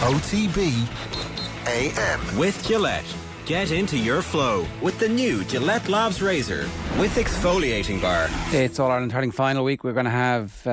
OTB AM. With Gillette. Get into your flow with the new Gillette Labs Razor with exfoliating bar. It's All-Ireland Hurling Final week. We're going to have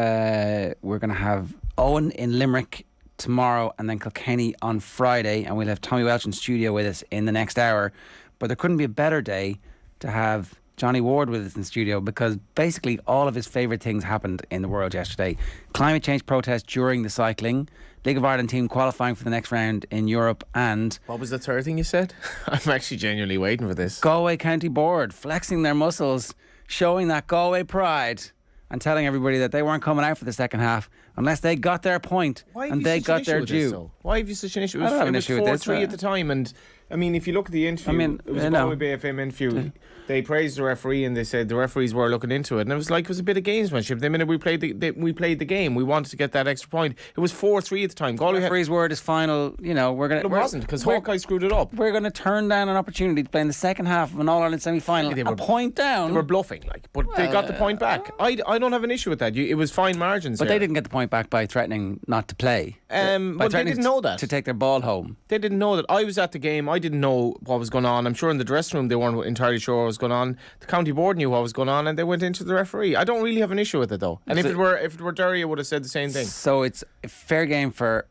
Owen in Limerick tomorrow and then Kilkenny on Friday, and we'll have Tommy Walsh in studio with us in the next hour. But there couldn't be a better day to have Johnny Ward with us in studio, because basically all of his favourite things happened in the world yesterday. Climate change protests during the cycling, League of Ireland team qualifying for the next round in Europe, and... What was the third thing you said? I'm actually genuinely waiting for this. Galway County Board flexing their muscles, showing that Galway pride and telling everybody that they weren't coming out for the second half unless they got their point and they got their due. Why have you such an issue? I don't have an issue with this. 4-3 at the time, and I mean, if you look at the interview, it was a Galway BFM interview. They praised the referee and they said the referees were looking into it, and it was like it was a bit of gamesmanship. The minute we played the game, we wanted to get that extra point. It was 4-3 at the time. Galway referee's word is final. You know, we're gonna. It wasn't, because Hawkeye screwed it up. We're going to turn down an opportunity to play in the second half of an All-Ireland semi-final. A point down. They were bluffing, but they got the point back. I don't have an issue with that. It was fine margins. But they didn't get the point back by threatening not to play. But they didn't know that. To take their ball home. They didn't know that. I was at the game. I didn't know what was going on. I'm sure in the dressing room they weren't entirely sure what was going on. The county board knew what was going on, and they went into the referee. I don't really have an issue with it, though. And if it were Derry, I would have said the same thing. So it's a fair game for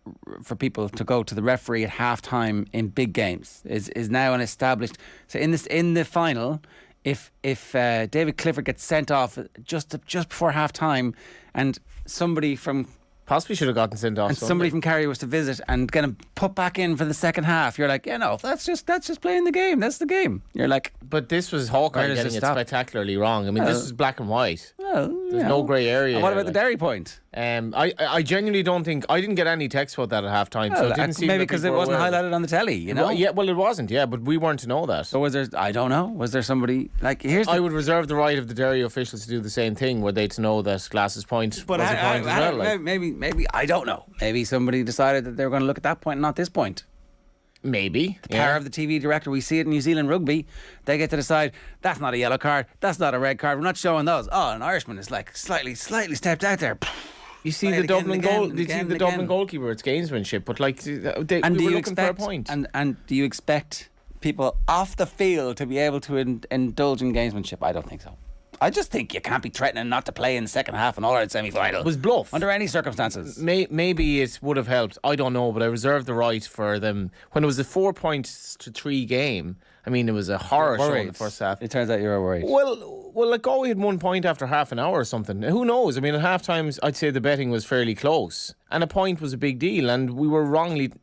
people to go to the referee at half-time in big games. Is now an established. So in the final, if David Clifford gets sent off just before half-time, and somebody from possibly should have gotten sent off, and somebody from Kerry was to visit and get him put back in for the second half, you're like, that's just playing the game. That's the game. You're like, but this was Hawkeye getting it spectacularly wrong. I mean, this is black and white. Well, there's no grey area. And what about the Derry point? I genuinely don't think I didn't get any text about that at half time. So it didn't seem maybe because it wasn't highlighted on the telly, you know? Well, it wasn't, but we weren't to know that. So was there, I don't know, was there somebody like I would reserve the right of the Derry officials to do the same thing, were they to know that Glass's point was a point as well. Maybe I don't know. Maybe somebody decided that they were going to look at that point and not this point. Maybe. The power of the TV director. We see it in New Zealand rugby. They get to decide, that's not a yellow card, that's not a red card, we're not showing those. Oh, an Irishman is like slightly stepped out there. You see the Dublin Dublin goalkeeper, it's gamesmanship, but like we were looking for a point. And do you expect people off the field to be able to indulge in gamesmanship? I don't think so. I just think you can't be threatening not to play in the second half and All-Ireland semi-final. It was bluff. Under any circumstances. Maybe it would have helped. I don't know, but I reserved the right for them. When it was a 4-3 game, I mean, it was a horror show in the first half. It turns out you were worried. Well, like Galway had 1 point after half an hour or something. Who knows? I mean, at half times, I'd say the betting was fairly close. And a point was a big deal. And we were wrongly,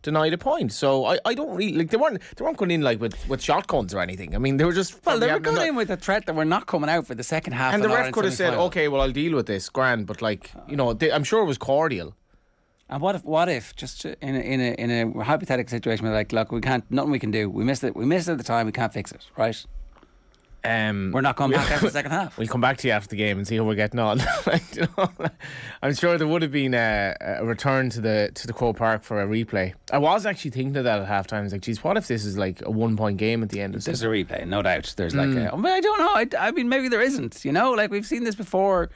denied a point. So I don't really like they weren't going in like with shotguns or anything. I mean, they were just they were going in with the threat that we're not coming out for the second half. And the ref could have said, "Okay, well, I'll deal with this, grand." But I'm sure it was cordial. And what if just in a hypothetical situation, we're like, look, we can't, nothing we can do. We missed it at the time. We can't fix it, right? We're not coming back after the second half. We'll come back to you after the game and see how we're getting on. I'm sure there would have been a return to the Croke Park for a replay. I was actually thinking of that at half time. I was like, geez, what if this is like a 1 point game at the end? There's a replay, no doubt. There's I don't know. I mean, maybe there isn't. Like we've seen this before.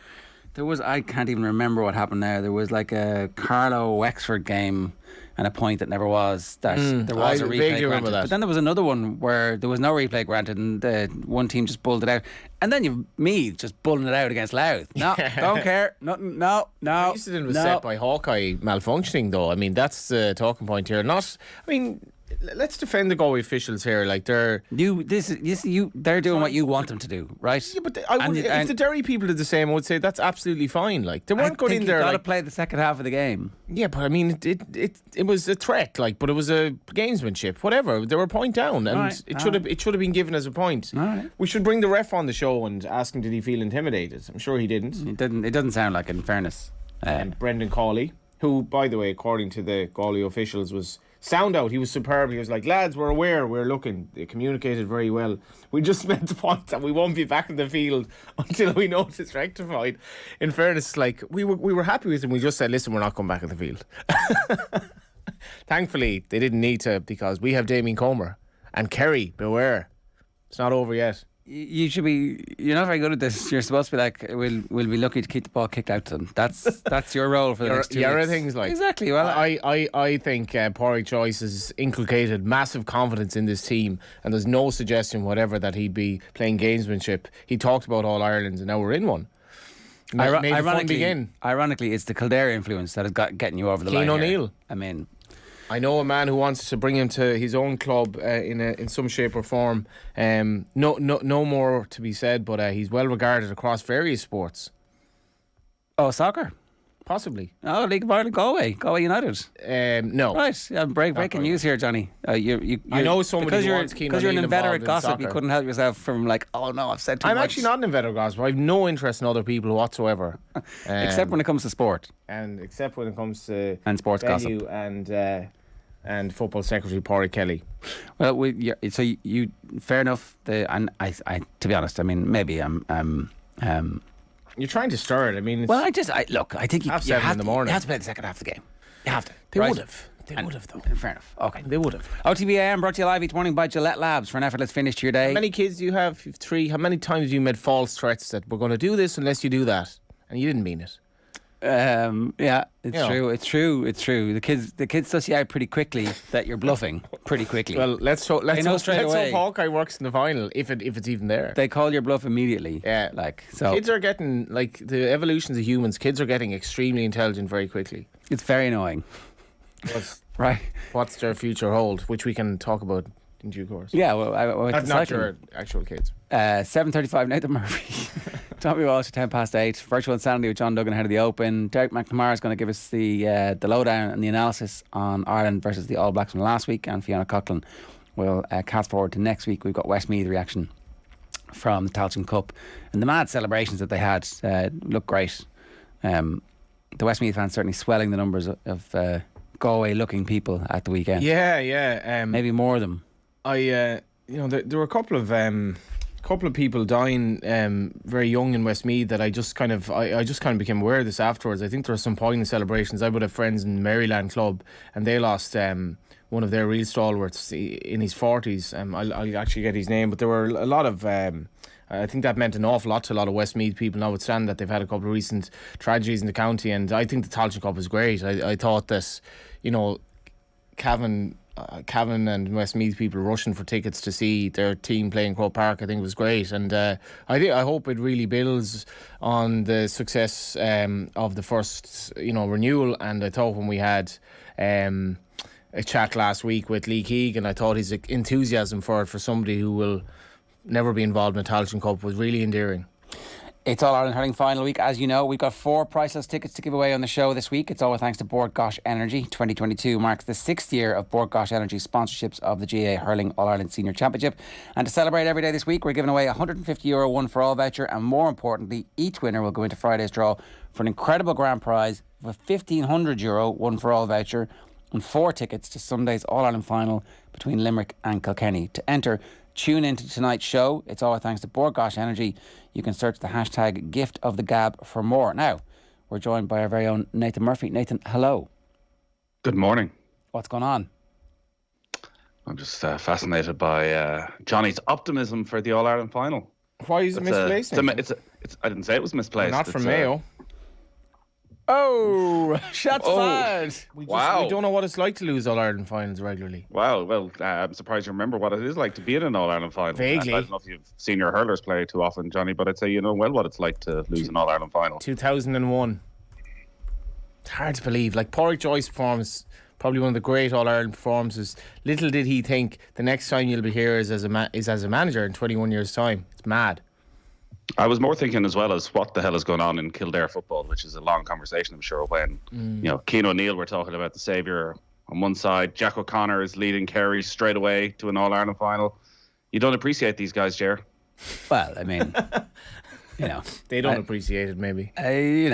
I can't even remember what happened now. There was like a Carlow Wexford game and a point that never was. There was a replay granted. But then there was another one where there was no replay granted and one team just bulled it out. And then you've me just bulling it out against Louth. No, don't care. Nothing. No. The incident was set by Hawkeye malfunctioning, though. I mean, that's the talking point here. Let's defend the Galway officials here. Like they're doing what you want them to do, right? Yeah, but if the Derry people did the same, I would say that's absolutely fine. Like they weren't going in there. You got to play the second half of the game. Yeah, but I mean, it was a threat. But it was a gamesmanship. Whatever. They were a point down, and it should have been given as a point. All right. We should bring the ref on the show and ask him, did he feel intimidated? I'm sure he didn't. It doesn't sound like it, in fairness. And Brendan Cawley, who, by the way, according to the Galway officials, was sound out. He was superb. He was like, lads, we're aware, we're looking. They communicated very well. We just meant the point that we won't be back in the field until we know it's rectified. In fairness, like we were happy with him. We just said, listen, we're not going back in the field. Thankfully, they didn't need to, because we have Damien Comer and Kerry. Beware, it's not over yet. You should be. You're not very good at this. You're supposed to be like, we'll be lucky to keep the ball kicked out to them. That's your role for the next 2 weeks. Things like exactly. Well, I think Pádraig Joyce has inculcated massive confidence in this team, and there's no suggestion whatever that he'd be playing gamesmanship. He talked about All Ireland, and now we're in one. May the fun begin. Ironically, it's the Kildare influence that is getting you over the line. Cian O'Neill. I mean, I know a man who wants to bring him to his own club in some shape or form. No more to be said, but he's well regarded across various sports. Oh, soccer? Possibly. Oh, League of Ireland, Galway United. No. Right, breaking news here, Johnny. I know somebody who wants Cian O'Neill because you're an inveterate gossip. soccer. You couldn't help yourself from like, oh no, I've said too much. I'm actually not an inveterate gossip. I have no interest in other people whatsoever, except when it comes to sport and except when it comes to and sports venue gossip and football secretary Pádraig Kelly. Well, so you fair enough. And I, to be honest, I mean, maybe You're trying to stir it. I mean, well, I think you have in the morning. You have to play the second half of the game. You have to. They would have. They would have, though. Fair enough. Okay. They would have. OTB AM brought to you live each morning by Gillette Labs for an effortless finish to your day. How many kids do you have? You've 3. How many times have you made false threats that we're going to do this unless you do that? And you didn't mean it. Yeah, it's true. The kids suss you out pretty quickly that you're bluffing pretty quickly. Well, let's hope away. Hawkeye works in the final if it's even there. They call your bluff immediately. Yeah, so kids are getting the evolutions of humans. Kids are getting extremely intelligent very quickly. It's very annoying. Right. What's their future hold, which we can talk about in due course. Yeah, well, that's not your actual kids. 7:35. Nathan Murphy. Tommy Walsh at 8:10. Virtual Insanity with John Duggan ahead of the Open. Derek McNamara is going to give us the lowdown and the analysis on Ireland versus the All Blacks from last week, and Fiona Coghlan will cast forward to next week. We've got Westmeath reaction from the Tailteann Cup, and the mad celebrations that they had look great. The Westmeath fans certainly swelling the numbers of Galway-looking people at the weekend. Yeah. Maybe more of them. There were a couple of people dying very young in Westmeath that I just kind of became aware of this afterwards. I think there were some poignant celebrations. I would have friends in Maryland Club, and they lost one of their real stalwarts in his 40s. I'll actually get his name, but there were a lot of I think that meant an awful lot to a lot of Westmeath people, notwithstanding that they've had a couple of recent tragedies in the county. And I think the Tailteann Cup was great. I thought that, Cavan and Westmeath people rushing for tickets to see their team play in Croke Park, I think was great. And I hope it really builds on the success of the first renewal. And I thought when we had a chat last week with Lee Keegan, I thought his enthusiasm for somebody who will never be involved in the Tailteann Cup was really endearing. It's All-Ireland Hurling Final week. As you know, we've got 4 priceless tickets to give away on the show this week. It's all thanks to Bord Gosh Energy. 2022 marks the 6th year of Bord Gosh Energy sponsorships of the GAA Hurling All-Ireland Senior Championship. And to celebrate every day this week, we're giving away a €150 one for all voucher. And more importantly, each winner will go into Friday's draw for an incredible grand prize of a €1,500 one for all voucher and 4 tickets to Sunday's All-Ireland Final between Limerick and Kilkenny. To enter, tune into tonight's show. It's all thanks to Bord Gosh Energy. You can search the hashtag Gift of the Gab for more. Now, we're joined by our very own Nathan Murphy. Nathan, hello. Good morning. What's going on? I'm just fascinated by Johnny's optimism for the All-Ireland Final. Why is it misplaced? I didn't say it was misplaced. Not from Mayo. Oh, shots fired. We don't know what it's like to lose All-Ireland finals regularly. Wow, well, I'm surprised you remember what it is like to be in an All-Ireland final. Vaguely. I don't know if you've seen your hurlers play too often, Johnny, but I'd say you know well what it's like to lose an All-Ireland final. 2001. It's hard to believe. Pádraig Joyce performance, probably one of the great All-Ireland performances. Little did he think the next time you'll be here is as a manager in 21 years' time. It's mad. I was more thinking as well as what the hell is going on in Kildare football, which is a long conversation, I'm sure, when Cian O'Neill, we're talking about the saviour on one side, Jack O'Connor is leading Kerry straight away to an All-Ireland final. You don't appreciate these guys, Ger. Well, I mean, they don't appreciate it, maybe. You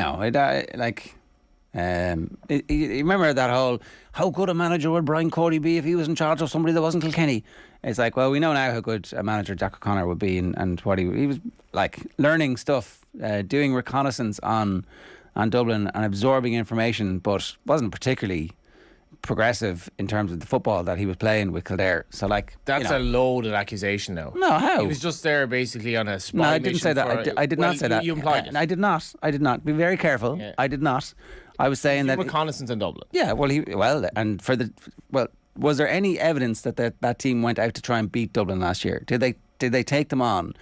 remember that whole, how good a manager would Brian Cody be if he was in charge of somebody that wasn't Kilkenny? It's like, well, we know now how good a manager Jack O'Connor would be and what he was like, learning stuff, doing reconnaissance on Dublin and absorbing information, but wasn't particularly progressive in terms of the football that he was playing with Kildare. So, like, That's a loaded accusation, though. No, how? He was just there basically on a spy No, I didn't say that. I did not say that. You implied it. I did not. I did not. Be very careful. Yeah. I did not. I was saying that. Reconnaissance in Dublin. Yeah, was there any evidence that team went out to try and beat Dublin last year? Did they take them on?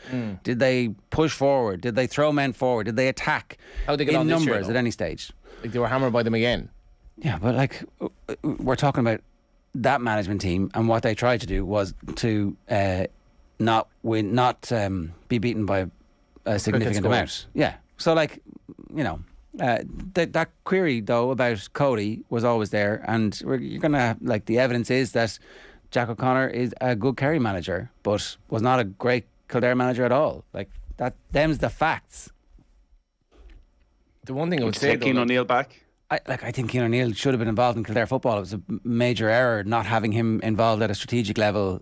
Did they push forward? Did they throw men forward? Did they attack How'd they get in on this year, numbers though? at any stage? Like they were hammered by them again. Yeah, but like we're talking about that management team, and what they tried to do was to not be beaten by a significant amount. Yeah, so like that query though about Cody was always there, and you're gonna like the evidence is that Jack O'Connor is a good Kerry manager, but was not a great Kildare manager at all. Like that, them's the facts. The one thing I would Would you say, take Cian O'Neill back? I think Cian O'Neill should have been involved in Kildare football. It was a major error not having him involved at a strategic level.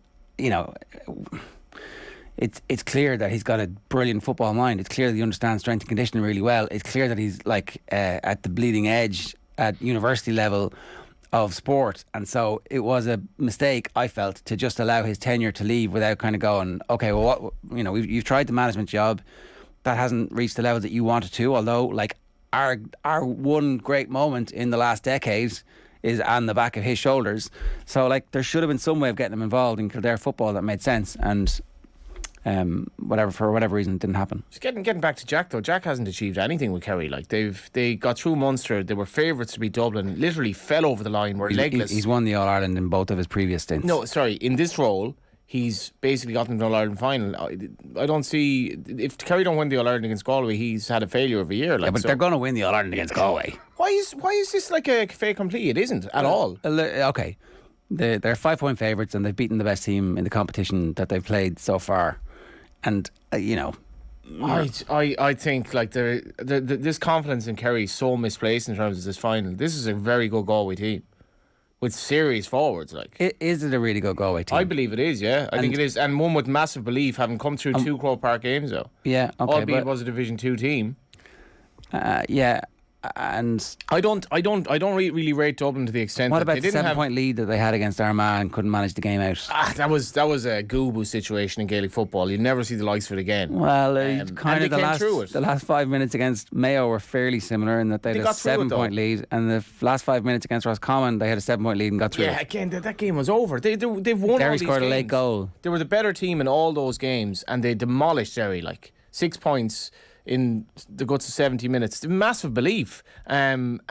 It's clear that he's got a brilliant football mind. It's clear that he understands strength and conditioning really well. It's clear that he's like at the bleeding edge at university level of sport, and so it was a mistake, I felt, to just allow his tenure to leave without kind of going, okay, well, you've tried the management job, that hasn't reached the level that you wanted to. Although, like, our one great moment in the last decade is on the back of his shoulders. So, like, there should have been some way of getting him involved in Kildare football that made sense, and for whatever reason, it didn't happen. Just getting back to Jack though. Jack hasn't achieved anything with Kerry. Like they got through Munster. They were favourites to beat Dublin. Literally fell over the line. Were legless. He's won the All-Ireland in both of his previous stints. No, sorry. In this role, he's basically gotten the All-Ireland final. I don't see if Kerry don't win the All-Ireland against Galway, he's had a failure of a year. Like, yeah, but they're going to win the All-Ireland against Galway. Why is this like a fait accompli? It isn't at all. Okay, they're 5-point favourites, and they've beaten the best team in the competition that they've played so far. And I think like this confidence in Kerry is so misplaced in terms of this final. This is a very good Galway team with serious forwards. Like, is it a really good Galway team? I believe it is. Yeah, I think it is, and one with massive belief, having come through two Croke Park games though. Yeah, okay, albeit it was a Division 2 team. Yeah. And I don't really rate Dublin to the extent. What that about they the didn't 7-point lead that they had against Armagh and couldn't manage the game out? That was a Goobo situation in Gaelic football. You'll never see the likes of it again. Well, kind of the last 5 minutes against Mayo were fairly similar in that they had a 7-point lead, and the last 5 minutes against Roscommon they had a 7-point lead and got through. Yeah, again that game was over. They've won all Derry these scored games. a late goal. They were the better team in all those games, and they demolished Derry, like 6 points in the guts of 70 minutes. Massive belief. And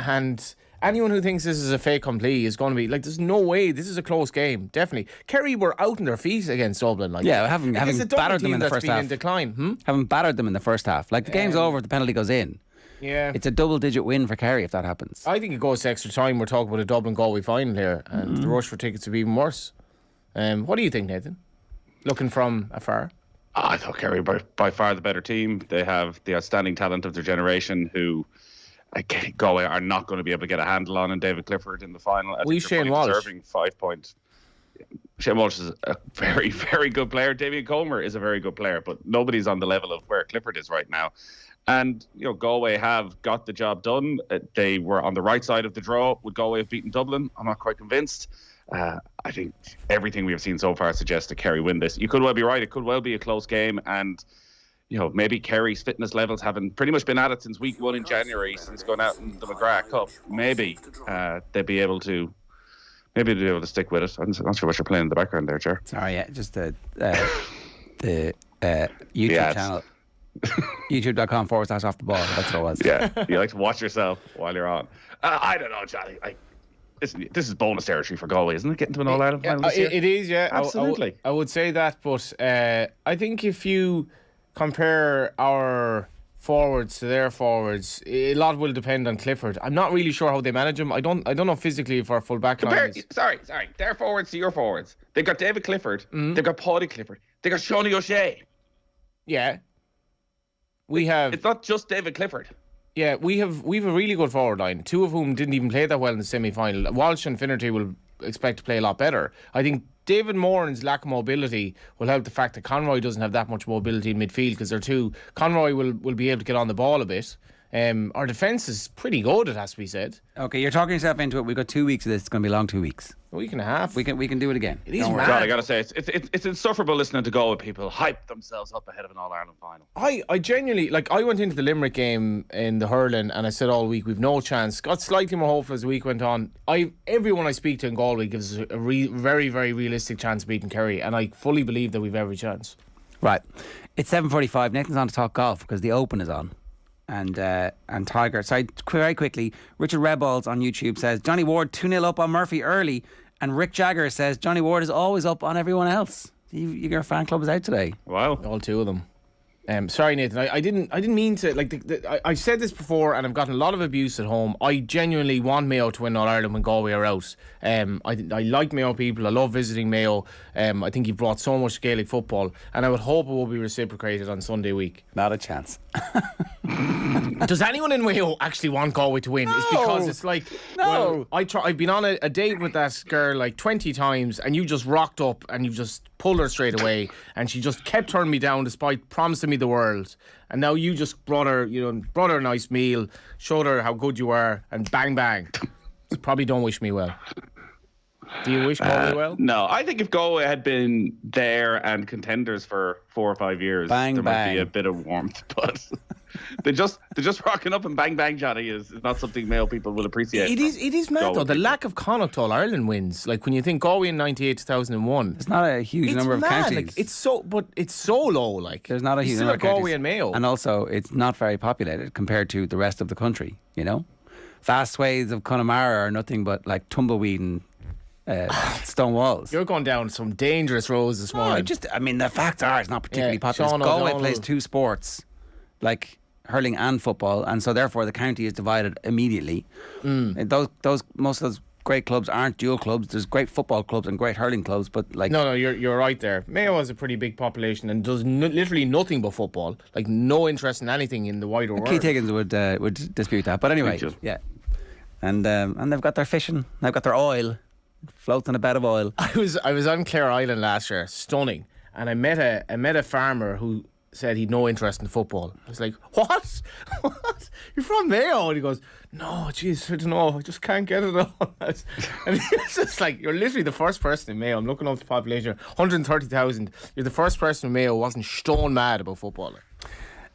anyone who thinks this is a fait accompli is going to be like, there's no way. This is a close game. Definitely. Kerry were out on their feet against Dublin. Like, yeah, having battered them in the first half. In decline. Having battered them in the first half. Like, the game's over if the penalty goes in. Yeah. It's a double-digit win for Kerry if that happens. I think it goes to extra time. We're talking about a Dublin-Galway final here, and the rush for tickets would be even worse. What do you think, Nathan? Looking from afar. I thought Kerry were by far the better team. They have the outstanding talent of their generation who Galway are not going to be able to get a handle on, and David Clifford in the final. Shane Walsh. Deserving 5 points. Shane Walsh is a very, very good player. Damien Comer is a very good player, but nobody's on the level of where Clifford is right now. And, Galway have got the job done. They were on the right side of the draw. Would Galway have beaten Dublin? I'm not quite convinced. I think everything we have seen so far suggests that Kerry win this. You could well be right. It could well be a close game. And, maybe Kerry's fitness levels having pretty much been at it since week 1 in January, since going out in the McGrath Cup. Maybe they'll be able to stick with it. I'm not sure what you're playing in the background there, Ger. Sorry, yeah, just the YouTube channel. YouTube.com/off the ball. That's what it was. Yeah, you like to watch yourself while you're on. I don't know, Johnny. This is bonus territory for Galway, isn't it? Getting to an All-Ireland final this year? It is, yeah. Absolutely. I would say that, but I think if you compare our forwards to their forwards, a lot will depend on Clifford. I'm not really sure how they manage him. I don't know physically if our full back line is... Sorry. Their forwards to your forwards. They've got David Clifford. They've got Paddy Clifford. They've got Shawnee O'Shea. Yeah. We have... It's not just David Clifford. Yeah, we have a really good forward line, two of whom didn't even play that well in the semi-final. Walsh and Finnerty will expect to play a lot better. I think David Moran's lack of mobility will help the fact that Conroy doesn't have that much mobility in midfield, because they're two. Conroy will be able to get on the ball a bit. Our defence is pretty good, it has to be said. Okay, you're talking yourself into it. We've got 2 weeks of this. It's going to be a long 2 weeks. A week and a half. We can do it again. It is Don't worry. mad. God, I gotta say, it's insufferable listening to Galway people hype themselves up ahead of an All-Ireland final. I genuinely, like, I went into the Limerick game in the hurling and I said all week, we've no chance. Got slightly more hopeful as the week went on. Everyone I speak to in Galway gives us a very, very realistic chance of beating Kerry, and I fully believe that we've every chance. Right. It's 7:45. Nathan's on to talk golf because the Open is on. And Tiger. So very quickly, Richard Redballs on YouTube says Johnny Ward 2-0 up on Murphy early, and Rick Jagger says Johnny Ward is always up on everyone else. Your fan club is out today. Wow. All two of them. Sorry, Nathan. I didn't mean to. Like, I said this before, and I've gotten a lot of abuse at home. I genuinely want Mayo to win All Ireland when Galway are out. I like Mayo people. I love visiting Mayo. I think he brought so much Gaelic football, and I would hope it will be reciprocated on Sunday week. Not a chance. Does anyone in Mayo actually want Galway to win? No. It's because it's like, No. well, I've been on a date with that girl like 20 times, and you just rocked up and you just pulled her straight away, and she just kept turning me down despite promising me the world. And now you just brought her a nice meal, showed her how good you are, and bang bang. So probably don't wish me well. Do you wish Galway well? No, I think if Galway had been there and contenders for 4 or 5 years, Bang, there bang. might be a bit of warmth. But they're just rocking up and bang bang, Johnny, is not something Mayo people will appreciate. It is mad Galway though, the people. lack of Connacht All Ireland wins. Like when you think Galway in 98, 2001. It's not a huge It's number of mad, counties. like, it's so low. Like There's not a you huge still number have of counties. Galway and Mayo. And also, it's not very populated compared to the rest of the country, you know? Vast swathes of Connemara are nothing but like tumbleweed and stone walls. You're going down some dangerous roads this morning. The facts are it's not particularly Yeah, popular. Sean Galway O'Donnell. plays two sports, like hurling and football, and so therefore the county is divided immediately. And most of those great clubs aren't dual clubs. There's great football clubs and great hurling clubs, but like No, you're right there. Mayo has a pretty big population and does literally nothing but football. Like no interest in anything in the wider world. Keith Higgins would dispute that. But anyway, Thank you. yeah, and they've got their fishing, they've got their oil, floats in a bed of oil. I was on Clare Island last year, stunning, and I met a farmer who said he'd no interest in football. I was like, what? You're from Mayo? And he goes, no, jeez, I don't know, I just can't get it on. And it's just like, you're literally the first person in Mayo. I'm looking up the population, 130,000. You're the first person in Mayo who wasn't stone mad about football.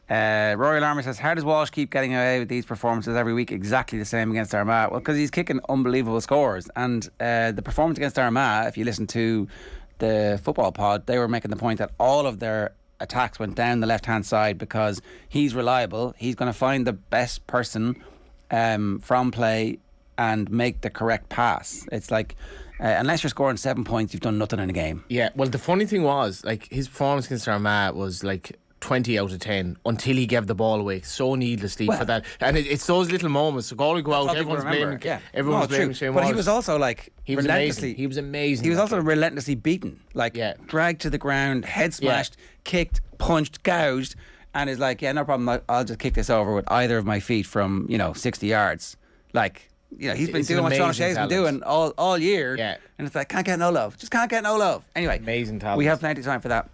Rory Larmer says, how does Walsh keep getting away with these performances every week exactly the same against Armagh? Well, because he's kicking unbelievable scores. And the performance against Armagh, if you listen to the football pod, they were making the point that all of their attacks went down the left-hand side because he's reliable. He's going to find the best person from play and make the correct pass. It's like, unless you're scoring 7 points, you've done nothing in a game. Yeah, well, the funny thing was, like, his performance against Armagh was like 20 out of 10 until he gave the ball away so needlessly for that. And it's those little moments. So Galway go out, That's what everyone's people remember, blaming, yeah. everyone's No, blaming true. Shane But he Walsh. was also like He was relentlessly. amazing. He was amazing. He was that also game. relentlessly beaten, like Yeah. dragged to the ground, head smashed, kicked, punched, gouged, and is like, yeah, no problem. I'll just kick this over with either of my feet from 60 yards. Like, he's been It's doing an what Sean amazing O'Shea's been talent. doing all year. Yeah. And it's like, can't get no love. Just can't get no love. Anyway, Amazing talent. we have plenty of time for that.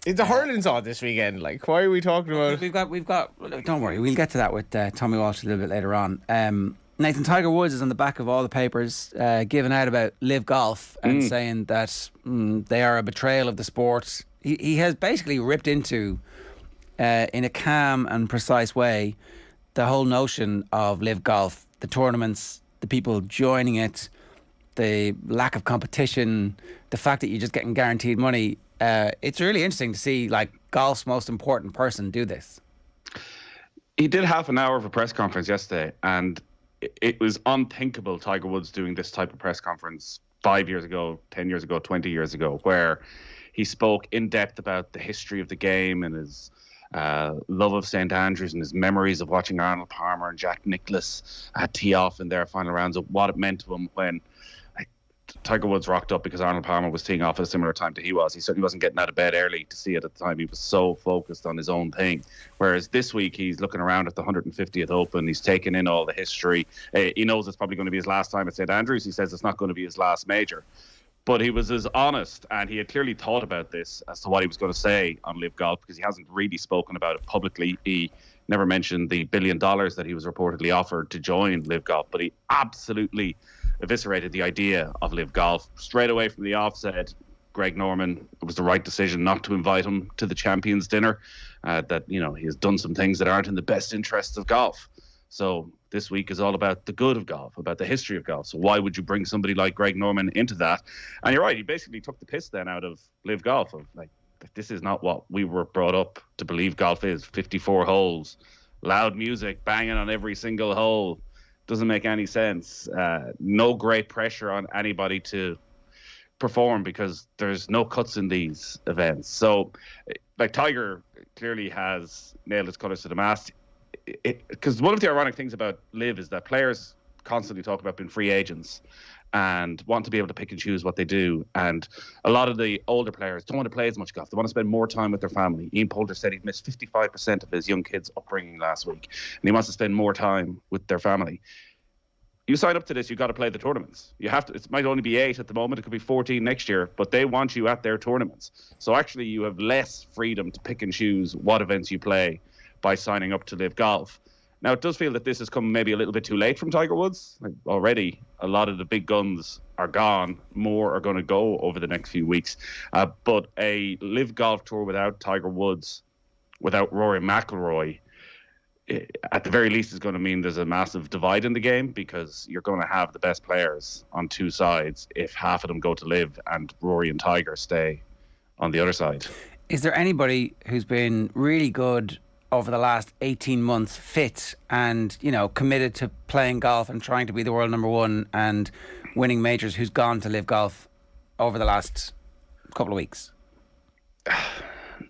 The hurling's on this weekend. Like, why are we talking about it? We've got. Don't worry, we'll get to that with Tommy Walsh a little bit later on. Nathan, Tiger Woods is on the back of all the papers, giving out about Live Golf and saying that they are a betrayal of the sport. He has basically ripped into, in a calm and precise way, the whole notion of Live Golf, the tournaments, the people joining it, the lack of competition, the fact that you're just getting guaranteed money. It's really interesting to see like golf's most important person do this. He did half an hour of a press conference yesterday, and it was unthinkable Tiger Woods doing this type of press conference 5 years ago, 10 years ago, 20 years ago, where he spoke in depth about the history of the game and his love of St Andrews and his memories of watching Arnold Palmer and Jack Nicklaus tee off in their final rounds, of what it meant to him when Tiger Woods rocked up because Arnold Palmer was teeing off at a similar time to he was. He certainly wasn't getting out of bed early to see it at the time. He was so focused on his own thing. Whereas this week, he's looking around at the 150th Open. He's taking in all the history. He knows it's probably going to be his last time at St Andrews. He says it's not going to be his last major. But he was as honest, and he had clearly thought about this as to what he was going to say on Live Golf, because he hasn't really spoken about it publicly. He Never mentioned the $1 billion that he was reportedly offered to join Live Golf, but he absolutely eviscerated the idea of Live Golf straight away from the offset. Greg Norman, it was the right decision not to invite him to the Champions Dinner. That, you know, he has done some things that aren't in the best interests of golf. So this week is all about the good of golf, about the history of golf. So why would you bring somebody like Greg Norman into that? And you're right, he basically took the piss then out of Live Golf, of like, this is not what we were brought up to believe golf is. 54 holes, loud music, banging on every single hole. Doesn't make any sense. No great pressure on anybody to perform because there's no cuts in these events. So, like, Tiger clearly has nailed his colours to the mast. Because one of the ironic things about Live is that players constantly talk about being free agents and want to be able to pick and choose what they do. And a lot of the older players don't want to play as much golf. They want to spend more time with their family. Ian Poulter said he'd missed 55% of his young kids' upbringing last week, and he wants to spend more time with their family. You sign up to this, you've got to play the tournaments. You have to. It might only be 8 at the moment. It could be 14 next year, but they want you at their tournaments. So actually, you have less freedom to pick and choose what events you play by signing up to Live Golf. Now, it does feel that this has come maybe a little bit too late from Tiger Woods. Like, already, a lot of the big guns are gone. More are going to go over the next few weeks. But a Live Golf Tour without Tiger Woods, without Rory McIlroy, at the very least is going to mean there's a massive divide in the game, because you're going to have the best players on two sides if half of them go to Live and Rory and Tiger stay on the other side. Is there anybody who's been really good over the last 18 months, fit and, you know, committed to playing golf and trying to be the world number one and winning majors, who's gone to Live Golf over the last couple of weeks?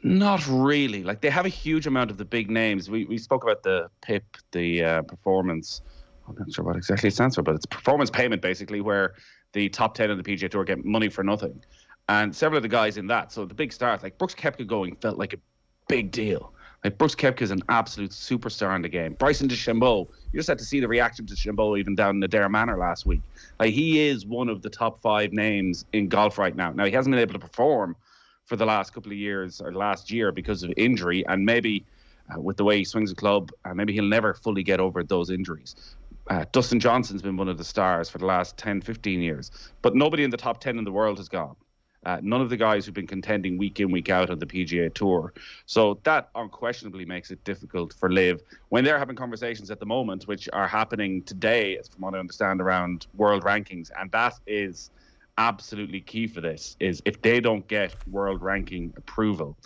Not really. Like, they have a huge amount of the big names. We spoke about the PIP, the performance. I'm not sure what exactly it stands for, but it's performance payment, basically, where the top 10 of the PGA Tour get money for nothing. And several of the guys in that, so the big stars, like Brooks Koepka going felt like a big deal. Like, Brooks Koepka is an absolute superstar in the game. Bryson DeChambeau, you just had to see the reaction to DeChambeau even down in Adair Manor last week. Like, he is one of the top 5 names in golf right now. Now, he hasn't been able to perform for the last couple of years, or last year, because of injury, and maybe with the way he swings a club, maybe he'll never fully get over those injuries. Dustin Johnson's been one of the stars for the last 10, 15 years, but nobody in the top 10 in the world has gone. None of the guys who've been contending week in, week out on the PGA Tour. So that unquestionably makes it difficult for Liv when they're having conversations at the moment, which are happening today, from what I understand, around world rankings. And that is absolutely key for this, is if they don't get world ranking approval,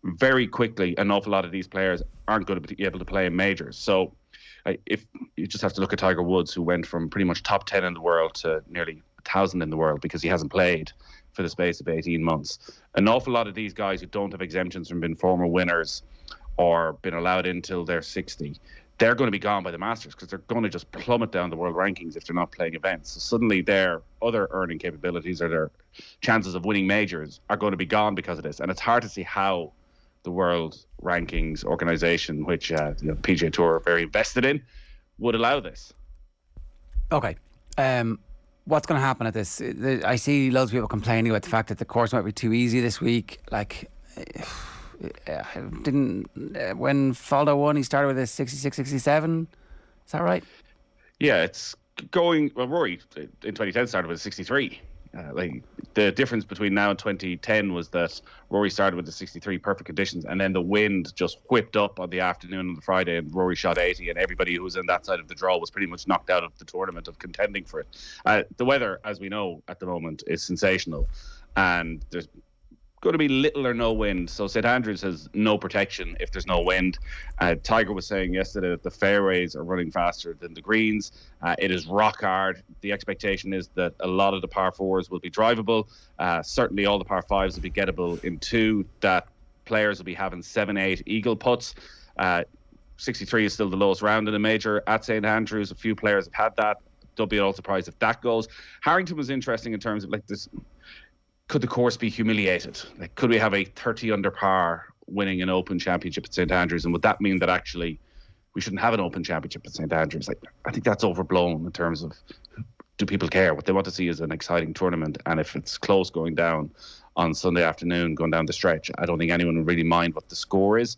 very quickly an awful lot of these players aren't going to be able to play in majors. So if you just have to look at Tiger Woods, who went from pretty much top 10 in the world to nearly 1,000 in the world because he hasn't played for the space of 18 months. An awful lot of these guys who don't have exemptions from being former winners or been allowed in till they're 60, they're going to be gone by the Masters, because they're going to just plummet down the world rankings if they're not playing events. So suddenly their other earning capabilities or their chances of winning majors are going to be gone because of this. And it's hard to see how the world rankings organization, which the PGA Tour are very invested in, would allow this. Okay. What's going to happen at this? I see loads of people complaining about the fact that the course might be too easy this week. Like, when Faldo won, he started with a 66, 67. Is that right? Yeah, it's going. Well, Rory in 2010 started with a 63. Like, the difference between now and 2010 was that Rory started with the 63, perfect conditions, and then the wind just whipped up on the afternoon of the Friday, and Rory shot 80, and everybody who was in that side of the draw was pretty much knocked out of the tournament of contending for it. The weather, as we know at the moment, is sensational, and there's going to be little or no wind. So St Andrews has no protection if there's no wind. Tiger was saying yesterday that the fairways are running faster than the greens. It is rock hard. The expectation is that a lot of the par 4s will be drivable. Certainly all the par 5s will be gettable in 2. That players will be having 7-8 eagle putts. 63 is still the lowest round in a major at St Andrews. A few players have had that. Don't be at all surprised if that goes. Harrington was interesting in terms of, like, this. Could the course be humiliated? Like, could we have a 30 under par winning an Open Championship at St Andrews? And would that mean that actually we shouldn't have an Open Championship at St Andrews? Like, I think that's overblown in terms of, do people care? What they want to see is an exciting tournament. And if it's close going down on Sunday afternoon, going down the stretch, I don't think anyone would really mind what the score is.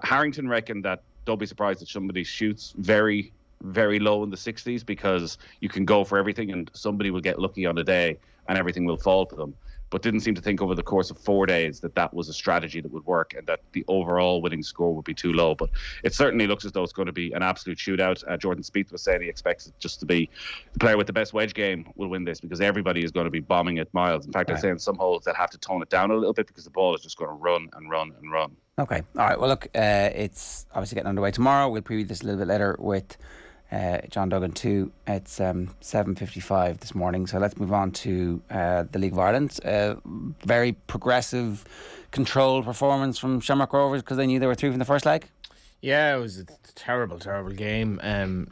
Harrington reckoned that don't be surprised if somebody shoots very, very low in the 60s, because you can go for everything and somebody will get lucky on a day and everything will fall to them. But didn't seem to think over the course of 4 days that was a strategy that would work and that the overall winning score would be too low. But it certainly looks as though it's going to be an absolute shootout. Jordan Spieth was saying he expects it just to be the player with the best wedge game will win this, because everybody is going to be bombing it miles. In fact, I'd say in some holes that have to tone it down a little bit because the ball is just going to run and run and run. Okay. All right. Well, look, it's obviously getting underway tomorrow. We'll preview this a little bit later with John Duggan too. It's 7:55 this morning. So let's move on to the League of Ireland. Very progressive, controlled performance from Shamrock Rovers because they knew they were through from the first leg. Yeah, it was a terrible game.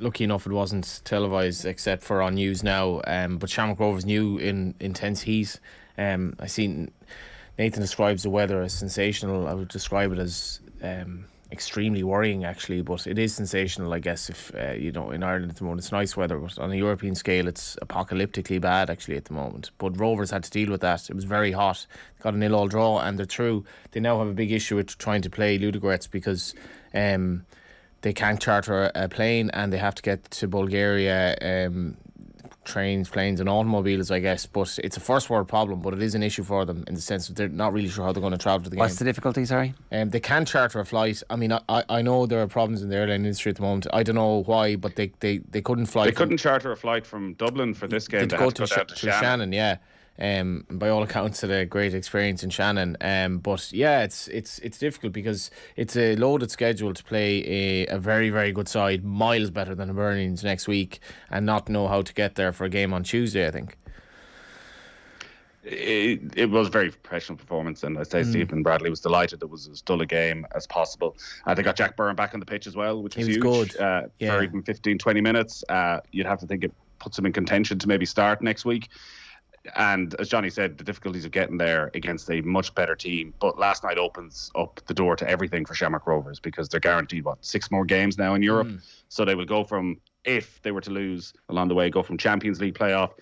Lucky enough it wasn't televised except for on News Now. But Shamrock Rovers knew in intense heat. I seen Nathan describes the weather as sensational. I would describe it as extremely worrying, actually, but it is sensational, I guess. If in Ireland at the moment it's nice weather, but on a European scale it's apocalyptically bad actually at the moment. But Rovers had to deal with that. It was very hot. They got a 0-0 draw and they're through. They now have a big issue with trying to play Ludogorets because they can't charter a plane and they have to get to Bulgaria trains, planes and automobiles, I guess. But it's a first world problem, but it is an issue for them in the sense that they're not really sure how they're going to travel to the game. What's the difficulty, sorry? They can't charter a flight. I mean, I know there are problems in the airline industry at the moment. I don't know why, but they couldn't fly. They couldn't charter a flight from Dublin for this game. They had to go down to Shannon, yeah. By all accounts, had a great experience in Shannon. But yeah, it's difficult because it's a loaded schedule to play a very, very good side, miles better than Hibernians next week, and not know how to get there for a game on Tuesday, I think. It was a very professional performance, and I'd say Stephen Bradley was delighted it was as dull a game as possible. They got Jack Byrne back on the pitch as well, which was huge. Good. For even 15-20 minutes. You'd have to think it puts him in contention to maybe start next week. And as Johnny said, the difficulties of getting there against a much better team. But last night opens up the door to everything for Shamrock Rovers because they're guaranteed, 6 more games now in Europe. So they will go from, if they were to lose along the way, go from Champions League playoff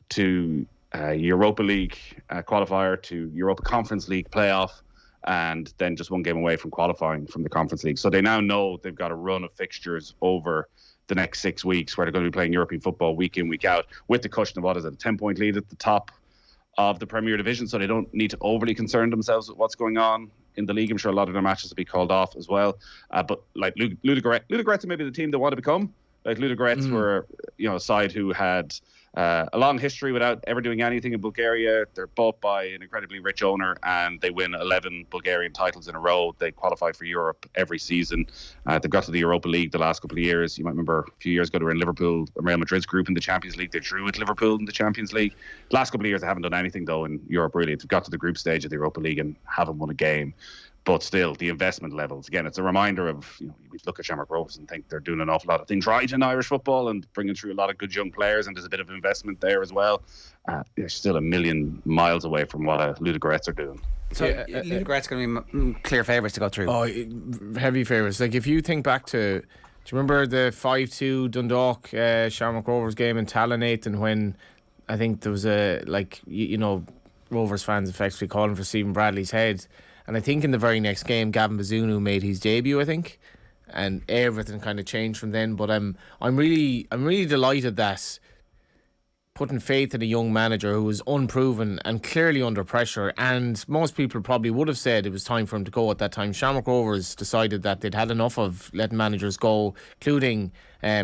to Europa League qualifier to Europa Conference League playoff, and then just one game away from qualifying from the Conference League. So they now know they've got a run of fixtures over the next 6 weeks where they're going to be playing European football week in, week out, with the cushion of a 10-point lead at the top of the Premier Division, so they don't need to overly concern themselves with what's going on in the league. I'm sure a lot of their matches will be called off as well. But like Ludogorets are maybe the team they want to become. Like Ludogorets were, a side who had a long history without ever doing anything in Bulgaria. They're bought by an incredibly rich owner and they win 11 Bulgarian titles in a row. They qualify for Europe every season. They've got to the Europa League the last couple of years. You might remember a few years ago they were in Liverpool, Real Madrid's group in the Champions League. They drew with Liverpool in the Champions League. The last couple of years they haven't done anything though in Europe really. They've got to the group stage of the Europa League and haven't won a game. But still, the investment levels, again, it's a reminder of, we look at Shamrock Rovers and think they're doing an awful lot of things right in Irish football and bringing through a lot of good young players, and there's a bit of investment there as well. They're still a million miles away from what Ludogorets are doing. So Ludogorets going to be clear favourites to go through. Oh, heavy favourites. Like if you think back to, do you remember the 5-2 Dundalk Shamrock Rovers game in Talonathan when I think there was Rovers fans effectively calling for Stephen Bradley's head? And I think in the very next game, Gavin Bazunu made his debut, I think, and everything kind of changed from then. But I'm really delighted that putting faith in a young manager who was unproven and clearly under pressure, and most people probably would have said it was time for him to go at that time. Shamrock Rovers decided that they'd had enough of letting managers go, including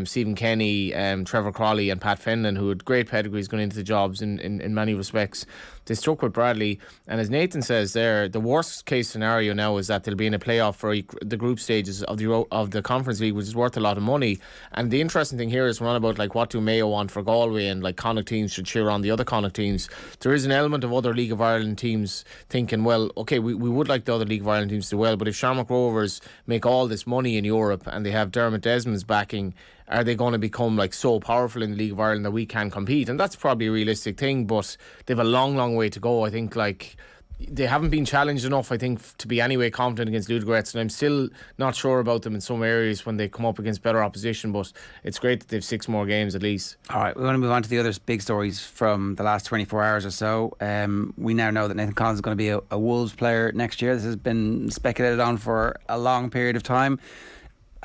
Stephen Kenny, Trevor Crawley and Pat Fenlon, who had great pedigrees going into the jobs in many respects. They stuck with Bradley, and as Nathan says there, the worst case scenario now is that they'll be in a playoff for the group stages of the Conference League, which is worth a lot of money. And the interesting thing here is we're on about what do Mayo want for Galway, and Connacht teams should cheer on the other Connacht teams. There is an element of other League of Ireland teams thinking, well, okay, we would like the other League of Ireland teams to do well, but if Shamrock Rovers make all this money in Europe and they have Dermot Desmond's backing, are they going to become so powerful in the League of Ireland that we can compete? And that's probably a realistic thing, but they've a long way to go. I think they haven't been challenged enough, I think, to be anyway confident against Ludogorets, and I'm still not sure about them in some areas when they come up against better opposition, but it's great that they've 6 more games at least. All right, we want to move on to the other big stories from the last 24 hours or so. We now know that Nathan Collins is going to be a Wolves player next year. This has been speculated on for a long period of time.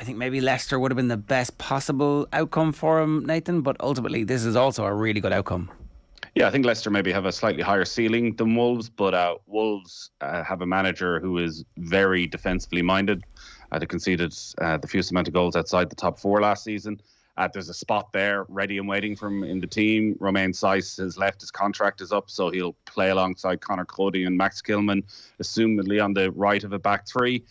I think maybe Leicester would have been the best possible outcome for him, Nathan, but ultimately this is also a really good outcome. Yeah, I think Leicester maybe have a slightly higher ceiling than Wolves, but Wolves have a manager who is very defensively minded. They conceded the fewest amount of goals outside the top 4 last season. There's a spot there ready and waiting for him in the team. Romain Saiss has left. His contract is up, so he'll play alongside Conor Cody and Max Kilman, assumedly on the right of a back 3.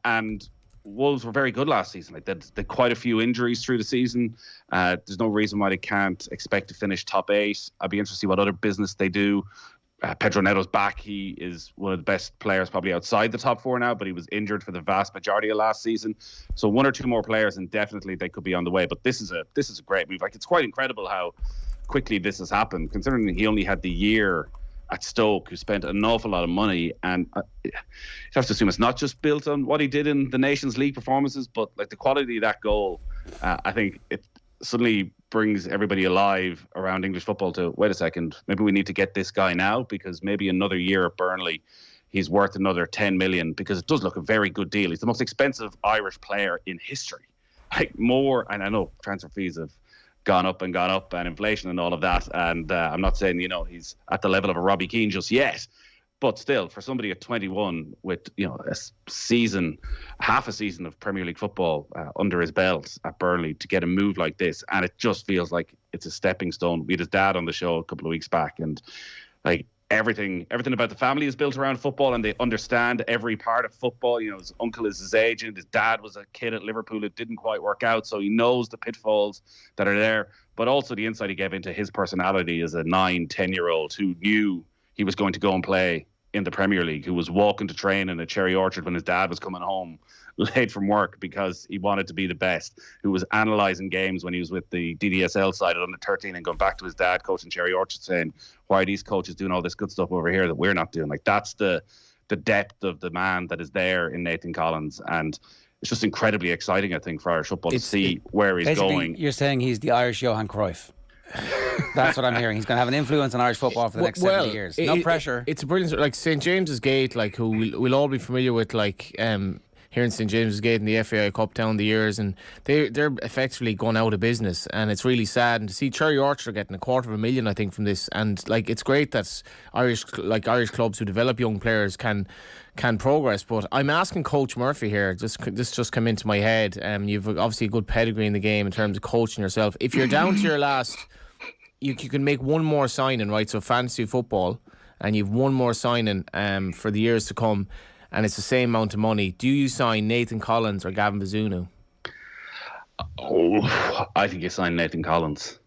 And Wolves were very good last season. Like, they had quite a few injuries through the season. There's no reason why they can't expect to finish top 8. I'd be interested to see what other business they do. Pedro Neto's back. He is one of the best players probably outside the top 4 now, but he was injured for the vast majority of last season. So 1 or 2 more players, and definitely they could be on the way. But this is a great move. Like, it's quite incredible how quickly this has happened, considering he only had the year at Stoke, who spent an awful lot of money. And you have to assume it's not just built on what he did in the Nations League performances, but like the quality of that goal. I think it suddenly brings everybody alive around English football to, wait a second, maybe we need to get this guy now, because maybe another year at Burnley, he's worth another 10 million, because it does look a very good deal. He's the most expensive Irish player in history. Like, more, and I know transfer fees have gone up and inflation and all of that. And I'm not saying, he's at the level of a Robbie Keane just yet. But still, for somebody at 21 with, half a season of Premier League football under his belt at Burnley, to get a move like this, and it just feels like it's a stepping stone. We had his dad on the show a couple of weeks back, and like everything about the family is built around football, and they understand every part of football. His uncle is his agent. His dad was a kid at Liverpool. It didn't quite work out, so he knows the pitfalls that are there, but also the insight he gave into his personality as a 9-10-year-old who knew he was going to go and play in the Premier League, who was walking to train in a cherry orchard when his dad was coming home late from work because he wanted to be the best, who was analysing games when he was with the DDSL side at under 13 and going back to his dad coaching cherry orchard saying, why are these coaches doing all this good stuff over here that we're not doing? Like, that's the depth of the man that is there in Nathan Collins. And it's just incredibly exciting, I think, for Irish football to see where he's going. You're saying he's the Irish Johan Cruyff. That's what I'm hearing. He's going to have an influence on Irish football for the next 70 years. No pressure. It's a brilliant, like St James's Gate, like, who we'll all be familiar with, like here in St James's Gate in the FAI Cup down the years, and they're effectively gone out of business, and it's really sad. And to see Cherry Orchard getting $250,000, I think, from this, and like, it's great that Irish clubs who develop young players can progress. But I'm asking Coach Murphy here. This just came into my head. You've obviously a good pedigree in the game in terms of coaching yourself. If you're down to your last, you can make one more signing, right? So fantasy football, and you've one more signing for the years to come, and it's the same amount of money. Do you sign Nathan Collins or Gavin Bazunu? Oh, I think you sign Nathan Collins.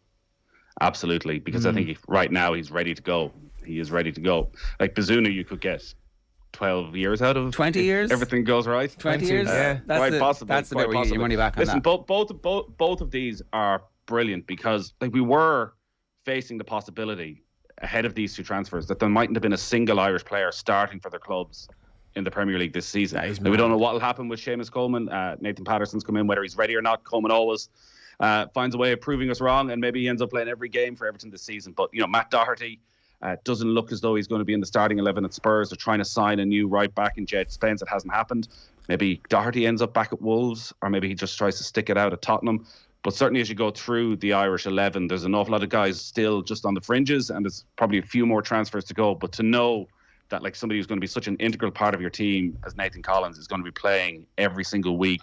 Absolutely, because I think right now he's ready to go. He is ready to go. Like Bazunu, you could get 12 years out of 20 years. Everything goes right. 20 years. Yeah, quite possible. That's the bit where you get your money back on. Listen, that. both of these are brilliant, because like, we were facing the possibility ahead of these 2 transfers that there mightn't have been a single Irish player starting for their clubs in the Premier League this season. Now, we don't know what will happen with Seamus Coleman. Nathan Patterson's come in, whether he's ready or not. Coleman always finds a way of proving us wrong, and maybe he ends up playing every game for Everton this season. But Matt Doherty doesn't look as though he's going to be in the starting 11 at Spurs. They're trying to sign a new right back in Jed Spence. It hasn't happened. Maybe Doherty ends up back at Wolves, or maybe he just tries to stick it out at Tottenham. But certainly as you go through the Irish 11, there's an awful lot of guys still just on the fringes, and there's probably a few more transfers to go. But to know that like somebody who's going to be such an integral part of your team as Nathan Collins is going to be playing every single week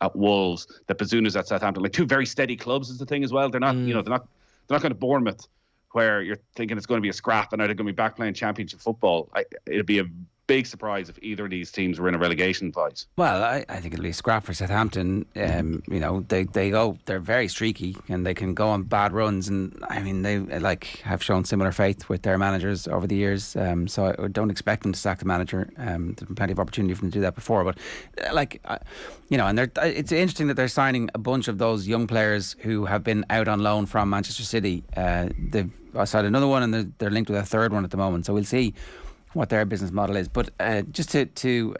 at Wolves, that Bazunu's at Southampton, like 2 very steady clubs is the thing as well. They're not, they're not going to Bournemouth, where you're thinking it's going to be a scrap and are they going to be back playing championship football. It'd be a big surprise if either of these teams were in a relegation fight. Well, I think it'll be a scrap for Southampton. They're very streaky and they can go on bad runs, and I mean they have shown similar faith with their managers over the years. So I don't expect them to sack the manager. There's been plenty of opportunity for them to do that before, but it's interesting that they're signing a bunch of those young players who have been out on loan from Manchester City. They've signed another one, and they're linked with a third one at the moment. So we'll see what their business model is. But just to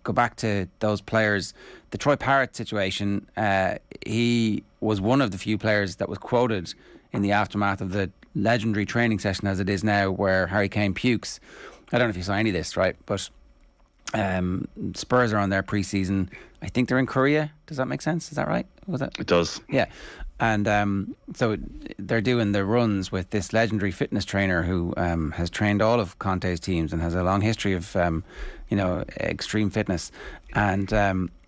go back to those players, the Troy Parrott situation, he was one of the few players that was quoted in the aftermath of the legendary training session as it is now, where Harry Kane pukes. I don't know if you saw any of this, right? But Spurs are on their pre-season. I think they're in Korea. Does that make sense? Is that right? Was that? It does. Yeah. And so they're doing the runs with this legendary fitness trainer who has trained all of Conte's teams and has a long history of, extreme fitness. And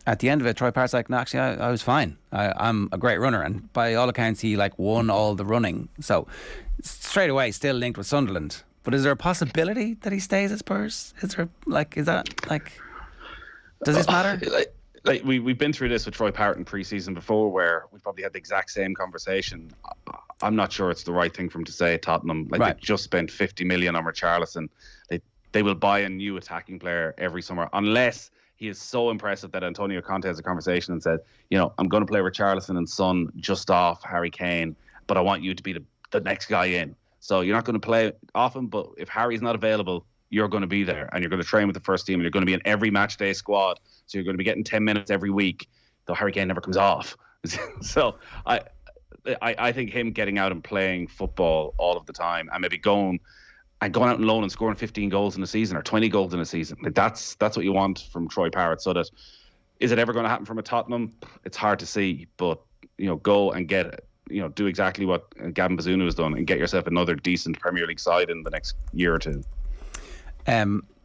at the end of it, Troy Parrott's like, no, actually, I was fine. I'm a great runner. And by all accounts, he won all the running. So straight away, still linked with Sunderland. But is there a possibility that he stays at Spurs? Does this matter? We've been through this with Troy Parrott in pre-season before, where we probably had the exact same conversation. I'm not sure it's the right thing for him to say at Tottenham. They just spent 50 million on Richarlison. They will buy a new attacking player every summer, unless he is so impressive that Antonio Conte has a conversation and said, I'm going to play Richarlison and Son just off Harry Kane, but I want you to be the next guy in. So you're not going to play often, but if Harry's not available, you're going to be there and you're going to train with the first team and you're going to be in every match day squad. So you're going to be getting 10 minutes every week, though Harry Kane never comes off. So I think him getting out and playing football all of the time and maybe going out on loan and scoring 15 goals in a season or 20 goals in a season, that's what you want from Troy Parrott. So that, is it ever going to happen from a Tottenham? It's hard to see, but go and get it. Do exactly what Gavin Bazunu has done and get yourself another decent Premier League side in the next year or two.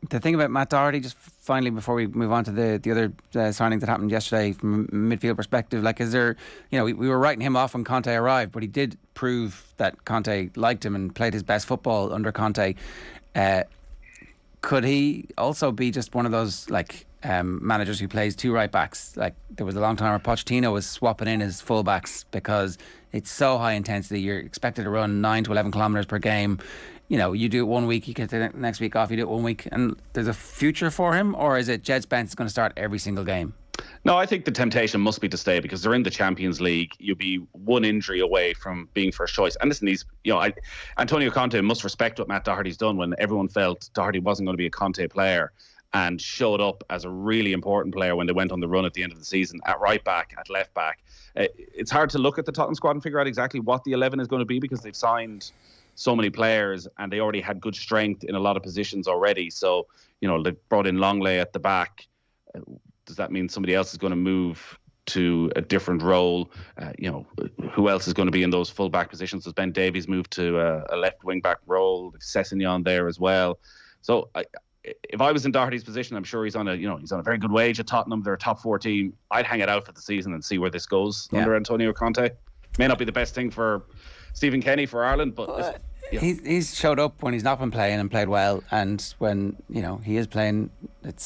The thing about Matt Doherty, just finally before we move on to the other signing that happened yesterday from a midfield perspective, is there, we were writing him off when Conte arrived, but he did prove that Conte liked him and played his best football under Conte. Could he also be just one of those managers who plays two right backs? There was a long time where Pochettino was swapping in his full backs because it's so high intensity. You're expected to run 9 to 11 kilometres per game. You do it 1 week, you get the next week off, you do it 1 week, and there's a future for him? Or is it Jed Spence is going to start every single game? No, I think the temptation must be to stay because they're in the Champions League. You'll be one injury away from being first choice. And listen, Antonio Conte must respect what Matt Doherty's done when everyone felt Doherty wasn't going to be a Conte player and showed up as a really important player when they went on the run at the end of the season at right back, at left back. It's hard to look at the Tottenham squad and figure out exactly what the 11 is going to be because they've signed so many players and they already had good strength in a lot of positions already. So, they've brought in Longley at the back. Does that mean somebody else is going to move to a different role? Who else is going to be in those full back positions? Does Ben Davies move to a left wing back role? Sessegnon there as well. So if I was in Doherty's position, I'm sure he's on a very good wage at Tottenham. They're a top 4 team. I'd hang it out for the season and see where this goes under Antonio Conte. May not be the best thing for Stephen Kenny for Ireland, but he's showed up when he's not been playing and played well, and when he is playing, it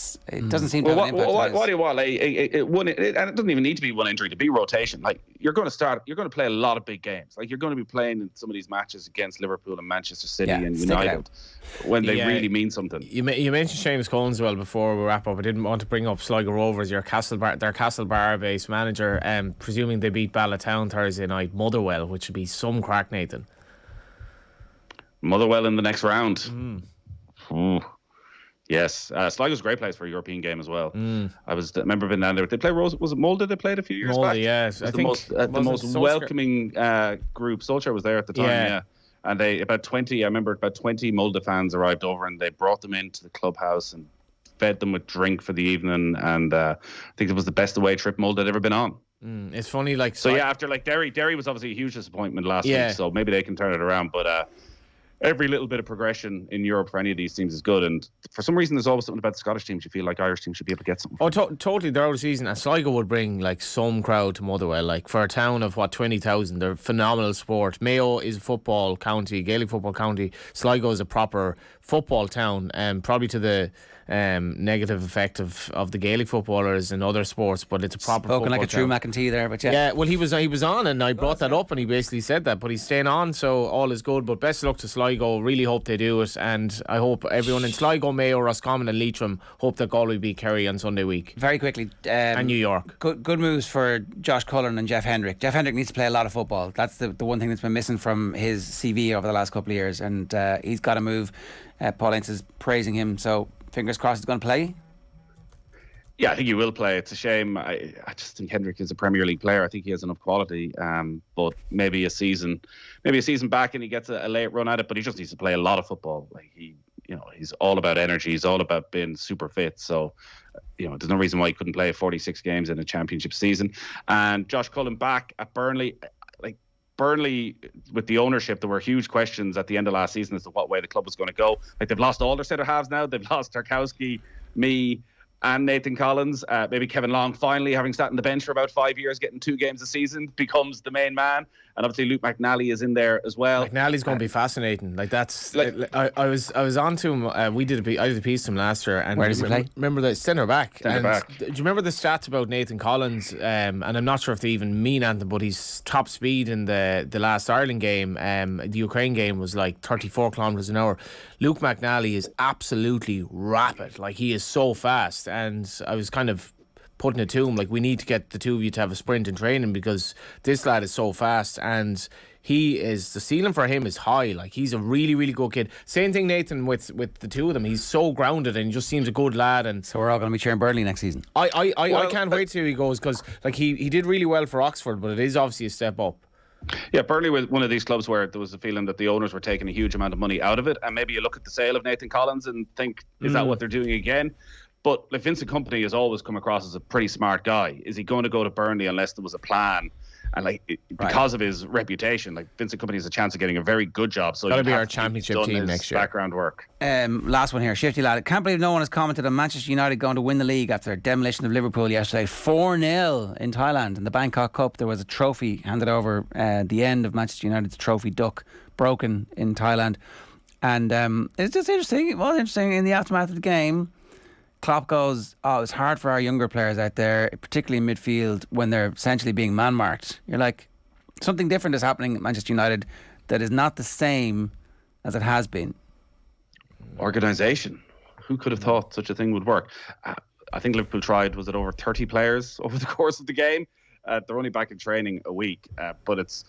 doesn't seem to have an impact. What do you want? And it doesn't even need to be one injury to be rotation. You're going to play a lot of big games. You're going to be playing in some of these matches against Liverpool and Manchester City and United when they really mean something. You mentioned Seamus Cohen as well before we wrap up. I didn't want to bring up Sligo Rovers, their Castlebar based manager. Presuming they beat Ballatown Thursday night, Motherwell, which would be some crack, Nathan. Motherwell in the next round. Yes, Sligo's a great place for a European game as well. I remember being down there. They play Rose. Was it Molde they played a few years back? Yes, I think the most welcoming group. Solskjaer was there at the time. Yeah. And about 20 Molde fans arrived over and they brought them into the clubhouse and fed them with drink for the evening. And I think it was the best away trip Molde had ever been on. It's funny, after Derry was obviously a huge disappointment last week. So maybe they can turn it around, but. Every little bit of progression in Europe for any of these teams is good, and for some reason there's always something about the Scottish teams you feel like Irish teams should be able to get something. Totally. They're out of season, and Sligo would bring some crowd to Motherwell. For a town of 20,000, they're phenomenal sport. Mayo is a football county, Gaelic football county. Sligo is a proper football town, probably to the negative effect of the Gaelic footballers and other sports, but it's a proper spoken football like a true McEntee there, but well, he was on, and I brought that up, and he basically said that, but he's staying on, so all is good. But best of luck to Sligo. Really hope they do it, and I hope everyone in Sligo, Mayo, Roscommon and Leitrim hope that Galway beat Kerry on Sunday week. Very quickly, and New York. Good moves for Josh Cullen and Jeff Hendrick. Jeff Hendrick needs to play a lot of football. That's the one thing that's been missing from his CV over the last couple of years, and he's got to move. Paul Ince is praising him, so fingers crossed he's going to play. Yeah, I think he will play. It's a shame. I just think Hendrick is a Premier League player. I think he has enough quality. But maybe a season back and he gets a late run at it. But he just needs to play a lot of football. he's all about energy. He's all about being super fit. So, there's no reason why he couldn't play 46 games in a championship season. And Josh Cullen back at Burnley. Like, Burnley, with the ownership, there were huge questions at the end of last season as to what way the club was going to go. Like, they've lost all their centre halves now. They've lost Tarkowski, me, and Nathan Collins. Maybe Kevin Long, finally, having sat on the bench for about 5 years, getting 2 games a season, becomes the main man. And obviously Luke McNally is in there as well. McNally's going to be fascinating. Like, that's I was on to him. I did a piece to him last year. And where does he play? Remember the centre back. Centre back. Do you remember the stats about Nathan Collins? And I'm not sure if they even mean anything, but his top speed in the last Ireland game, the Ukraine game, was like 34 kilometres an hour. Luke McNally is absolutely rapid. Like, he is so fast. And I was kind of putting it to him, like, we need to get the two of you to have a sprint in training, because this lad is so fast, and the ceiling for him is high. Like, he's a really, really good kid. Same thing, Nathan, with the two of them. He's so grounded and he just seems a good lad. And so we're all going to be cheering Burnley next season. I can't wait till he goes, because like he did really well for Oxford, but it is obviously a step up. Yeah, Burnley was one of these clubs where there was a feeling that the owners were taking a huge amount of money out of it, and maybe you look at the sale of Nathan Collins and think, is that what they're doing again? But like, Vincent Kompany has always come across as a pretty smart guy. Is he going to go to Burnley unless there was a plan? And because of his reputation, like, Vincent Kompany has a chance of getting a very good job. So that'll be our championship team next year. Background work. Last one here, Shifty lad. I can't believe no one has commented on Manchester United going to win the league after their demolition of Liverpool yesterday, 4-0 in Thailand. In the Bangkok Cup, there was a trophy handed over at the end of Manchester United's trophy duck, broken in Thailand. And it's just interesting. It was interesting in the aftermath of the game. Klopp goes, it's hard for our younger players out there, particularly in midfield, when they're essentially being man-marked. You're like, something different is happening at Manchester United that is not the same as it has been. Organisation. Who could have thought such a thing would work? I think Liverpool tried, was it over 30 players over the course of the game? They're only back in training a week, but it's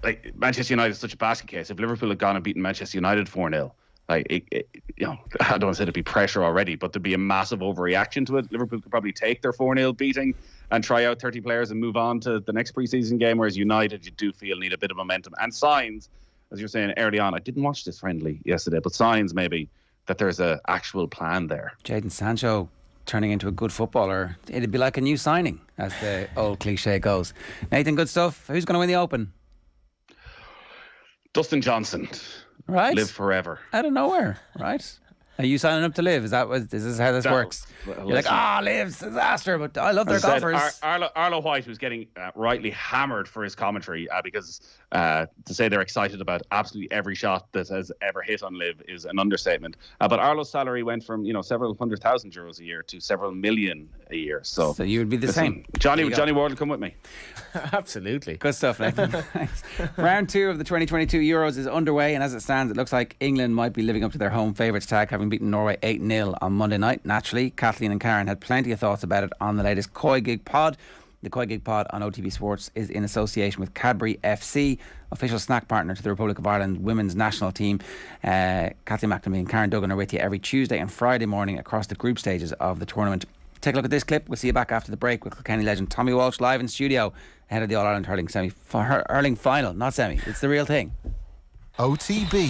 like, Manchester United is such a basket case. If Liverpool had gone and beaten Manchester United 4-0, like, I don't want to say there'd be pressure already, but there'd be a massive overreaction to it. Liverpool could probably take their 4-0 beating and try out 30 players and move on to the next pre-season game, whereas United, you do feel, need a bit of momentum and signs, as you're saying early on. I didn't watch this friendly yesterday, but signs maybe that there's an actual plan there. Jadon Sancho turning into a good footballer. It'd be like a new signing, as the old cliche goes. Nathan, good stuff. Who's going to win the Open? Dustin Johnson. Right. Live forever. Out of nowhere, right? Are you signing up to Live? Is this how this works? You're like, Live's disaster, but I love their golfers. Arlo White was getting rightly hammered for his commentary because to say they're excited about absolutely every shot that has ever hit on Live is an understatement. But Arlo's salary went from several €100,000 a year to several million a year. So you would be the same. Johnny Ward will come with me. Absolutely. Good stuff, Nathan. Thanks. Round 2 of the 2022 Euros is underway, and as it stands, it looks like England might be living up to their home favourites tag, having beaten Norway 8-0 on Monday night. Naturally, Kathleen and Karen had plenty of thoughts about it on the latest Koi Gig Pod. The Koi Gig Pod on OTB Sports is in association with Cadbury FC, official snack partner to the Republic of Ireland women's national team. Kathleen McNamara and Karen Duggan are with you every Tuesday and Friday morning across the group stages of the tournament. Take a look at this clip. We'll see you back after the break with Kilkenny legend Tommy Walsh live in studio ahead of the All-Ireland Hurling Hurling Final. Not semi, it's the real thing. OTB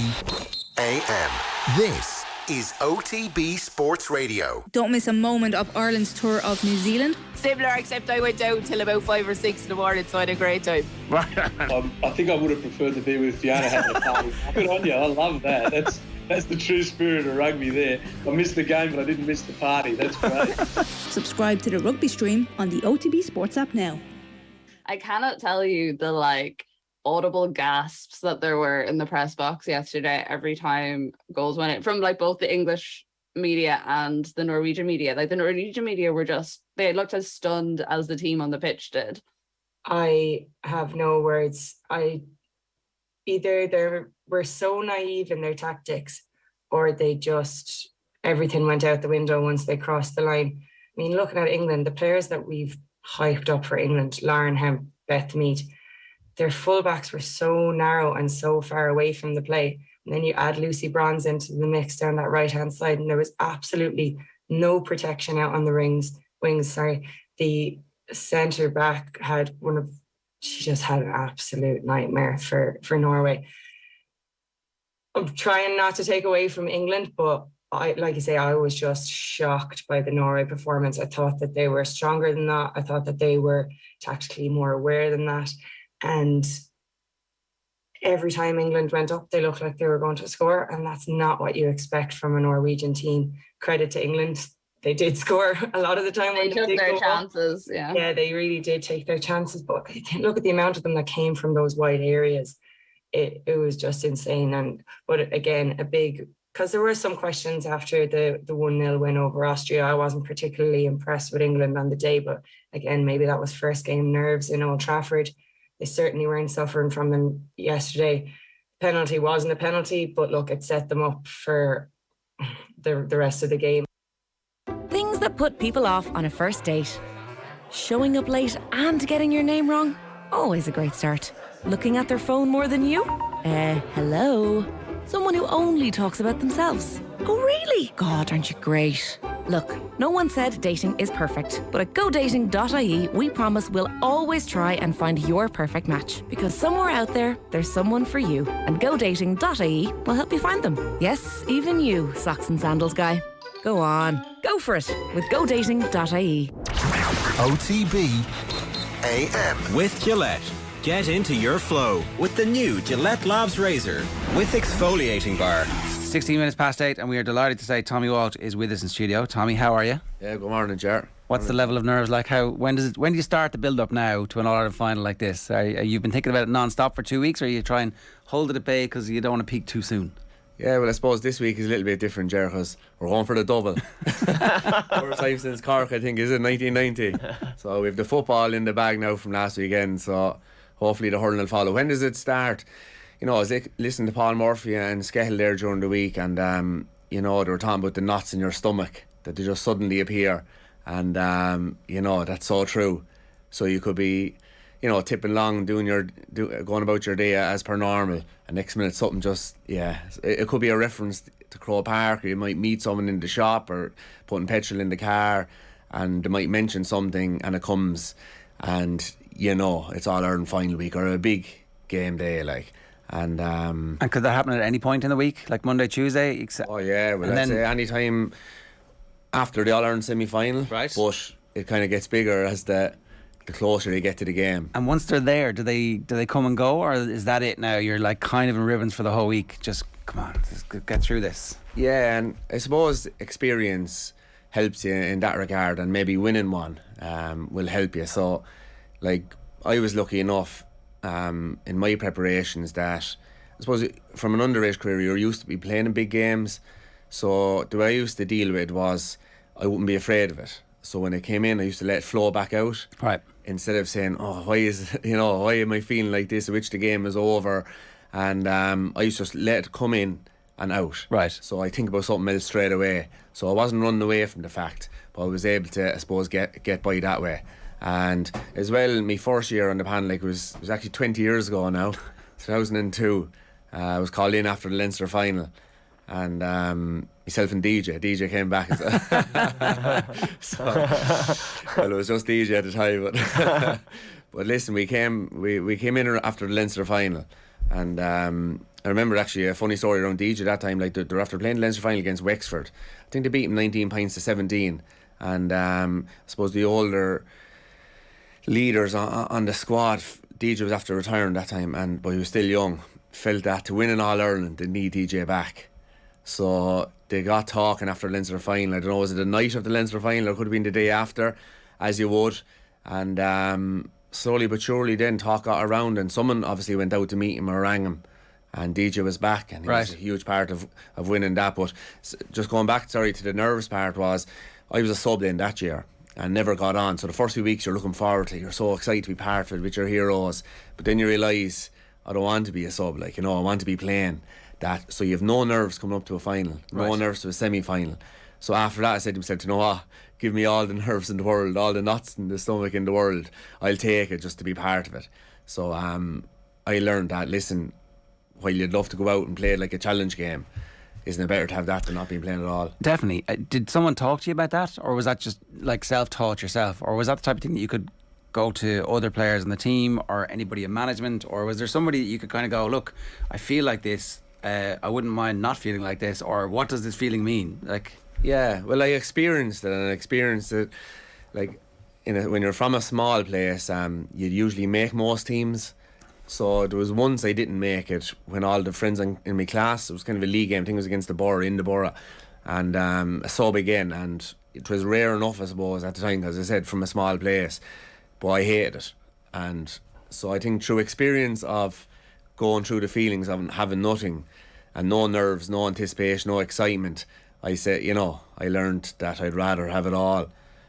AM. This is OTB Sports Radio. Don't miss a moment of Ireland's tour of New Zealand. Similar, except I went out till about 5 or 6 in the morning, so I had a great time. I think I would have preferred to be with Fiona having a party. Good on you, I love that. That's the true spirit of rugby there. I missed the game, but I didn't miss the party. That's great. Subscribe to the rugby stream on the OTB Sports app now. I cannot tell you the audible gasps that there were in the press box yesterday every time goals went in, from both the English media and the Norwegian media. The Norwegian media were they looked as stunned as the team on the pitch did. I have no words. Either they were so naive in their tactics, or they just, everything went out the window once they crossed the line. I mean, looking at England, the players that we've hyped up for England, Lauren Hemp, Beth Mead, their fullbacks were so narrow and so far away from the play. And then you add Lucy Bronze into the mix down that right-hand side, and there was absolutely no protection out on the wings. The centre back she just had an absolute nightmare for Norway. I'm trying not to take away from England, but like you say, I was just shocked by the Norway performance. I thought that they were stronger than that. I thought that they were tactically more aware than that. And every time England went up, they looked like they were going to score. And that's not what you expect from a Norwegian team. Credit to England. They did score a lot of the time. They took their chances, Yeah, they really did take their chances. But look at the amount of them that came from those wide areas. It was just insane. But again, because there were some questions after the 1-0 win over Austria. I wasn't particularly impressed with England on the day, but again, maybe that was first game nerves in Old Trafford. They certainly weren't suffering from them yesterday. Penalty wasn't a penalty, but look, it set them up for the rest of the game. Things that put people off on a first date. Showing up late and getting your name wrong. Always a great start. Looking at their phone more than you? Hello? Someone who only talks about themselves. Oh, really? God, aren't you great? Look, no one said dating is perfect, but at GoDating.ie, we promise we'll always try and find your perfect match. Because somewhere out there, there's someone for you. And GoDating.ie will help you find them. Yes, even you, socks and sandals guy. Go on, go for it with GoDating.ie. OTB AM. With Gillette. Get into your flow with the new Gillette Labs Razor with exfoliating bar. 16 minutes past 8, and we are delighted to say Tommy Walsh is with us in studio. Tommy, how are you? Yeah, good morning, Ger. What's the level of nerves like? When do you start the build up now to an All-Ireland final like this? You've been thinking about it non-stop for 2 weeks, or you try and hold it at bay because you don't want to peak too soon? Yeah, well, I suppose this week is a little bit different, Ger, because we're going for the double. First time since Cork, I think, is it 1990? So we have the football in the bag now from last weekend, so hopefully the hurling will follow. When does it start? You know, I was listening to Paul Murphy and Skehill there during the week, and you know, they were talking about the knots in your stomach, that they just suddenly appear, and you know, that's so true. So you could be, you know, tipping along, going about your day as per normal, and next minute something just, it could be a reference to Croke Park, or you might meet someone in the shop or putting petrol in the car, and they might mention something, and it comes, and you know, it's All-Ireland Final week or a big game day, like. And could that happen at any point in the week, like Monday, Tuesday? Oh yeah, well, I'd say any time after the All-Ireland semi-final, right? But it kind of gets bigger as the closer you get to the game. And once they're there, do they come and go, or is that it now? You're like kind of in ribbons for the whole week. Just come on, just get through this. Yeah, and I suppose experience helps you in that regard, and maybe winning one will help you. So, like, I was lucky enough in my preparations that I suppose from an underage career you're used to be playing in big games, so the way I used to deal with it was I wouldn't be afraid of it. So when it came in, I used to let it flow back out, right, instead of saying, oh, why am I feeling like this, which the game is over, and I used to just let it come in and out, right. So I think about something else straight away, so I wasn't running away from the fact, but I was able to, I suppose, get by that way. And as well, my first year on the panel, like, it was actually 20 years ago now, 2002. I was called in after the Leinster final, and myself and DJ came back. So, well, it was just DJ at the time, but listen, we came in after the Leinster final, and I remember actually a funny story around DJ that time. Like, they're after playing the Leinster final against Wexford. I think they beat them 19 points to 17, and I suppose the older leaders on the squad, DJ was after retiring that time, but he was still young, felt that to win an All-Ireland they need DJ back. So they got talking after the Leinster final. I don't know, was it the night of the Leinster final, or it could have been the day after, as you would, and slowly but surely then talk got around, and someone obviously went out to meet him or rang him, and DJ was back, and he was a huge part of winning that. But just going back, to the nervous part, was I was a sub then that year and never got on, so the first few weeks you're looking forward to, you're so excited to be part of it with your heroes, but then you realise, I don't want to be a sub, like, you know, I want to be playing that. So you have no nerves coming up to a final, no nerves to a semi-final. So after that I said to myself, you know what, give me all the nerves in the world, all the knots in the stomach in the world, I'll take it just to be part of it. So I learned that, listen, while you'd love to go out and play like a challenge game, isn't it better to have that than not being playing at all? Definitely. Did someone talk to you about that, or was that just like self-taught yourself, or was that the type of thing that you could go to other players in the team or anybody in management, or was there somebody that you could kind of go, look, I feel like this, I wouldn't mind not feeling like this, or what does this feeling mean? Like, yeah, well, I experienced it, and I experienced it like when you're from a small place, you'd usually make most teams. So there was once I didn't make it when all the friends in my class, it was kind of a league game, I think it was against the Borough, in the Borough, and a sub again, and it was rare enough, I suppose, at the time, because I said from a small place, but I hated it. And so I think through experience of going through the feelings of having nothing and no nerves, no anticipation, no excitement, I said, I learned that I'd rather have it all.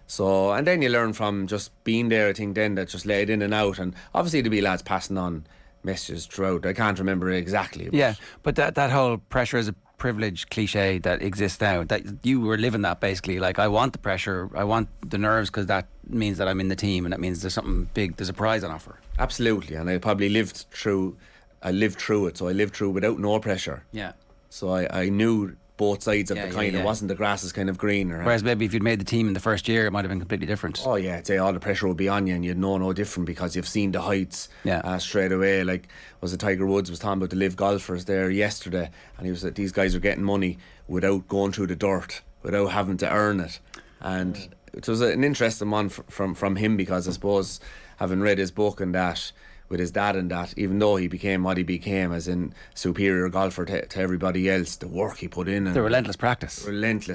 So, and then you learn from just being there, I think, then that just laid in and out. And obviously there'll be lads passing on messages throughout. I can't remember exactly. But that whole pressure is a privilege cliche that exists now, that you were living that basically. Like, I want the pressure, I want the nerves, because that means that I'm in the team, and that means there's something big, there's a prize on offer. Absolutely. And I probably lived through it. So I lived through without no pressure. Yeah. So I knew both sides of the coin. It wasn't the grass is kind of greener. Whereas maybe if you'd made the team in the first year, it might have been completely different. Oh yeah, I'd say all the pressure would be on you, and you'd know no different because you've seen the heights straight away. Like, was it Tiger Woods was talking about the live golfers there yesterday, and he was like, these guys are getting money without going through the dirt, without having to earn it. And it was an interesting one from him, because I suppose, having read his book and that, with his dad and that, even though he became what he became, as in superior golfer to everybody else, the work he put in, the relentless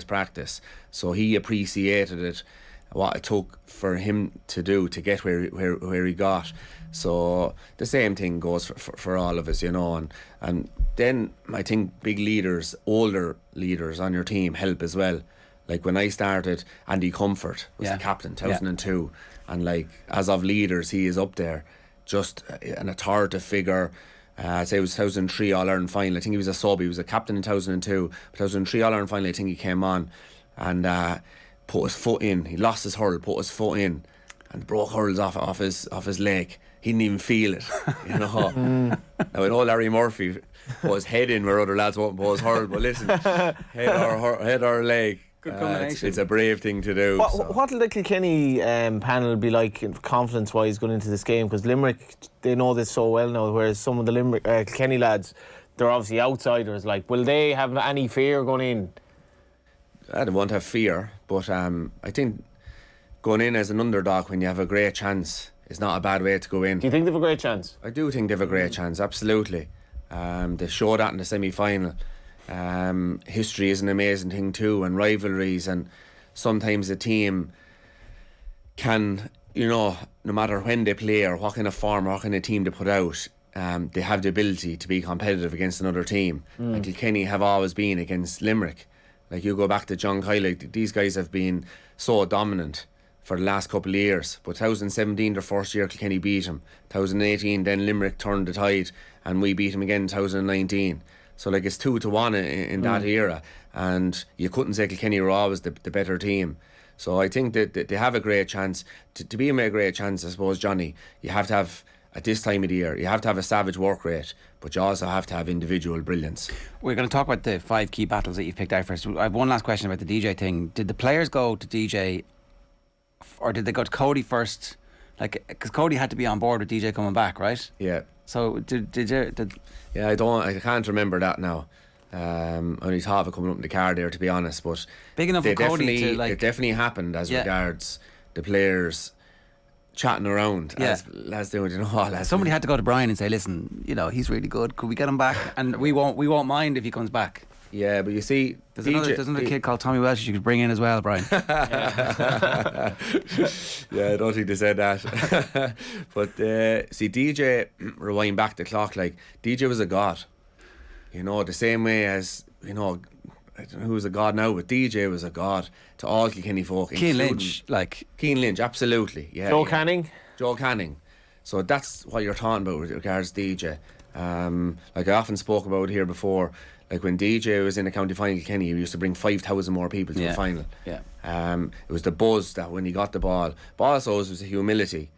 practice. So he appreciated it, what it took for him to do to get where he got. So the same thing goes for all of us, and then I think big leaders, older leaders on your team help as well. Like when I started, Andy Comfort was the captain, 2002, and like, as of leaders, he is up there. Just an authoritative figure. I'd say it was 2003 All-Ireland Final. I think he was a sub. He was a captain in 2002. 2003 All-Ireland Final, I think he came on and put his foot in. He lost his hurl, put his foot in, and broke hurls off his leg. He didn't even feel it, Now I know Larry Murphy put his head in where other lads won't put his hurl, but listen, head or leg. Good combination. It's a brave thing to do. What will the Kilkenny panel be like confidence-wise going into this game? Because Limerick, they know this so well now, whereas some of the Kilkenny lads, they're obviously outsiders. Like, will they have any fear going in? They won't have fear, but I think going in as an underdog when you have a great chance is not a bad way to go in. Do you think they have a great chance? I do think they have a great chance, absolutely. They showed that in the semi-final. History is an amazing thing too, and rivalries, and sometimes a team can, no matter when they play or what kind of form or what kind of team they put out, they have the ability to be competitive against another team. And Kilkenny have always been against Limerick. Like, you go back to John Coghlan, these guys have been so dominant for the last couple of years. But 2017, their first year, Kilkenny beat them. 2018, then Limerick turned the tide and we beat them again in 2019. So like, it's 2-1 in that era, and you couldn't say Kilkenny were always the better team. So I think that they have a great chance. To be a great chance, I suppose, Johnny, you have to have, at this time of the year, you have to have a savage work rate, but you also have to have individual brilliance. We're going to talk about the 5 key battles that you've picked out first. I have one last question about the DJ thing. Did the players go to DJ, or did they go to Cody first? Like, because Cody had to be on board with DJ coming back, right? Yeah. So did you? Yeah, I can't remember that now. Only thought of it coming up in the car there, to be honest. But big enough for Cody to, like, it definitely happened as regards the players chatting around as doing, somebody had to go to Brian and say, listen, he's really good. Could we get him back? And we won't mind if he comes back. Yeah, but you see, there's another kid called Tommy Walsh you could bring in as well, Brian. Yeah, I don't think they said that. But see, DJ, rewind back the clock, like, DJ was a god. The same way as, I don't know who's a god now, but DJ was a god to all Kilkenny folk. Cian Lynch, Cian Lynch, absolutely. Yeah. Joe Canning. So that's what you're talking about with regards to DJ. Like I often spoke about here before, like when DJ was in the county final, Kilkenny, he used to bring 5,000 more people to the final. Yeah. It was the buzz that when he got the ball, but also it was the humility.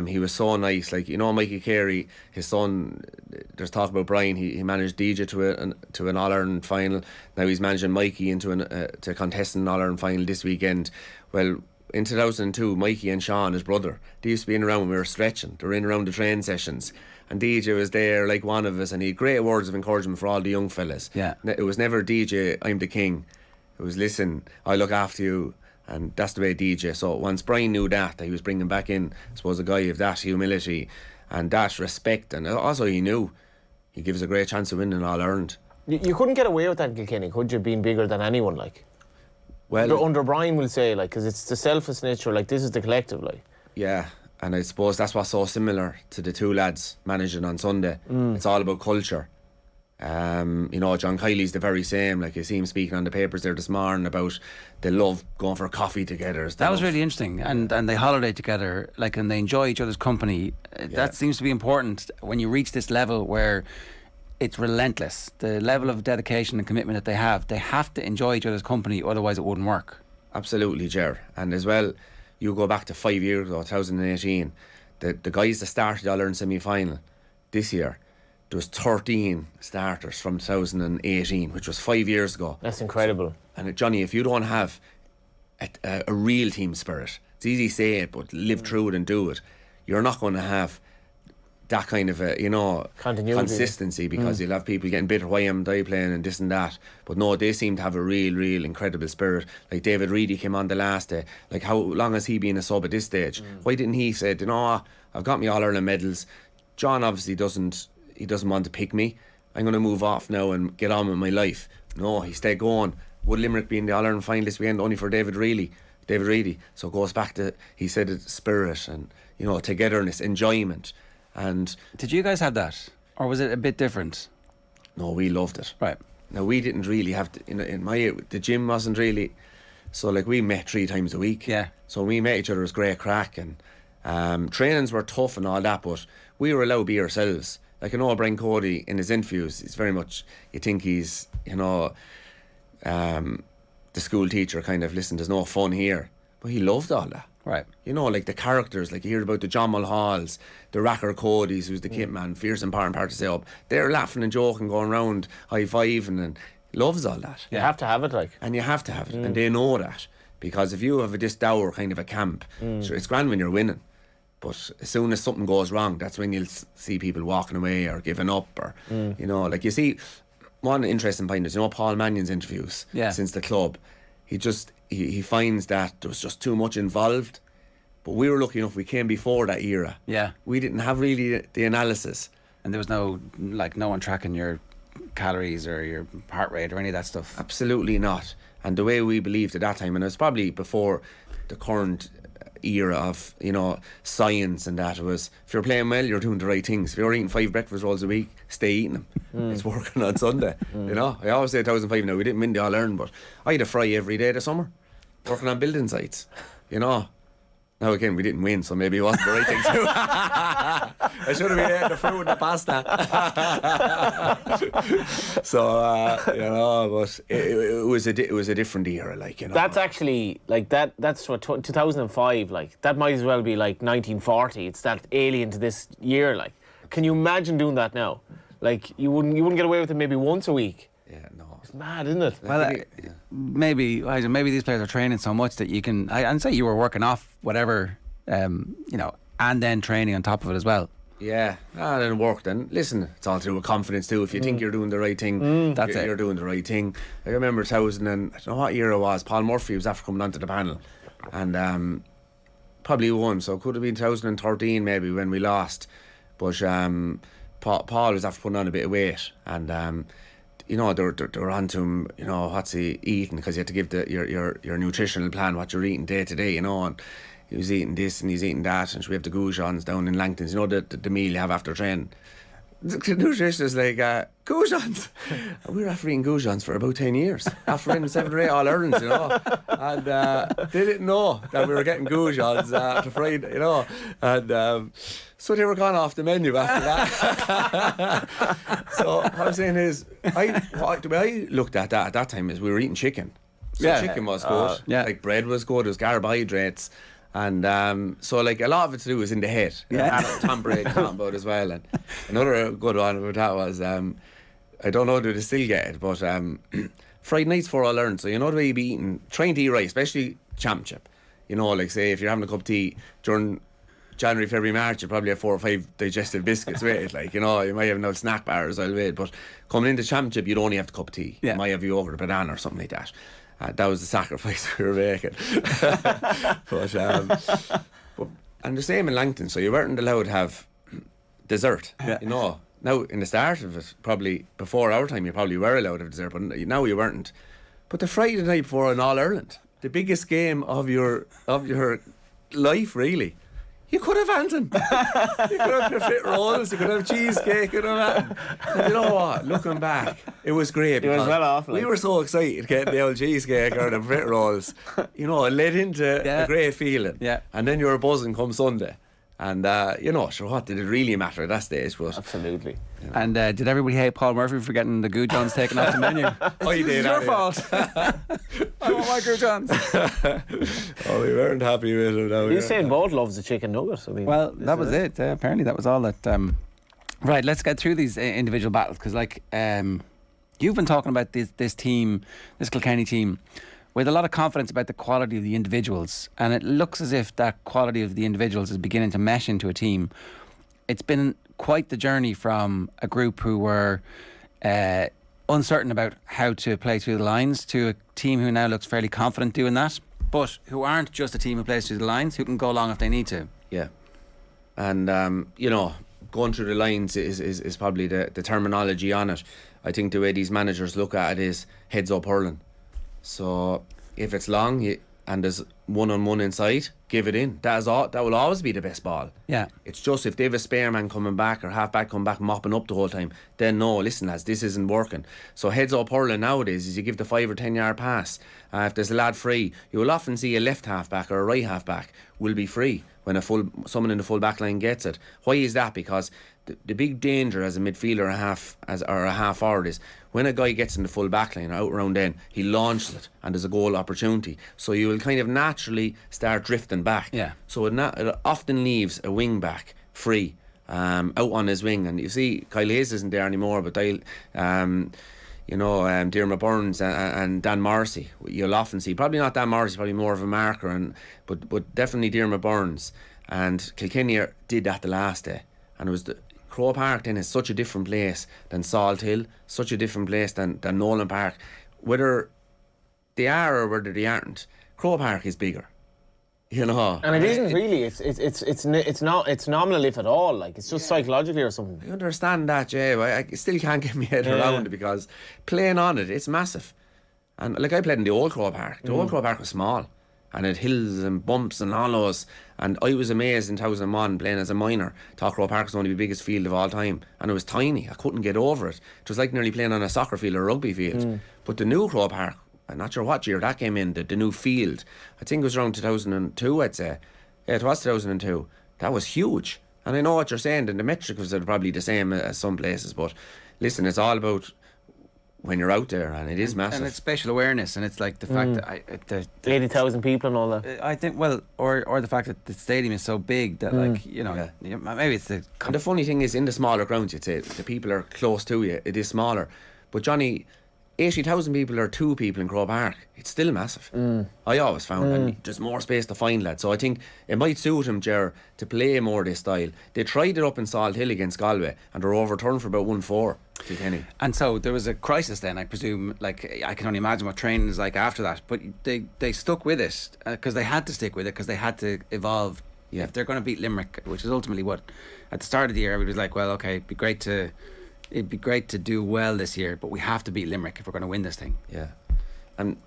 He was so nice. Like, Mikey Carey, his son, there's talk about Brian, he managed DJ to an All-Ireland final. Now he's managing Mikey to contest an All-Ireland final this weekend. Well, in 2002, Mikey and Sean, his brother, they used to be in around when we were stretching. They were in around the train sessions. And DJ was there like one of us, and he had great words of encouragement for all the young fellas. Yeah. It was never DJ, I'm the king. It was, listen, I look after you. And that's the way DJ. So once Brian knew that he was bringing back in, I suppose, a guy of that humility and that respect, and also he knew he gives a great chance of winning All-Ireland. You couldn't get away with that in Kilkenny, could you, being bigger than anyone, like? Well, under Brian will say, like, because it's the selfless nature, like, this is the collective, like. Yeah, and I suppose that's what's so similar to the two lads managing on Sunday. It's all about culture. You know, John Kiley's the very same. Like, you see him speaking on the papers there this morning about they love going for coffee together. That was really interesting, and they holiday together, like, and they enjoy each other's company. That seems to be important when you reach this level where it's relentless. The level of dedication and commitment that they have to enjoy each other's company, otherwise it wouldn't work. Absolutely, Ger. And as well, you go back to 5 years ago, 2018, the guys that started the All-Ireland semi-final this year, there was 13 starters from 2018, which was 5 years ago. That's incredible. And Johnny, if you don't have a real team spirit, it's easy to say it, but live through it and do it, you're not going to have that kind of a, continuity, consistency, because you'll have people getting bitter, why am I playing and this and that. But no, they seem to have a real incredible spirit. Like David Reedy came on the last day. Like, how long has he been a sub at this stage? Why didn't he say, I've got me All-Ireland medals. John obviously doesn't want to pick me. I'm going to move off now and get on with my life. No, he stayed going. Would Limerick be in the All-Ireland final this weekend only for David Reedy? So it goes back to, he said, it's spirit and, togetherness, enjoyment. And did you guys have that, or was it a bit different? No, we loved it. Right. Now, we didn't really have to, the gym wasn't really, so like we met 3 times a week. Yeah. So we met each other, it was great crack, and trainings were tough and all that, but we were allowed to be ourselves. Like, Brian Cody in his interviews, he's very much, you think he's, the school teacher kind of, listen, there's no fun here. But he loved all that. Right. Like the characters, like you hear about the John Mulhalls, the Racker Codys, who's the kit man, fierce and part to say up. They're laughing and joking, going around, high-fiving, and loves all that. You have to have it, like. And you have to have it, and they know that. Because if you have this dour kind of a camp, sure, it's grand when you're winning. But as soon as something goes wrong, that's when you'll see people walking away or giving up, or, like you see, one interesting point is, Paul Mannion's interviews since the club, he finds that there was just too much involved. But we were lucky enough, we came before that era. Yeah. We didn't have really the analysis. And there was no one tracking your calories or your heart rate or any of that stuff. Absolutely not. And the way we believed at that time, and it was probably before the current era of science and that, was if you're playing well, you're doing the right things. If you're eating 5 breakfast rolls a week, stay eating them. It's working on Sunday. I always say 1,005 now, we didn't win the All-Ireland, but I had a fry every day this summer working on building sites. Now again, we didn't win, so maybe it wasn't the right thing to do. I should have been eating the fruit and the pasta. But it was a different era, That's actually, that's what, 2005, that might as well be 1940. It's that alien to this year, Can you imagine doing that now? You wouldn't get away with it maybe once a week. Yeah, no. It's mad, isn't it? Well, maybe these players are training so much that you can, I'd say you were working off whatever, and then training on top of it as well. Yeah, that didn't work then. Listen, it's all to do with confidence too. If you think you're doing the right thing, you're doing the right thing. I remember 2000 and I don't know what year it was, Paul Murphy was after coming onto the panel and probably won, so it could have been 2013 maybe when we lost. But Paul was after putting on a bit of weight, and they were on to him, what's he eating, because you had to give your nutritional plan, what you're eating day to day, and he was eating this and he's eating that, and we have the goujons down in Langton's, the meal you have after training. The nutritionist was goujons. And we were after eating goujons for about 10 years, after winning 7 or 8 All-Irelands, and they didn't know that we were getting goujons to Friday, and so they were gone off the menu after that. So what I'm saying is, the way I looked at that time is we were eating chicken. So chicken was good, bread was good, it was carbohydrates. And so a lot of it to do was in the head. Tom Brady talking about as well. And another good one about that was I don't know do they still get it, but Friday nights for All-Ireland. So the way you be eating, trying to eat right, especially championship. You know, like say if you're having a cup of tea during January, February, March, you probably have 4 or 5 digestive biscuits with it. Like, you know, you might have no snack bars as well with it. But coming into championship, you'd only have the cup of tea. You might have yogurt or banana or something like that. That was the sacrifice we were making. And the same in Langton, so you weren't allowed to have dessert. You know, now in the start of it, probably before our time, you probably were allowed to have dessert, but now you weren't. But the Friday night before an All-Ireland, the biggest game of your life, really. You could have anything. You could have fit rolls, you could have cheesecake, you could have. And you know what? Looking back, it was great. It was well off. We were so excited getting the old cheesecake or the fit rolls. You know, it led into a great feeling. Yeah. And then you were buzzing come Sunday. And, you know, sure, what did it really matter at that stage? But, absolutely. You know. And did everybody hate Paul Murphy for getting the Goujons taken off the menu? He did. It's your fault. I want my Goujons. We weren't happy with him. No, Usain Bolt loves the chicken nugget. I mean, well, that was it. Apparently, that was all that. Right, let's get through these individual battles because, like, you've been talking about this team, this Kilkenny team, with a lot of confidence about the quality of the individuals, and it looks as if that quality of the individuals is beginning to mesh into a team. It's been quite the journey from a group who were uncertain about how to play through the lines to a team who now looks fairly confident doing that, but who aren't just a team who plays through the lines, who can go long if they need to. Yeah. And, you know, going through the lines is probably the terminology on it. I think the way these managers look at it is heads up hurling. So if it's long and there's one-on-one inside, give it in. That will always be the best ball. Yeah. It's just if they have a spare man coming back or half-back coming back mopping up the whole time, then no, listen lads, this isn't working. So heads up hurling nowadays is you give the 5 or 10 yard pass. If there's a lad free, you will often see a left half-back or a right half-back will be free when someone in the full back line gets it. Why is that? Because the big danger as a midfielder or a half forward is when a guy gets in the full back line or out round then, he launches it and there's a goal opportunity. So you will kind of naturally start drifting back. Yeah. So it often leaves a wing back free out on his wing. And you see, Kyle Hayes isn't there anymore, but Diarmaid Burns and Dan Morrissey, you'll often see. Probably not Dan Morrissey, probably more of a marker, but definitely Diarmaid Burns. And Kilkenny did that the last day. And it was Croke Park then is such a different place than Salt Hill, such a different place than Nolan Park. Whether they are or whether they aren't, Croke Park is bigger. You know, and it isn't really. It's nominal if at all. Like it's just psychologically or something. I understand that, Jay. But I still can't get my head around it because playing on it's massive. And like I played in the old Croke Park. The old Croke Park was small, and it had hills and bumps and hollows. And I was amazed in 2001 playing as a minor. Thought Croke Park was only the biggest field of all time, and it was tiny. I couldn't get over it. It was like nearly playing on a soccer field or a rugby field. But the new Croke Park, I'm not sure what year that came in, the new field. I think it was around 2002, I'd say. Yeah, it was 2002. That was huge. And I know what you're saying, and the metric was probably the same as some places, but listen, it's all about when you're out there, and it is massive. And it's special awareness, and it's like the fact that 80,000 people and all that. I think, well, or the fact that the stadium is so big that, like, you know, maybe it's the... And the funny thing is, in the smaller grounds, you'd say, the people are close to you, it is smaller. But Johnny, 80,000 people or 2 people in Croke Park, it's still massive. I always found that there's more space to find, lads. So I think it might suit him, Ger, to play more this style. They tried it up in Salt Hill against Galway and they're overturned for about 1-4. Kilkenny. And so there was a crisis then, I presume. Like, I can only imagine what training is like after that. But they stuck with it because they had to stick with it because they had to evolve. Yeah. If they're going to beat Limerick, which is ultimately what at the start of the year everybody was like, well, okay, it'd be great to do well this year, but we have to beat Limerick if we're going to win this thing. Yeah. And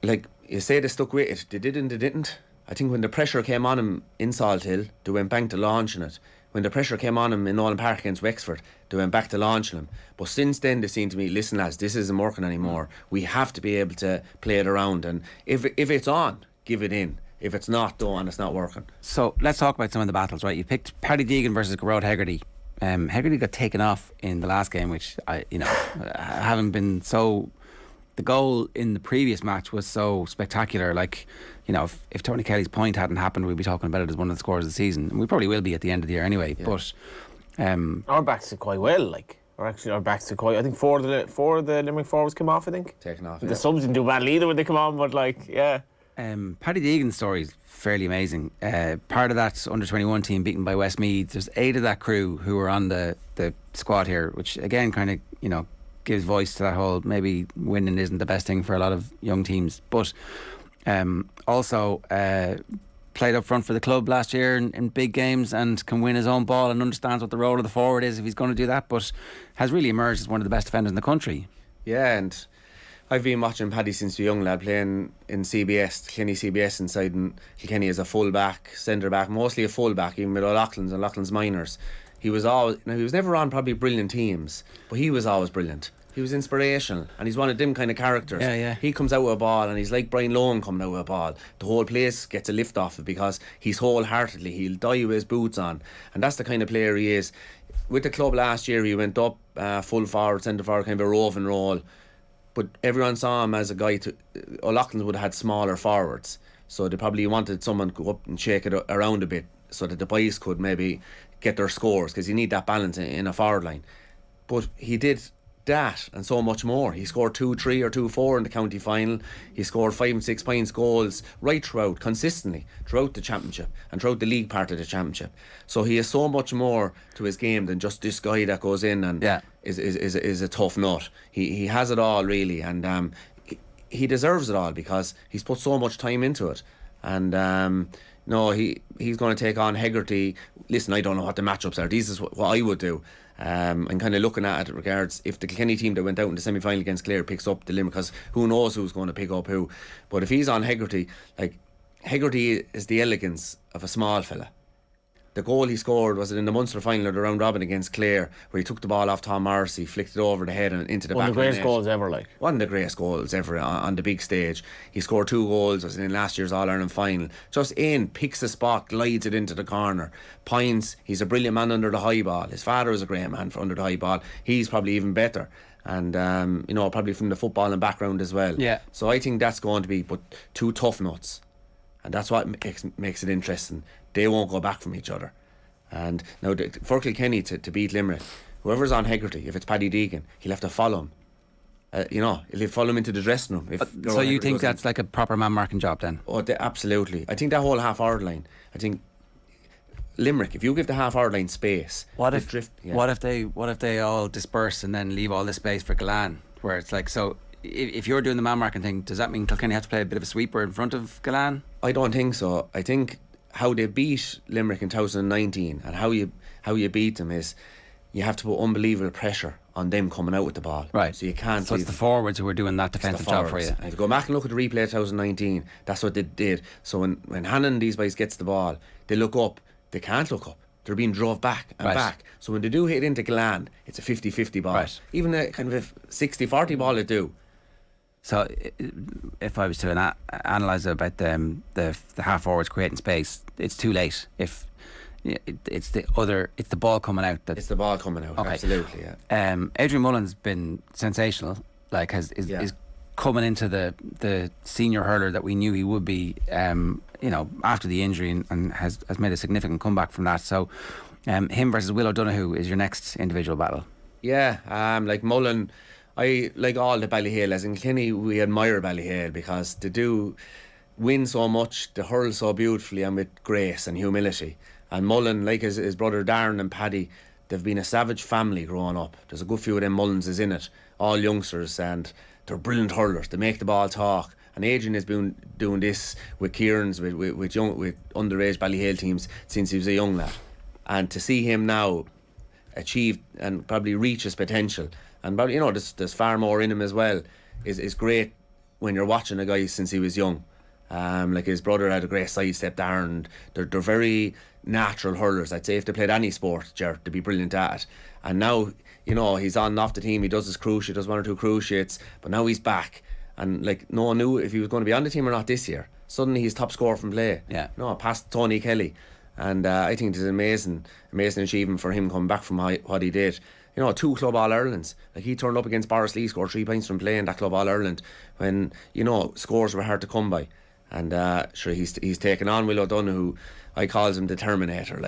like you say, they stuck with it. They did and they didn't. I think when the pressure came on them in Salt Hill, they went back to launching it. When the pressure came on them in Nolan Park against Wexford, they went back to launching them. But since then, they seem to me, listen lads, this isn't working anymore. We have to be able to play it around. And if it's on, give it in. If it's not, though, and it's not working. So let's talk about some of the battles, right? You picked Paddy Deegan versus Garrod Hegarty. Hegarty got taken off in the last game, which I haven't been so... The goal in the previous match was so spectacular. Like, you know, if Tony Kelly's point hadn't happened, we'd be talking about it as one of the scores of the season. And we probably will be at the end of the year anyway. Yeah. But our backs did quite well. Like, or actually, our backs did quite. I think four of the Limerick forwards came off. I think taken off. The subs didn't do badly either when they come on. But like, yeah. Paddy Deegan's story is fairly amazing. Part of that under-21 team beaten by Westmeath, there's 8 of that crew who were on the squad here, which again kind of, you know, gives voice to that whole maybe winning isn't the best thing for a lot of young teams. But also played up front for the club last year in big games and can win his own ball and understands what the role of the forward is if he's going to do that, but has really emerged as one of the best defenders in the country. Yeah, and I've been watching Paddy since a young lad, playing in CBS, Kilkenny CBS inside in Kilkenny as a full back, centre back, mostly a full back, even with O'Loughlin's and Loughlin's minors. He was never on probably brilliant teams, but he was always brilliant. He was inspirational, and he's one of them kind of characters. Yeah. He comes out with a ball, and he's like Brian Lohan coming out with a ball. The whole place gets a lift off it because he's wholeheartedly, he'll die with his boots on, and that's the kind of player he is. With the club last year, he went up full forward, centre forward, kind of a roving role, but everyone saw him as a guy O'Loughlin would have had smaller forwards, so they probably wanted someone to go up and shake it around a bit so that the boys could maybe get their scores, because you need that balance in a forward line. But he did that and so much more. He scored 2-3 or 2-4 in the county final. He scored 5 and 6 points goals right throughout, consistently throughout the championship and throughout the league part of the championship. So he has so much more to his game than just this guy that goes in and is a tough nut. He has it all really, and he deserves it all because he's put so much time into it. And he's going to take on Hegarty. Listen, I don't know what the matchups are. This is what I would do. I'm kind of looking at it regards if the Kilkenny team that went out in the semi-final against Clare picks up the Limerick, because who knows who's going to pick up who. But if he's on Hegarty, like, Hegarty is the elegance of a small fella. The goal he scored was in the Munster final of the round robin against Clare, where he took the ball off Tom Morrissey, flicked it over the head and into the back of the net. One of the greatest goals ever, like. One of the greatest goals ever on the big stage. He scored 2 goals, was in last year's All-Ireland Final. Just picks the spot, glides it into the corner. Points, he's a brilliant man under the high ball. His father was a great man for under the high ball. He's probably even better. And, probably from the footballing background as well. Yeah. So I think that's going to be 2 tough nuts. And that's what makes it interesting. They won't go back from each other. And now for Kilkenny to beat Limerick, whoever's on Hegarty, if it's Paddy Deegan, he'll have to follow him. He'll follow him into the dressing room. So you think that's like a proper man marking job then? Oh, absolutely. I think that whole half-hour line, I think Limerick, if you give the half-hour line space, what if they all disperse and then leave all the space for Galan, where it's like, so if you're doing the man marking thing, does that mean Kilkenny have to play a bit of a sweeper in front of Galan? I don't think so. I think how they beat Limerick in 2019 and how you beat them is you have to put unbelievable pressure on them coming out with the ball. Right. So you can't. So it's the forwards who are doing that defensive job for you. And if you go back and look at the replay of 2019, that's what they did. So when Hanna and these guys gets the ball, they look up. They can't look up. They're being drove back and back. So when they do hit into Galan, it's a 50-50 ball. Right. Even a kind of a 60-40 ball they do. So if I was to analyse about the half forwards creating space, it's too late. If it's the ball coming out. It's the ball coming out. Okay. Absolutely. Yeah. Adrian Mullen's been sensational. Like is coming into the senior hurler that we knew he would be. After the injury and has made a significant comeback from that. So him versus Will O'Donoghue is your next individual battle. Yeah. Like Mullen. I like all the Ballyhale, as in Kilkenny we admire Ballyhale because they do win so much, they hurl so beautifully and with grace and humility. And Mullen, like his brother Darren and Paddy, they've been a savage family growing up. There's a good few of them Mullenses in it, all youngsters, and they're brilliant hurlers. They make the ball talk. And Adrian has been doing this with Kieran's, with underage Ballyhale teams since he was a young lad. And to see him now achieve and probably reach his potential, and probably, there's far more in him as well, is great when you're watching a guy since he was young. Like his brother had a great sidestep there, and they're very natural hurlers. I'd say if they played any sport, Ger, they'd be brilliant at it. And now, he's on and off the team, he does his cruciate, does 1 or 2 cruciates, but now he's back. And like no one knew if he was going to be on the team or not this year. Suddenly he's top scorer from play. Yeah. Past Tony Kelly. And I think it's an amazing achievement for him coming back from what he did. 2 club All-Irelands. Like he turned up against Boris Lee, scored 3 points from playing that club All-Ireland when, scores were hard to come by. And he's taken on Will O'Donoghue. I calls him the Terminator.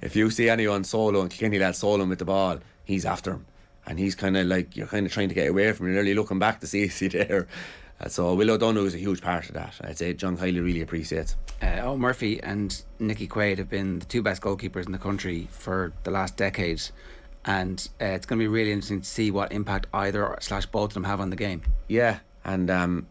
If you see anyone solo and Kilkenny lad soloing with the ball, he's after him. And he's kind of like, you're kind of trying to get away from him. You're nearly looking back to see is he there. So Will O'Donoghue is a huge part of that. I'd say John Kiley really appreciates. Murphy and Nicky Quaid have been the two best goalkeepers in the country for the last decade, and it's going to be really interesting to see what impact either / both of them have on the game. Yeah, and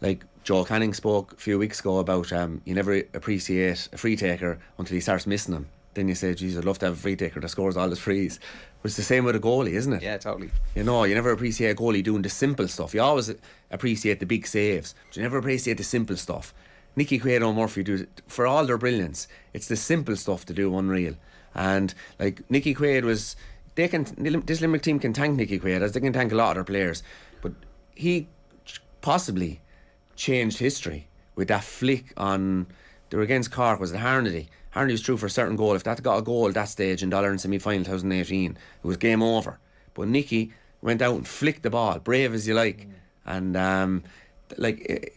like Joel Canning spoke a few weeks ago about you never appreciate a free taker until he starts missing them. Then you say, geez, I'd love to have a free taker that scores all his frees. But it's the same with a goalie, isn't it? Yeah, totally. You know, you never appreciate a goalie doing the simple stuff. You always appreciate the big saves, but you never appreciate the simple stuff. Nicky Quaid and Murphy do, for all their brilliance, it's the simple stuff to do unreal. And like Nicky Quaid was, this Limerick team can thank Nicky Quaid as they can thank a lot of their players, but he possibly changed history with that flick on, they were against Cork, was it Harnedy? Harnedy was true for a certain goal. If that got a goal at that stage in All-Ireland semi-final 2018, it was game over. But Nicky went out and flicked the ball, brave as you like. And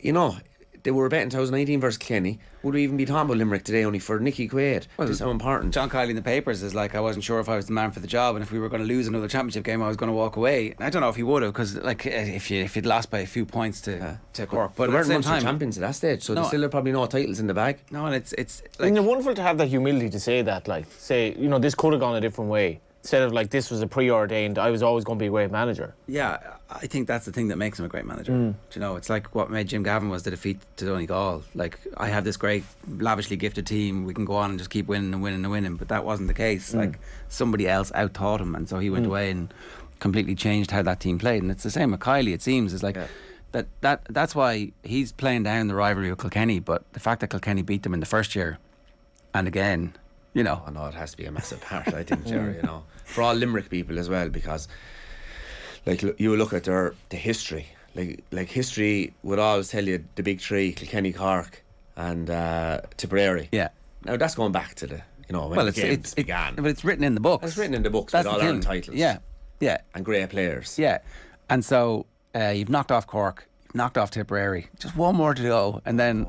you know, they were betting 2019 versus Kilkenny. Would we even be talking about Limerick today only for Nicky Quaid? Well, Just how important. John Kiley in the papers is like, I wasn't sure if I was the man for the job, and if we were going to lose another championship game, I was going to walk away. And I don't know if he would have, because like if you'd lost by a few points to Cork, but they at the same weren't time, champions at that stage, so they still have probably no titles in the bag. No, and it's like, isn't it wonderful to have that humility to say that, like, say, you know, this could have gone a different way. Instead of like, this was a preordained, I was always going to be a great manager. Yeah, I think that's the thing that makes him a great manager. Do you know, it's like what made Jim Gavin was the defeat to Donegal. Like, I have this great, lavishly gifted team, we can go on and just keep winning and winning and winning, but that wasn't the case. Like, somebody else out-taught him, and so he went away and completely changed how that team played. And it's the same with Kiley, it seems. It's like, that's why he's playing down the rivalry with Kilkenny, but the fact that Kilkenny beat them in the first year, and again, you know. I know it has to be a massive part, I think, Jerry, you know. For all Limerick people as well, because like you look at the history. Like history would always tell you the big three, Kilkenny, Cork and Tipperary. Yeah. Now that's going back to the, you know, when the games began. But it's written in the books. It's written in the books That's with the All-Ireland thing. titles. Yeah. Yeah. And great players. Yeah. And so you've knocked off Cork, you've knocked off Tipperary, just one more to go, and then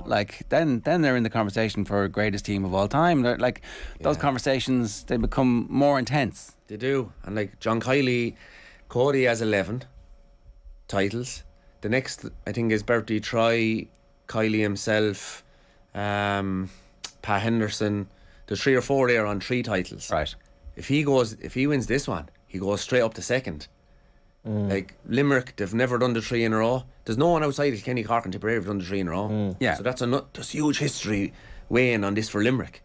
then they're in the conversation for greatest team of all time. They're like, those conversations, they become more intense. They do. And like John Kiley, Cody has 11 titles. The next, I think, is Bertie Troy, Kiley himself, Pat Henderson. There's 3 or 4 there on 3 titles. Right. If he wins this one, he goes straight up to second. Like Limerick, they've never done the 3 in a row. There's no one outside of Kenny, Cork and Tipperary who've done the 3 in a row. Yeah. So there's huge history weighing on this for Limerick.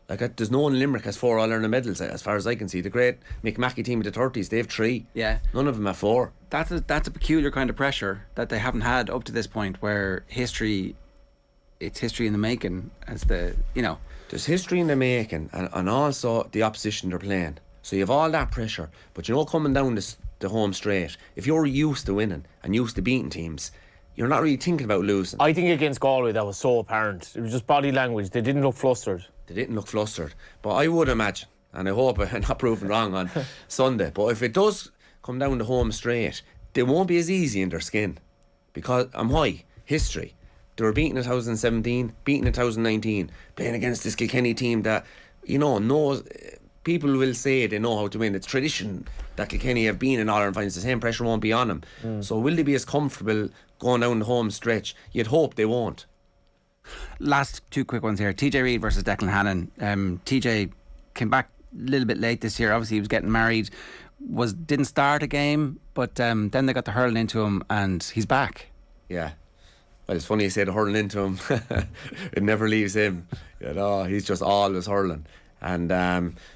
Like there's no one in Limerick has 4 All-Ireland medals as far as I can see. The great McMackey team of the 30s, they have 3. Yeah. None of them have 4. That's a peculiar kind of pressure that they haven't had up to this point, where it's history in the making, as the, you know. There's history in the making, and also the opposition they're playing. So you have all that pressure, but you know, coming down the home straight, if you're used to winning and used to beating teams, you're not really thinking about losing. I think against Galway that was so apparent. It was just body language. They didn't look flustered. But I would imagine, and I hope I'm not proven wrong on Sunday, but if it does come down the home straight, they won't be as easy in their skin. Because, and why? History. They were beaten in 2017, beaten in 2019, playing against this Kilkenny team that, you know, knows. People will say they know how to win. It's tradition that Kilkenny have been in All-Ireland finals. The same pressure won't be on them. So will they be as comfortable going down the home stretch? You'd hope they won't. Last 2 quick ones here. TJ Reid versus Declan Hanna. TJ came back a little bit late this year. Obviously he was getting married, didn't start a game, but then they got the hurling into him and he's back. Yeah. Well, it's funny you say the hurling into him. It never leaves him. You know, he's just always hurling. And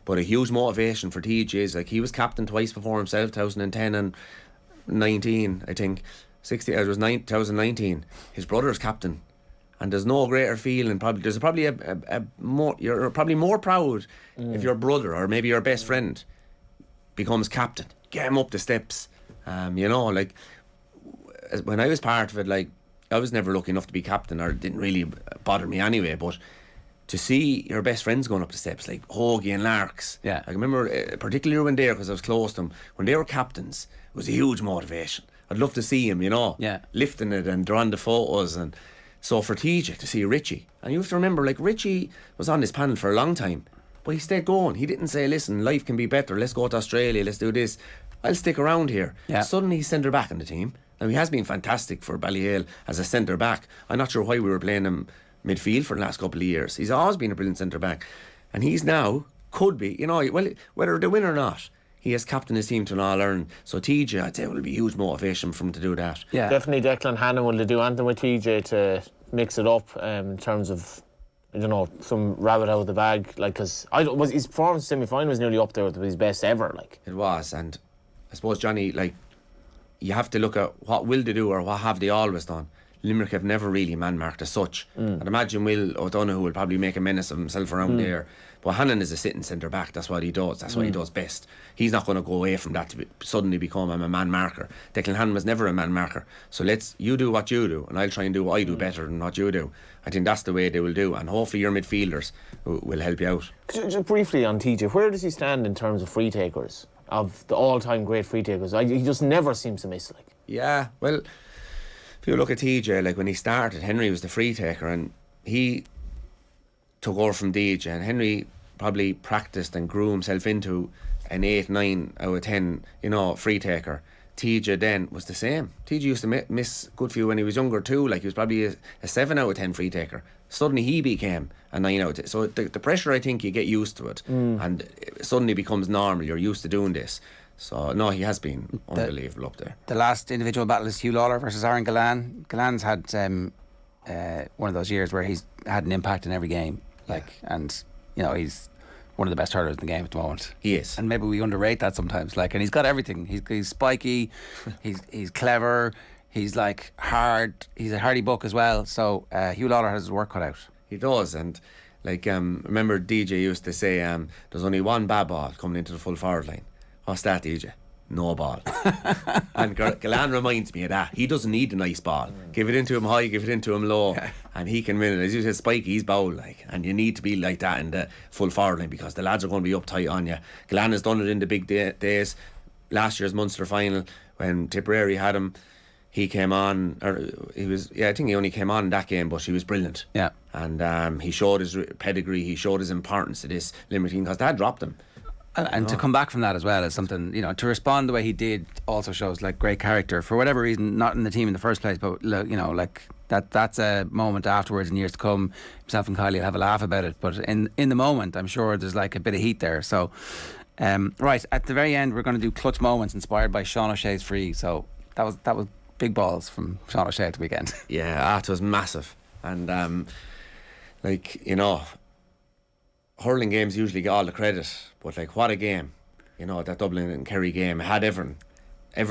but a huge motivation for TJ is, like, he was captain twice before himself, 2010 and 19, I think. 2019. His brother's captain. And there's no greater feeling. There's probably you're probably more proud if your brother or maybe your best friend becomes captain. Get him up the steps. You know, like when I was part of it, like I was never lucky enough to be captain, or it didn't really bother me anyway. But to see your best friends going up the steps, like Hoagie and Larks. Yeah. I remember particularly when they were, because I was close to them, when they were captains, it was a huge motivation. I'd love to see him, you know, lifting it and drawing the photos. And so for TJ to see Richie, and you have to remember, like, Richie was on this panel for a long time, but he stayed going. He didn't say, listen, life can be better, let's go to Australia, let's do this, I'll stick around here. Suddenly he's centre back in the team. Now, he has been fantastic for Ballyhale as a centre-back. I'm not sure why we were playing him midfield for the last couple of years. He's always been a brilliant centre-back. And he's now, could be, well, whether they win or not, he has captained his team to an All-Ireland. So TJ, I'd say, will be huge motivation for him to do that. Yeah. Definitely Declan Hanna will do anything with TJ to mix it up in terms of, I don't know, some rabbit out of the bag. Like, because his performance semi-final was nearly up there with his best ever. Like, it was, and I suppose, Johnny, like, you have to look at what will they do or what have they always done. Limerick have never really man-marked as such. I'd imagine Will O'Donoghue will probably make a menace of himself around there. But Hannon is a sitting centre-back. That's what he does. That's what he does best. He's not going to go away from that to suddenly become a man-marker. Declan Hannon was never a man-marker. So you do what you do, and I'll try and do what I do better than what you do. I think that's the way they will do. And hopefully your midfielders will help you out. Just briefly on TJ, where does he stand in terms of free takers? Of the all-time great free takers? He just never seems to miss. Like. Yeah, well, if you look at TJ, like when he started, Henry was the free taker and he took over from DJ, and Henry probably practiced and grew himself into an 8, 9 out of 10, free taker. TJ then was the same. TJ used to miss a good few when he was younger too. Like he was probably a 7 out of 10 free taker. Suddenly he became a 9 out of 10. So the pressure, I think you get used to it, and it suddenly becomes normal. You're used to doing this. So no, he has been unbelievable up there. The last individual battle is Hugh Lawler versus Aaron Gillan. Gillan's had one of those years where he's had an impact in every game. And he's one of the best hurlers in the game at the moment. He is, and maybe we underrate that sometimes. And he's got everything. He's spiky, he's clever, he's hard. He's a hardy buck as well. So Hugh Lawler has his work cut out. He does, and remember DJ used to say, "There's only one bad ball coming into the full forward line." What's that, DJ? No ball. And Gillan reminds me of that. He doesn't need the nice ball. Give it into him high, give it into him low, and he can win it. As you said, Spike, he's bowl and you need to be like that in the full forward line because the lads are going to be uptight on you. Gillan has done it in the big days. Last year's Munster final when Tipperary had him, he came on, I think he only came on in that game, but he was brilliant. Yeah. And he showed his pedigree, he showed his importance to this Limerick team because they had dropped him. And to come back from that as well is something, to respond the way he did also shows great character for whatever reason, not in the team in the first place, but that's a moment afterwards in years to come. Himself and Kylie will have a laugh about it, but in the moment I'm sure there's a bit of heat there. So right at the very end we're going to do clutch moments inspired by Sean O'Shea's free. So that was big balls from Sean O'Shea at the weekend. Yeah, it was massive. And hurling games usually get all the credit, but what a game. That Dublin and Kerry game, it had everything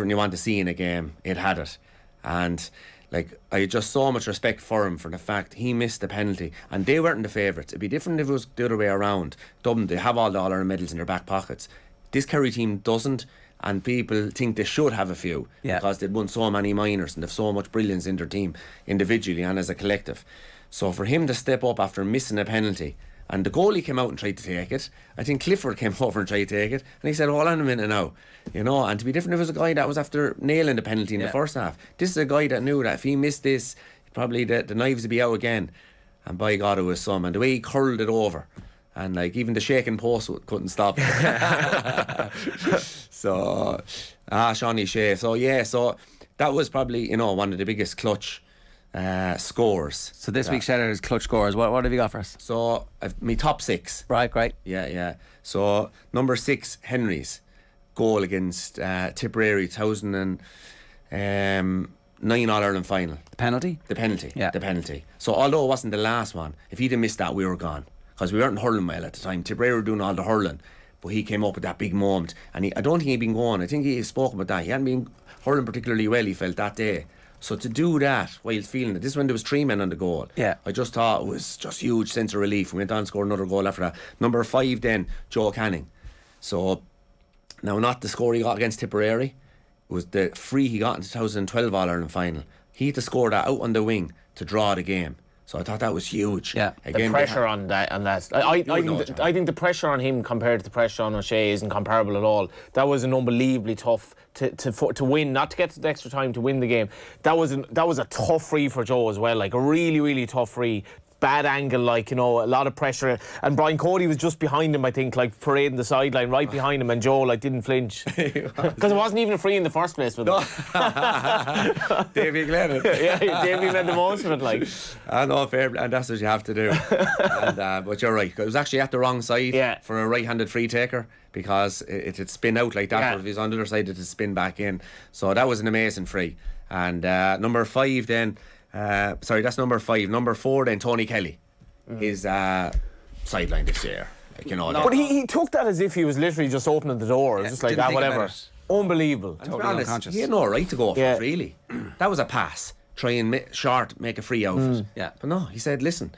you want to see in a game, it had it. And I had just so much respect for him for the fact he missed the penalty, and they weren't the favourites. It'd be different if it was the other way around. Dublin, they have all the All-Ireland medals in their back pockets. This Kerry team doesn't, and people think they should have a few because they've won so many minors and they've so much brilliance in their team individually and as a collective. So for him to step up after missing a penalty, and the goalie came out and tried to take it. I think Clifford came over and tried to take it, and he said, hold on a minute now. And to be different if it was a guy that was after nailing the penalty in the first half. This is a guy that knew that if he missed this, probably the knives would be out again. And by God, it was some. And the way he curled it over, and even the shaking post couldn't stop it. So, Sean O'Shea. So that was probably, one of the biggest clutch scores. So this week's shout out is clutch scores. What have you got for us? So my top 6. Right, great. Yeah. So number 6, Henry's goal against Tipperary 2009 All-Ireland Final. The penalty? The penalty. Yeah. The penalty. So although it wasn't the last one, if he'd have missed that, we were gone because we weren't hurling well at the time. Tipperary were doing all the hurling, but he came up with that big moment, and I don't think he'd been going. I think he spoke about that. He hadn't been hurling particularly well, he felt, that day. So to do that while feeling it, this is when there was 3 men on the goal. Yeah. I just thought it was just huge sense of relief. We went on and scored another goal after that. Number 5 then, Joe Canning. So now not the score he got against Tipperary, it was the free he got in the 2012 All-Ireland Final. He had to score that out on the wing to draw the game. So I thought that was huge. Yeah. Again, the pressure on that, I think the pressure on him compared to the pressure on O'Shea isn't comparable at all. That was an unbelievably tough to win, not to get to the extra time to win the game. That was a tough free for Joe as well, a really, really tough free. bad angle, like, you know, a lot of pressure. And Brian Cody was just behind him, I think, like parading the sideline right behind him, and Joe like didn't flinch because it wasn't even a free in the first place with him. Davy Glenn. Yeah, Davy made the most of it, like. I know, fair, and that's what you have to do. But you're right. It was actually at the wrong side for a right-handed free taker, because it had spin out like that. But if he was on the other side, it would spin back in. So that was an amazing free. And number 5 then. Sorry, that's number 5. Number 4 then, Tony Kelly. His sideline this year. Like, you know, but he took that as if he was literally just opening the door. It was just like, whatever. Unbelievable. Totally unconscious. He had no right to go for it, really. That was a pass. Try and make a free out of it. Yeah. But no, he said, listen.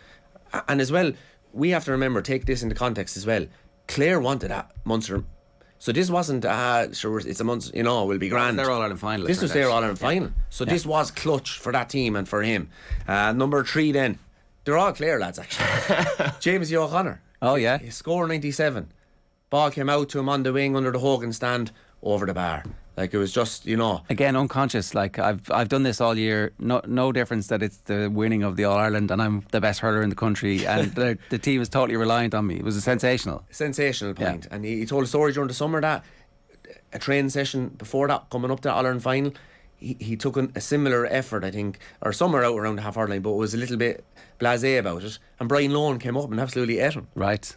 And as well, we have to remember, take this into context as well. Clare wanted that Munster. So this wasn't, sure, it's a month, you know, will be grand. Their All-Ireland final. This was their All-Ireland final. So this was clutch for that team and for him. Number 3 then, they're all Clare lads, actually. James O'Connor. Oh, yeah. He scored 97. Ball came out to him on the wing under the Hogan stand, over the bar. Like, it was just, you know. Again, unconscious. Like, I've done this all year. No difference that it's the winning of the All-Ireland and I'm the best hurler in the country, and the team is totally reliant on me. It was a sensational point. And he told a story during the summer that a training session before that, coming up to the All-Ireland final, he took a similar effort, I think, or somewhere out around the half-hour line, but was a little bit blasé about it. And Brian Lohan came up and absolutely ate him. Right.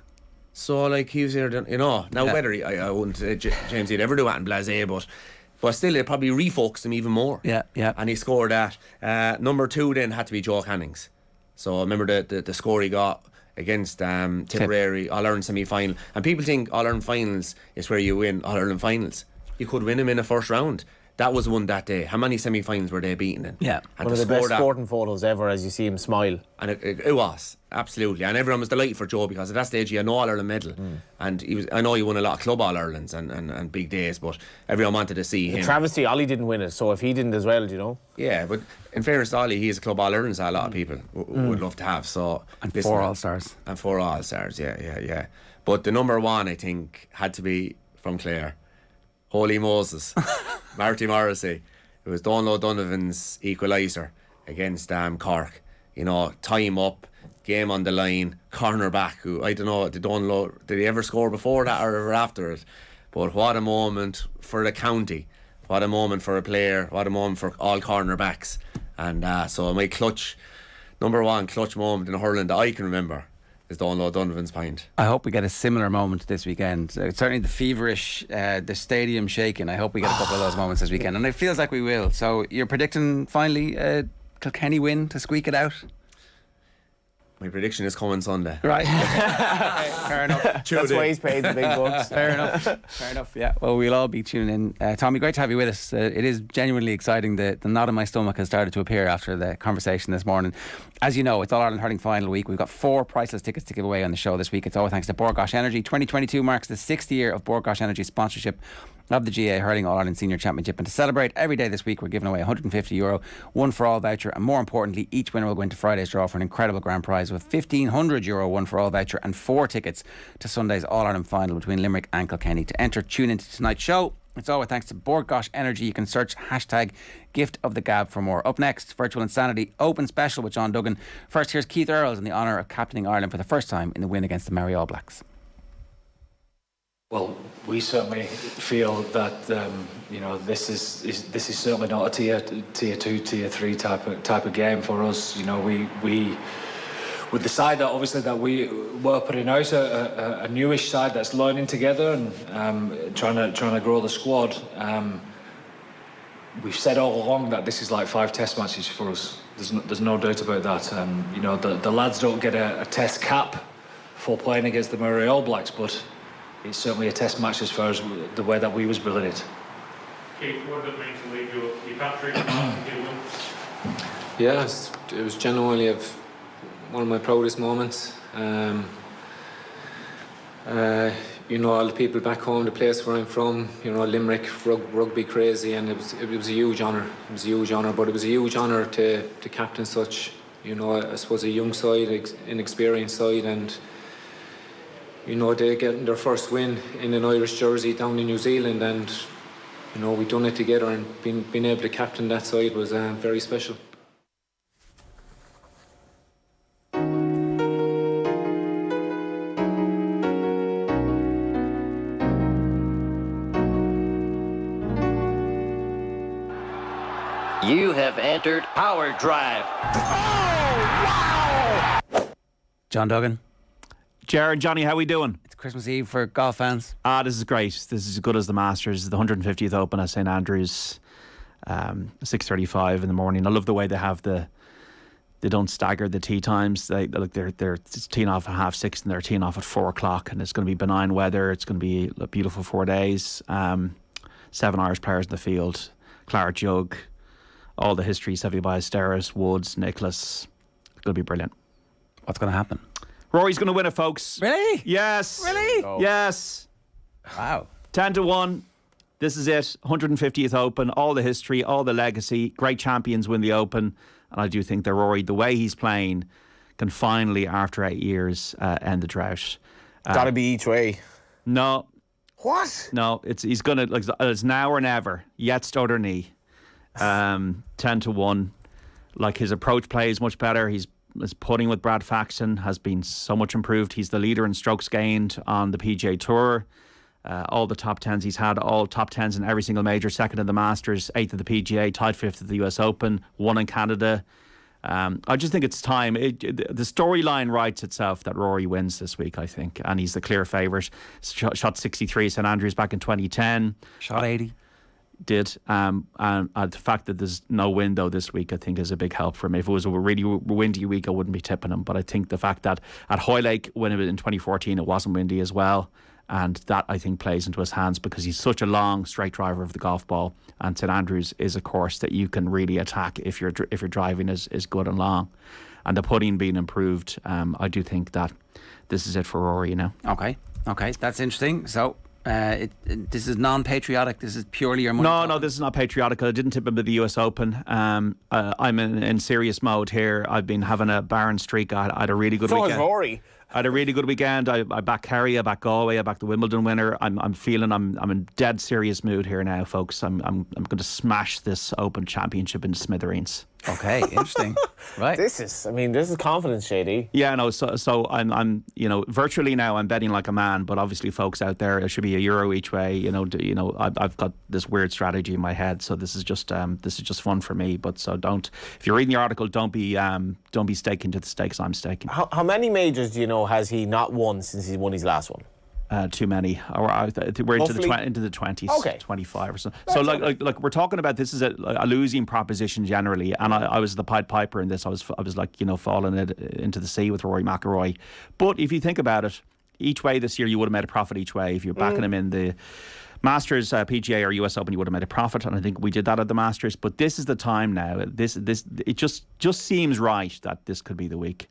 So, like, he was here, you know. Now, whether I wouldn't say James he'd ever do that in blasé, but still, it probably refocused him even more. Yeah. And he scored that. Number 2 then had to be Joe Cannings. So, I remember the score he got against Tipperary All-Ireland semi-final. And people think All-Ireland finals is where you win All-Ireland finals. You could win them in a first round. That was one that day. How many semi-finals were they beaten in? Yeah. And one of the best sporting photos ever, as you see him smile. And it was, absolutely. And everyone was delighted for Joe, because at that stage he had no All-Ireland medal. And I know he won a lot of club All-Irelands and big days, but everyone wanted to see him. The travesty, Ollie didn't win it, so if he didn't as well, you know. Yeah, but in fairness to Ollie, he is a club All-Ireland, so a lot of people would love to have. So and 4 All-Stars. And 4 All-Stars, yeah. But the number 1, I think, had to be from Clare. Holy Moses. Marty Morrissey. It was Donald Donovan's equaliser against Cork. You know, time up, game on the line, corner back, who, I don't know, did he ever score before that or ever after it? But what a moment for the county. What a moment for a player. What a moment for all cornerbacks. And so my number 1 clutch moment in hurling that I can remember is Donald Donovan's pint. I hope we get a similar moment this weekend. Certainly the feverish, the stadium shaking. I hope we get a couple of those moments this weekend, and it feels like we will. So you're predicting finally a Kilkenny win to squeak it out? My prediction is coming Sunday. Right. Okay, fair enough. That's why he's paid the big bucks. Fair enough. Yeah. Well, we'll all be tuning in. Tommy, great to have you with us. It is genuinely exciting. The knot in my stomach has started to appear after the conversation this morning. As you know, it's All-Ireland Hurling Final week. We've got 4 priceless tickets to give away on the show this week. It's all thanks to Bord Gáis Energy. 2022 marks the 6th year of Bord Gáis Energy sponsorship of the GA Hurling All-Ireland Senior Championship. And to celebrate, every day this week we're giving away €150 one for all voucher, and more importantly, each winner will go into Friday's draw for an incredible grand prize with €1,500 one for all voucher and 4 tickets to Sunday's All-Ireland Final between Limerick and Kilkenny. To enter, tune into tonight's show. It's all thanks to Bord Gáis Energy. You can search #Gift of the Gab for more. Up next, Virtual Insanity Open Special with John Duggan. First, here's Keith Earls in the honour of captaining Ireland for the first time in the win against the Māori All Blacks. Well, we certainly feel that this is certainly not a tier 2, tier 3 type of game for us. You know, we decide that obviously that we were putting out a newish side that's learning together and trying to grow the squad. We've said all along that this is like 5 test matches for us. There's no doubt about that. You know, the lads don't get a test cap for playing against the Māori All Blacks, but it's certainly a test match as far as the way that we was building it. Keith, what did it mean to lead your country? Yeah, it was genuinely one of my proudest moments. You know, all the people back home, the place where I'm from, you know, Limerick, rugby crazy, and it was a huge honour. It was a huge honour, but it was a huge honour to captain such, you know, I suppose a young side, inexperienced side, and you know, they getting their first win in an Irish jersey down in New Zealand, and you know, we done it together, and being able to captain that side was very special. You have entered Power Drive. John Duggan. Jared, Johnny, how we doing? It's Christmas Eve for golf fans. This is great. This is as good as the Masters. The 150th Open at St Andrews, 6:35 in the morning. I love the way they have they don't stagger the tee times. They're teeing off at 6:30 and they're teeing off at 4 o'clock, and it's going to be benign weather. It's going to be a beautiful 4 days. 7 Irish players in the field. Claret Jug, all the history, Seve Ballesteros, Woods, Nicholas. It's going to be brilliant. What's going to happen? Rory's going to win it, folks. Really? Yes. Really? Oh. Yes. Wow. 10-1. This is it. 150th Open. All the history, all the legacy. Great champions win the Open. And I do think that Rory, the way he's playing, can finally, after 8 years, end the drought. Gotta be each way. No. What? No, he's going to, it's now or never. Jetzt oder nie. 10-1. Like, his approach play is much better. His putting with Brad Faxon has been so much improved. He's the leader in strokes gained on the PGA Tour. All the top 10s he's had, all top 10s in every single major, 2nd in the Masters, 8th at the PGA, tied 5th at the US Open, 1 in Canada. I just think it's time. The storyline writes itself that Rory wins this week, I think, and he's the clear favourite. Shot 63 St Andrews back in 2010. Shot 80. Did. And the fact that there's no wind, though, this week, I think is a big help for him. If it was a really windy week, I wouldn't be tipping him. But I think the fact that at Hoylake, when it was in 2014, it wasn't windy as well. And that, I think, plays into his hands because he's such a long, straight driver of the golf ball. And St Andrews is a course that you can really attack if your driving is good and long. And the putting being improved, I do think that this is it for Rory, you know. Okay, that's interesting. So this is non-patriotic. This is purely your money. No, this is not patriotic. I didn't tip him at the US Open. I'm in serious mode here. I've been having a barren streak. I had a really good weekend. So is Rory. I had a really good weekend. I back Kerry, I back Galway, I back the Wimbledon winner. I'm feeling I'm in dead serious mood here now, folks. I'm going to smash this Open Championship into smithereens. Okay, interesting. Right. This is confidence, Shady. Yeah, no. So I'm virtually now I'm betting like a man, but obviously, folks out there, it should be €1 each way. I've got this weird strategy in my head, so this is just fun for me. But so don't. If you're reading the article, don't be staking to the stakes I'm staking. How many majors do you know has he not won since he won his last one? Too many. We're into the 20s, okay. 25 or so. So like we're talking about this is a losing proposition generally, and I was the Pied Piper in this. I was like falling into the sea with Rory McIlroy. But if you think about it, each way this year you would have made a profit each way if you're backing him in the Masters, PGA or US Open. You would have made a profit, and I think we did that at the Masters. But this is the time now. It just seems right that this could be the week.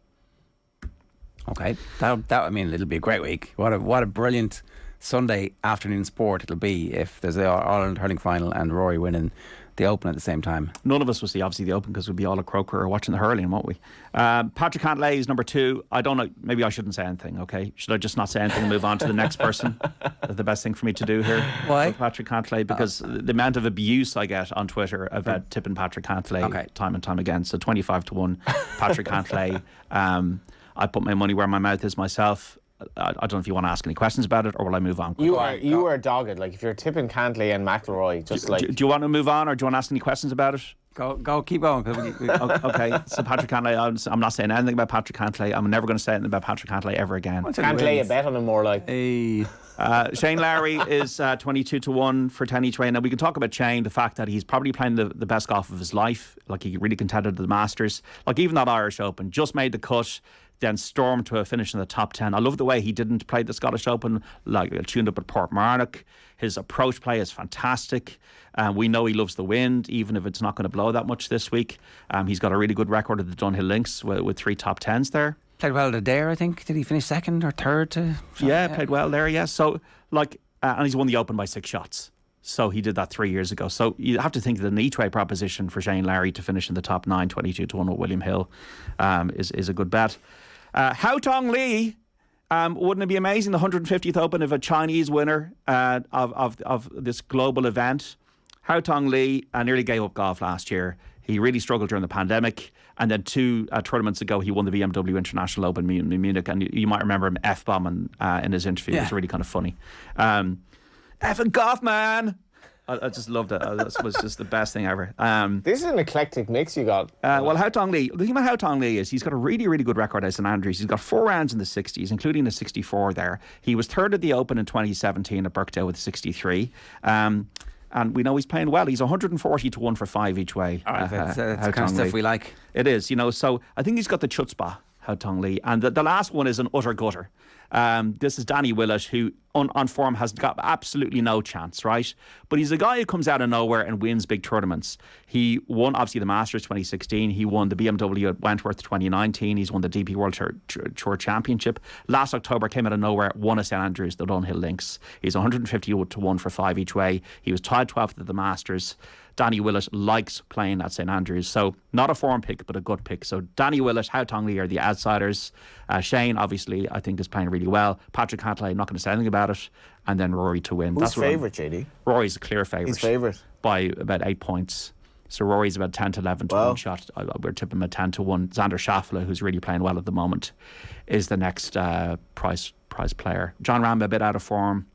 Okay, it'll be a great week. What a brilliant Sunday afternoon sport it'll be if there's the All-Ireland Hurling Final and Rory winning the Open at the same time. None of us will see obviously the Open because we'll be all at Croker or watching the hurling, won't we? Patrick Cantlay is number 2. I don't know. Maybe I shouldn't say anything. Okay, should I just not say anything and move on to the next person? That's the best thing for me to do here. Why? With Patrick Cantlay, because the amount of abuse I get on Twitter about tipping Patrick Cantlay time and time again. So 25-1, Patrick Cantlay. I put my money where my mouth is myself. I don't know if you want to ask any questions about it, or will I move on? You are dogged. Like if you're tipping Cantlay and McIlroy, do you want to move on, or do you want to ask any questions about it? Go, keep going. Okay, so Patrick Cantlay, I'm not saying anything about Patrick Cantlay. I'm never going to say anything about Patrick Cantlay ever again. Can't lay a bet on him more like. Shane Lowry is 22-1 for 10 each way. Now we can talk about Shane, the fact that he's probably playing the best golf of his life. Like he really contended at the Masters. Like even that Irish Open, just made the cut, then stormed to a finish in the top 10. I love the way he didn't play the Scottish Open, like tuned up at Portmarnock. His approach play is fantastic. We know he loves the wind, even if it's not going to blow that much this week. He's got a really good record at the Dunhill Links with 3 top 10s there. Played well at Adair, I think. Did he finish 2nd or 3rd? Played well there, yeah. So, and he's won the Open by 6 shots. So he did that 3 years ago. So you have to think that an each-way proposition for Shane Lowry to finish in the top 9, 22-1 with William Hill, is a good bet. Hao Tong Lee, wouldn't it be amazing, the 150th Open, if a Chinese winner of this global event? Hao Tong Lee nearly gave up golf last year. He really struggled during the pandemic. And then 2 tournaments ago, he won the BMW International Open in Munich. And you might remember him F-bombing in his interview. Yeah. It was really kind of funny. Effing golf, man! I just loved it. It was just the best thing ever. This is an eclectic mix you got. Well, Hao Tong Lee, the thing about Hao Tong Lee is he's got a really, really good record at St Andrews. He's got 4 rounds in the 60s, including the 64 there. He was third at the Open in 2017 at Birkdale with 63. And we know he's playing well. He's 140 to 1 for 5 each way. That's the kind of stuff we like. It is, so I think he's got the chutzpah, Hao Tong Lee. And the last one is an utter gutter. This is Danny Willis, who on form has got absolutely no chance, right? But he's a guy who comes out of nowhere and wins big tournaments. He won, obviously, the Masters 2016. He won the BMW at Wentworth 2019. He's won the DP World Tour Championship. Last October, came out of nowhere, won at St Andrews, the Dunhill Links. He's 150 to 1 for 5 each way. He was tied 12th at the Masters. Danny Willis likes playing at St Andrews. So not a form pick, but a good pick. So Danny Willis, Hao Tong Lee are the outsiders. Shane, obviously, I think is playing really well. Patrick Cantlay, not going to say anything about it. And then Rory to win. Who's favourite, JD? Rory's a clear favourite. He's favourite. By about 8 points. So Rory's about 10 to 11 to 1 shot. We're tipping him at 10 to 1. Xander Schauffele, who's really playing well at the moment, is the next prize player. John Ram a bit out of form.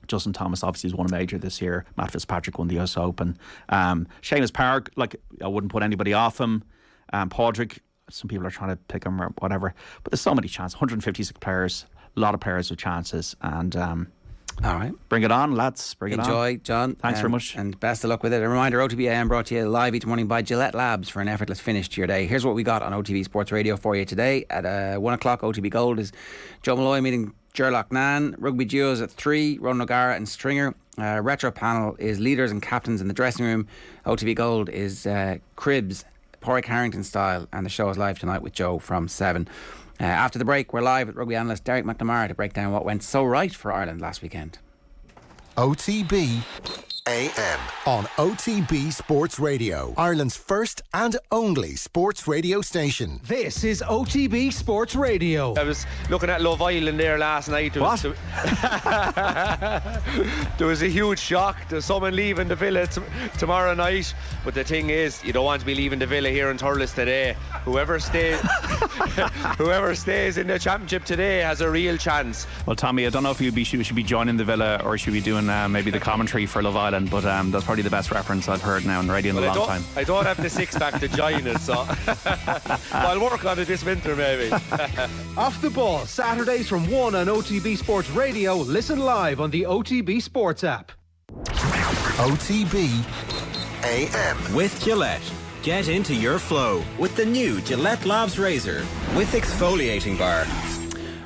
Justin Thomas obviously has won a major this year. Matt Fitzpatrick won the US Open. Seamus Park, I wouldn't put anybody off him. Padraig, some people are trying to pick him or whatever. But there's so many chances. 156 players, a lot of players with chances. And all right, bring it on, lads. Bring it on. Enjoy, John. Thanks very much. And best of luck with it. A reminder, OTB AM brought to you live each morning by Gillette Labs for an effortless finish to your day. Here's what we got on OTB Sports Radio for you today. At 1 o'clock, OTB Gold is Joe Malloy meeting Gerlach Nan. Rugby duos at 3, Ronan O'Gara and Stringer. Retro panel is leaders and captains in the dressing room. OTB Gold is Cribs, Porrick Harrington style, and the show is live tonight with Joe from 7. After the break, we're live with rugby analyst Derek McNamara to break down what went so right for Ireland last weekend. OTB AM on OTB Sports Radio, Ireland's first and only sports radio station. This is OTB Sports Radio. I was looking at Love Island there last night. There was a huge shock. There's someone leaving the villa tomorrow night. But the thing is, you don't want to be leaving the villa here in Thurles today. Whoever stays in the championship today has a real chance. Well, Tommy, I don't know if you should be joining the villa or should be doing maybe the commentary for Love Island, but that's probably the best reference I've heard now on the radio in a long time. I don't have the six-pack to join it, so I'll work on it this winter maybe. Off the Ball, Saturdays from 1 on OTB Sports Radio. Listen live on the OTB Sports app. OTB AM with Gillette. Get into your flow with the new Gillette Labs Razor with exfoliating bar.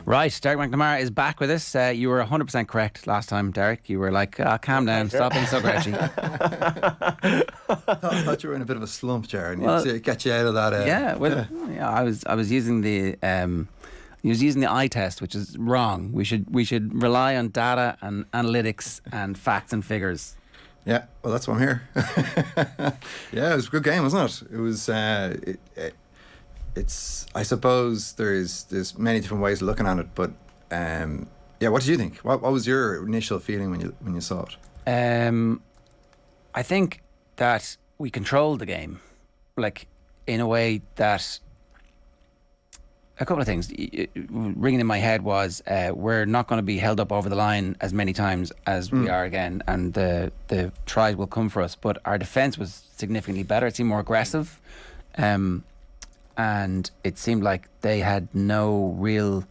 Right, Derek McNamara is back with us. You were 100% correct last time, Derek. You were like, calm down, stop being so grouchy. I thought you were in a bit of a slump, Jared. To get you out of that. I was using the eye test, which is wrong. We should rely on data and analytics and facts and figures. Yeah, well, that's why I'm here. Yeah, it was a good game, wasn't it? It was. It's. I suppose there's many different ways of looking at it, but what did you think? What was your initial feeling when you saw it? I think that we controlled the game, in a way that a couple of things ringing in my head was we're not going to be held up over the line as many times as we are again, and the tries will come for us. But our defence was significantly better. It seemed more aggressive. And it seemed like they had no real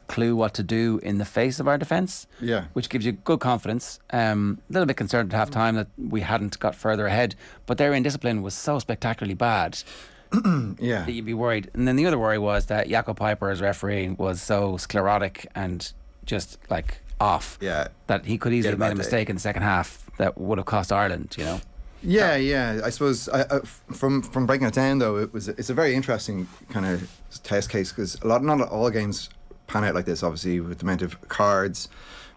clue what to do in the face of our defence. Yeah. Which gives you good confidence. A little bit concerned at half time that we hadn't got further ahead, but their indiscipline was so spectacularly bad. Yeah. That you'd be worried. And then the other worry was that Jakob Piper, as refereeing, was so sclerotic and just off. Yeah. That he could easily have made a mistake in the second half that would have cost Ireland, Yeah. I suppose from breaking it down though, it's a very interesting kind of test case because not all games pan out like this. Obviously, with the amount of cards,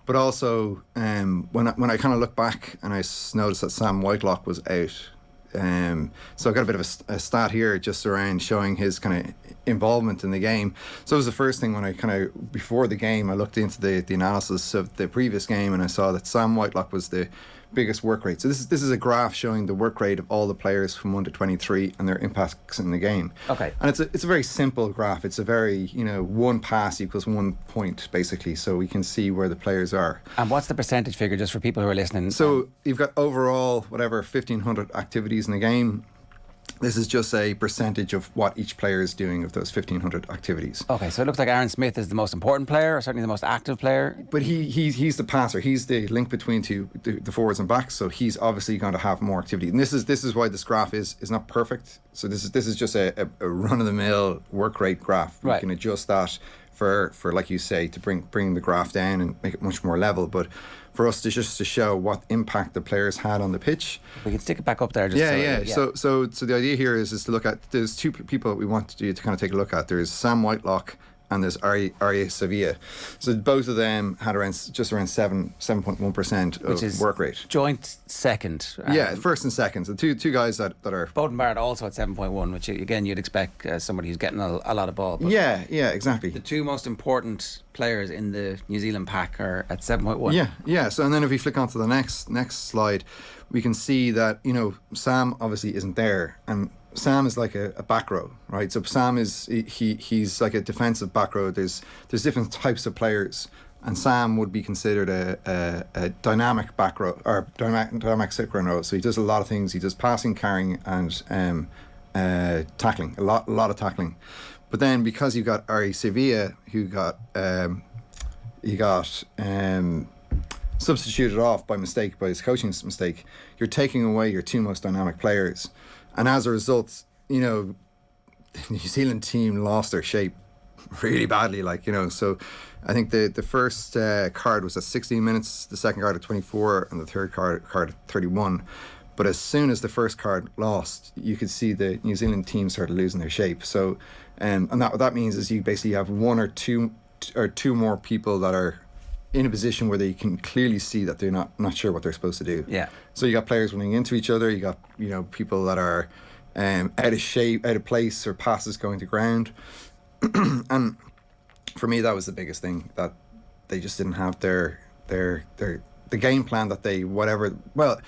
but also when I kind of look back and I noticed that Sam Whitelock was out. So I got a bit of a stat here just around showing his kind of involvement in the game. So it was the first thing when I kind of before the game I looked into the analysis of the previous game and I saw that Sam Whitelock was the biggest work rate. So this is a graph showing the work rate of all the players from 1 to 23 and their impacts in the game. Okay. And it's a very simple graph. It's a very, one pass equals 1 point, basically, so we can see where the players are. And what's the percentage figure, just for people who are listening? So you've got overall, 1,500 activities in the game. This is just a percentage of what each player is doing of those 1,500 activities. Okay, so it looks like Aaron Smith is the most important player, or certainly the most active player. But he's the passer. He's the link between the forwards and backs. So he's obviously going to have more activity. And this is why this graph is not perfect. So this is just a run of the mill work rate graph. Right. We can adjust that for like you say, to bring the graph down and make it much more level. But for us to show what impact the players had on the pitch. We can stick it back up there. So the idea here is to look at, there's two people that we want you to kind of take a look at. There's Sam Whitelock and there's Aria Sevilla. So both of them had just around 7.1% of work rate. Joint second. First and second. So two guys that are... Bowden Barrett also at 7.1, which again you'd expect somebody who's getting a lot of ball. But yeah, exactly. The two most important players in the New Zealand pack are at 7.1. Yeah. So and then if we flick onto the next slide, we can see that Sam obviously isn't there, and Sam is like a back row, right? So Sam is he's like a defensive back row. There's different types of players, and Sam would be considered a dynamic back row or dynamic second row. So he does a lot of things. He does passing, carrying, and tackling. A lot of tackling. But then because you've got Ari Sevilla, who got substituted off by his coaching mistake, you're taking away your two most dynamic players. And as a result, the New Zealand team lost their shape really badly. So I think the first card was at 16 minutes, the second card at 24, and the third card at 31. But as soon as the first card lost, you could see the New Zealand team started losing their shape. So, and what that means is you basically have one or two more people that are in a position where they can clearly see that they're not sure what they're supposed to do. Yeah. So you got players running into each other. You got people that are out of shape, out of place, or passes going to ground. And for me, that was the biggest thing, that they just didn't have the game plan that they whatever. Well,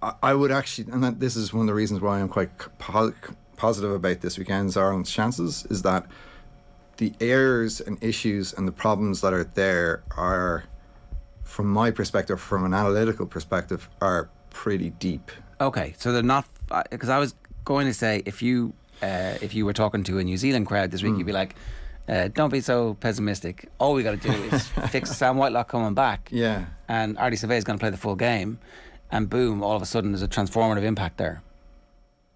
I would actually, and this is one of the reasons why I'm quite positive about this weekend's Ireland's chances, is that the errors and issues and the problems that are there are, from my perspective, from an analytical perspective, are pretty deep. Okay, so they're not, because I was going to say, if you were talking to a New Zealand crowd this week, you'd be like, don't be so pessimistic. All we got to do is fix Sam Whitelock coming back. Yeah. And Artie Survey is going to play the full game, and boom, all of a sudden there's a transformative impact there.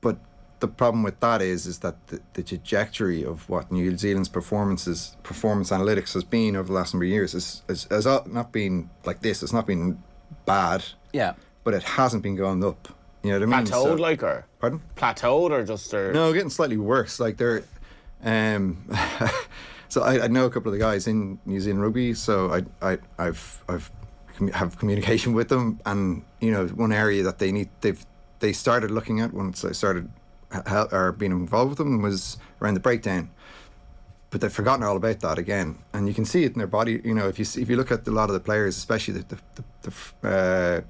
But the problem with that is that the trajectory of what New Zealand's performance analytics has been over the last number of years has not been like this. It's not been bad. Yeah. But it hasn't been going up. You know what I mean? Plateaued, Pardon? Plateaued or just... No, getting slightly worse. Like they're... so I know a couple of the guys in New Zealand rugby, so I've have communication with them, and one area that they started looking at once I started being involved with them was around the breakdown, but they've forgotten all about that again, and you can see it in their body. If you look at a lot of the players, especially the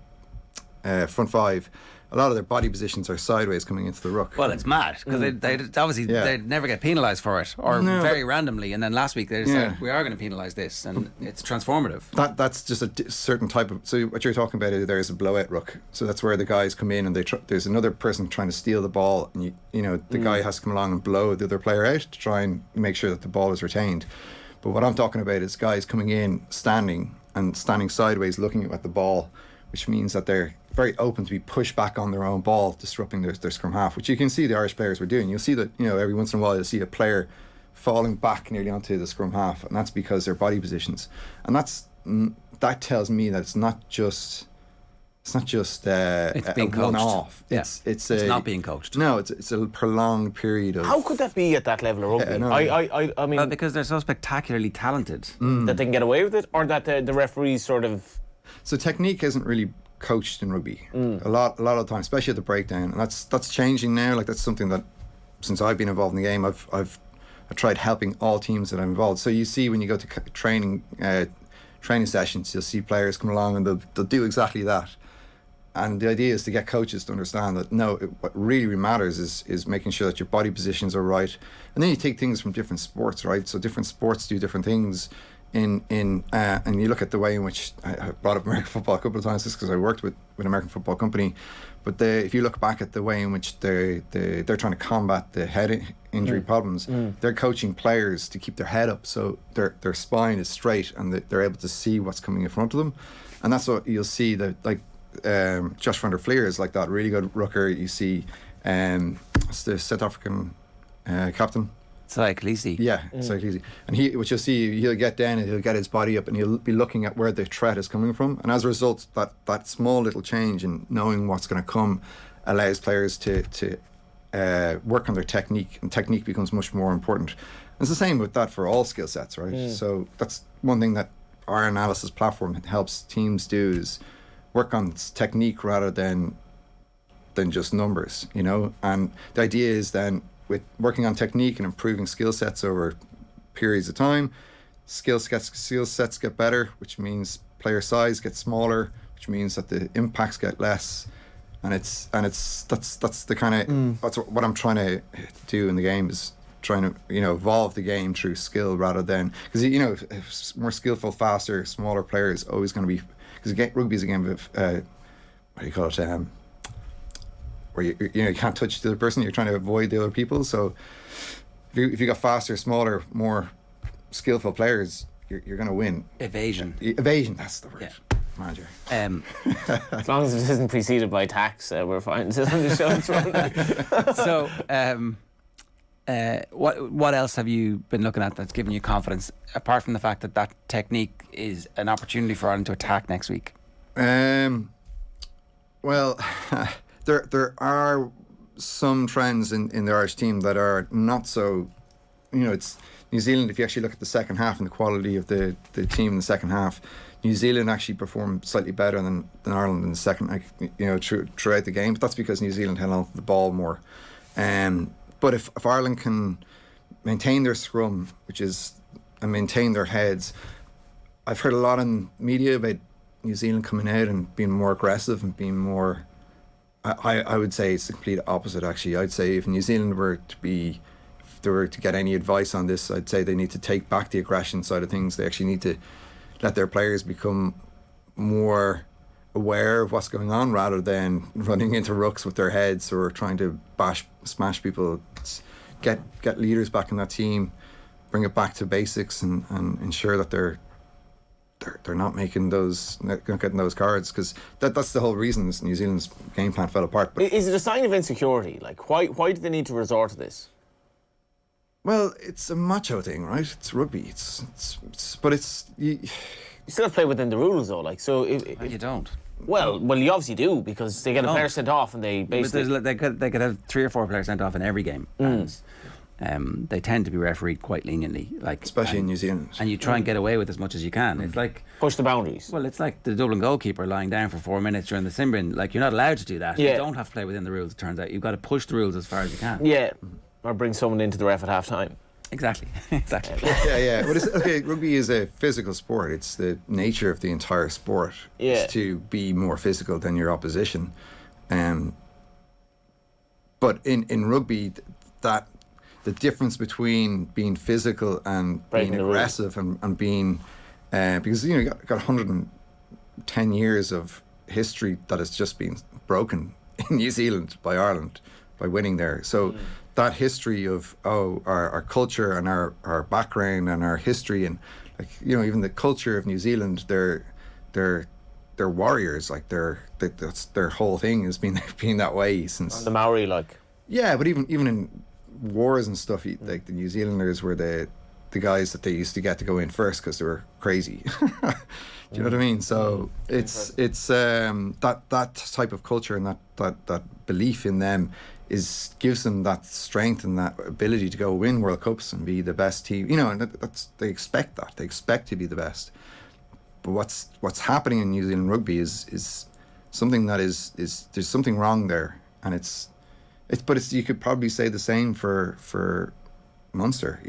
front five, a lot of their body positions are sideways coming into the ruck. Well, it's mad because they obviously they'd never get penalised for it, or very randomly. And then last week they said we are going to penalise this, and it's transformative. That's just a certain type of. So what you're talking about is there's a blowout ruck. So that's where the guys come in and there's another person trying to steal the ball, and the guy has to come along and blow the other player out to try and make sure that the ball is retained. But what I'm talking about is guys coming in, standing sideways, looking at the ball, which means that they're very open to be pushed back on their own ball, disrupting their scrum half, which you can see the Irish players were doing. You'll see that every once in a while you'll see a player falling back nearly onto the scrum half, and that's because their body positions. And that tells me that it's not just being a one-off. Yeah. It's not being coached. No, it's a prolonged period of. How could that be at that level of rugby? I mean, well, because they're so spectacularly talented that they can get away with it, or that the referees sort of. So technique isn't really coached in rugby a lot of the time, especially at the breakdown, and that's changing now. Like that's something that since I've been involved in the game, I've tried helping all teams that I'm involved. So you see when you go to training sessions, you'll see players come along and they'll do exactly that. And the idea is to get coaches to understand that what really matters is making sure that your body positions are right. And then you take things from different sports, right? So different sports do different things. And you look at the way in which I brought up American football a couple of times just because I worked with an American football company. But if you look back at the way in which they're trying to combat the head injury problems, they're coaching players to keep their head up so their spine is straight and they're able to see what's coming in front of them. And that's what you'll see that Josh van der Fleer is like that really good rucker. You see it's the South African captain. Khaleesi. Yeah, Khaleesi. And what you'll see, he'll get down and he'll get his body up and he'll be looking at where the threat is coming from. And as a result, that small little change in knowing what's going to come allows players to work on their technique, and technique becomes much more important. And it's the same with that for all skill sets, right? So that's one thing that our analysis platform helps teams do is work on technique rather than just numbers, you know. And the idea is then with working on technique and improving skill sets over periods of time, skill sets get better, which means player size gets smaller, which means that the impacts get less. And that's the kind of that's what I'm trying to do in the game, is trying to evolve the game through skill rather than, because more skillful, faster, smaller players always going to be, because rugby is a game of what do you call it, where you can't touch the other person, you're trying to avoid the other people. So if you got faster, smaller, more skillful players, you're going to win. Evasion, that's the word. Yeah. Manager. As long as it isn't preceded by tax, we're fine. So what else have you been looking at that's giving you confidence, apart from the fact that technique is an opportunity for Ireland to attack next week? Well, there are some trends in the Irish team that are not so, it's New Zealand. If you actually look at the second half and the quality of the team in the second half, New Zealand actually performed slightly better than Ireland in the second, throughout the game. But that's because New Zealand held on to the ball more. But if Ireland can maintain their scrum, and maintain their heads, I've heard a lot in media about New Zealand coming out and being more aggressive and being more. I would say it's the complete opposite. Actually, I'd say if New Zealand were to get any advice on this, I'd say they need to take back the aggression side of things. They actually need to let their players become more aware of what's going on rather than running into rucks with their heads or trying to smash people. Get leaders back in that team, bring it back to basics, and ensure that they're not getting those cards, because that's the whole reason New Zealand's game plan fell apart. But is it a sign of insecurity? Like, why do they need to resort to this? Well, it's a macho thing, right? It's rugby. But you still have to play within the rules, though. Like, so if you don't. Well, you obviously do, because they get a player sent off, and they basically they could have 3 or 4 players sent off in every game. And they tend to be refereed quite leniently, especially in New Zealand. And you try and get away with as much as you can. It's like push the boundaries. Well, it's like the Dublin goalkeeper lying down for 4 minutes during the sin bin. Like, you're not allowed to do that. Yeah. You don't have to play within the rules. It turns out you've got to push the rules as far as you can. Yeah, or bring someone into the ref at half time. Exactly. Yeah. But rugby is a physical sport. It's the nature of the entire sport is to be more physical than your opposition. But in rugby, that the difference between being physical and being aggressive and being because you got 110 years of history that has just been broken in New Zealand by Ireland by winning there. So that history of our culture and our background and our history, and even the culture of New Zealand, they're warriors. Like that's their whole thing has been that way since the Māori, like. Yeah, but even in wars and stuff, like the New Zealanders were the guys that they used to get to go in first because they were crazy. Do you know what I mean? So it's that type of culture and that belief in them gives them that strength and that ability to go win World Cups and be the best team. And they expect that. They expect to be the best. But what's happening in New Zealand rugby is something that is there's something wrong there, and but you could probably say the same for Munster.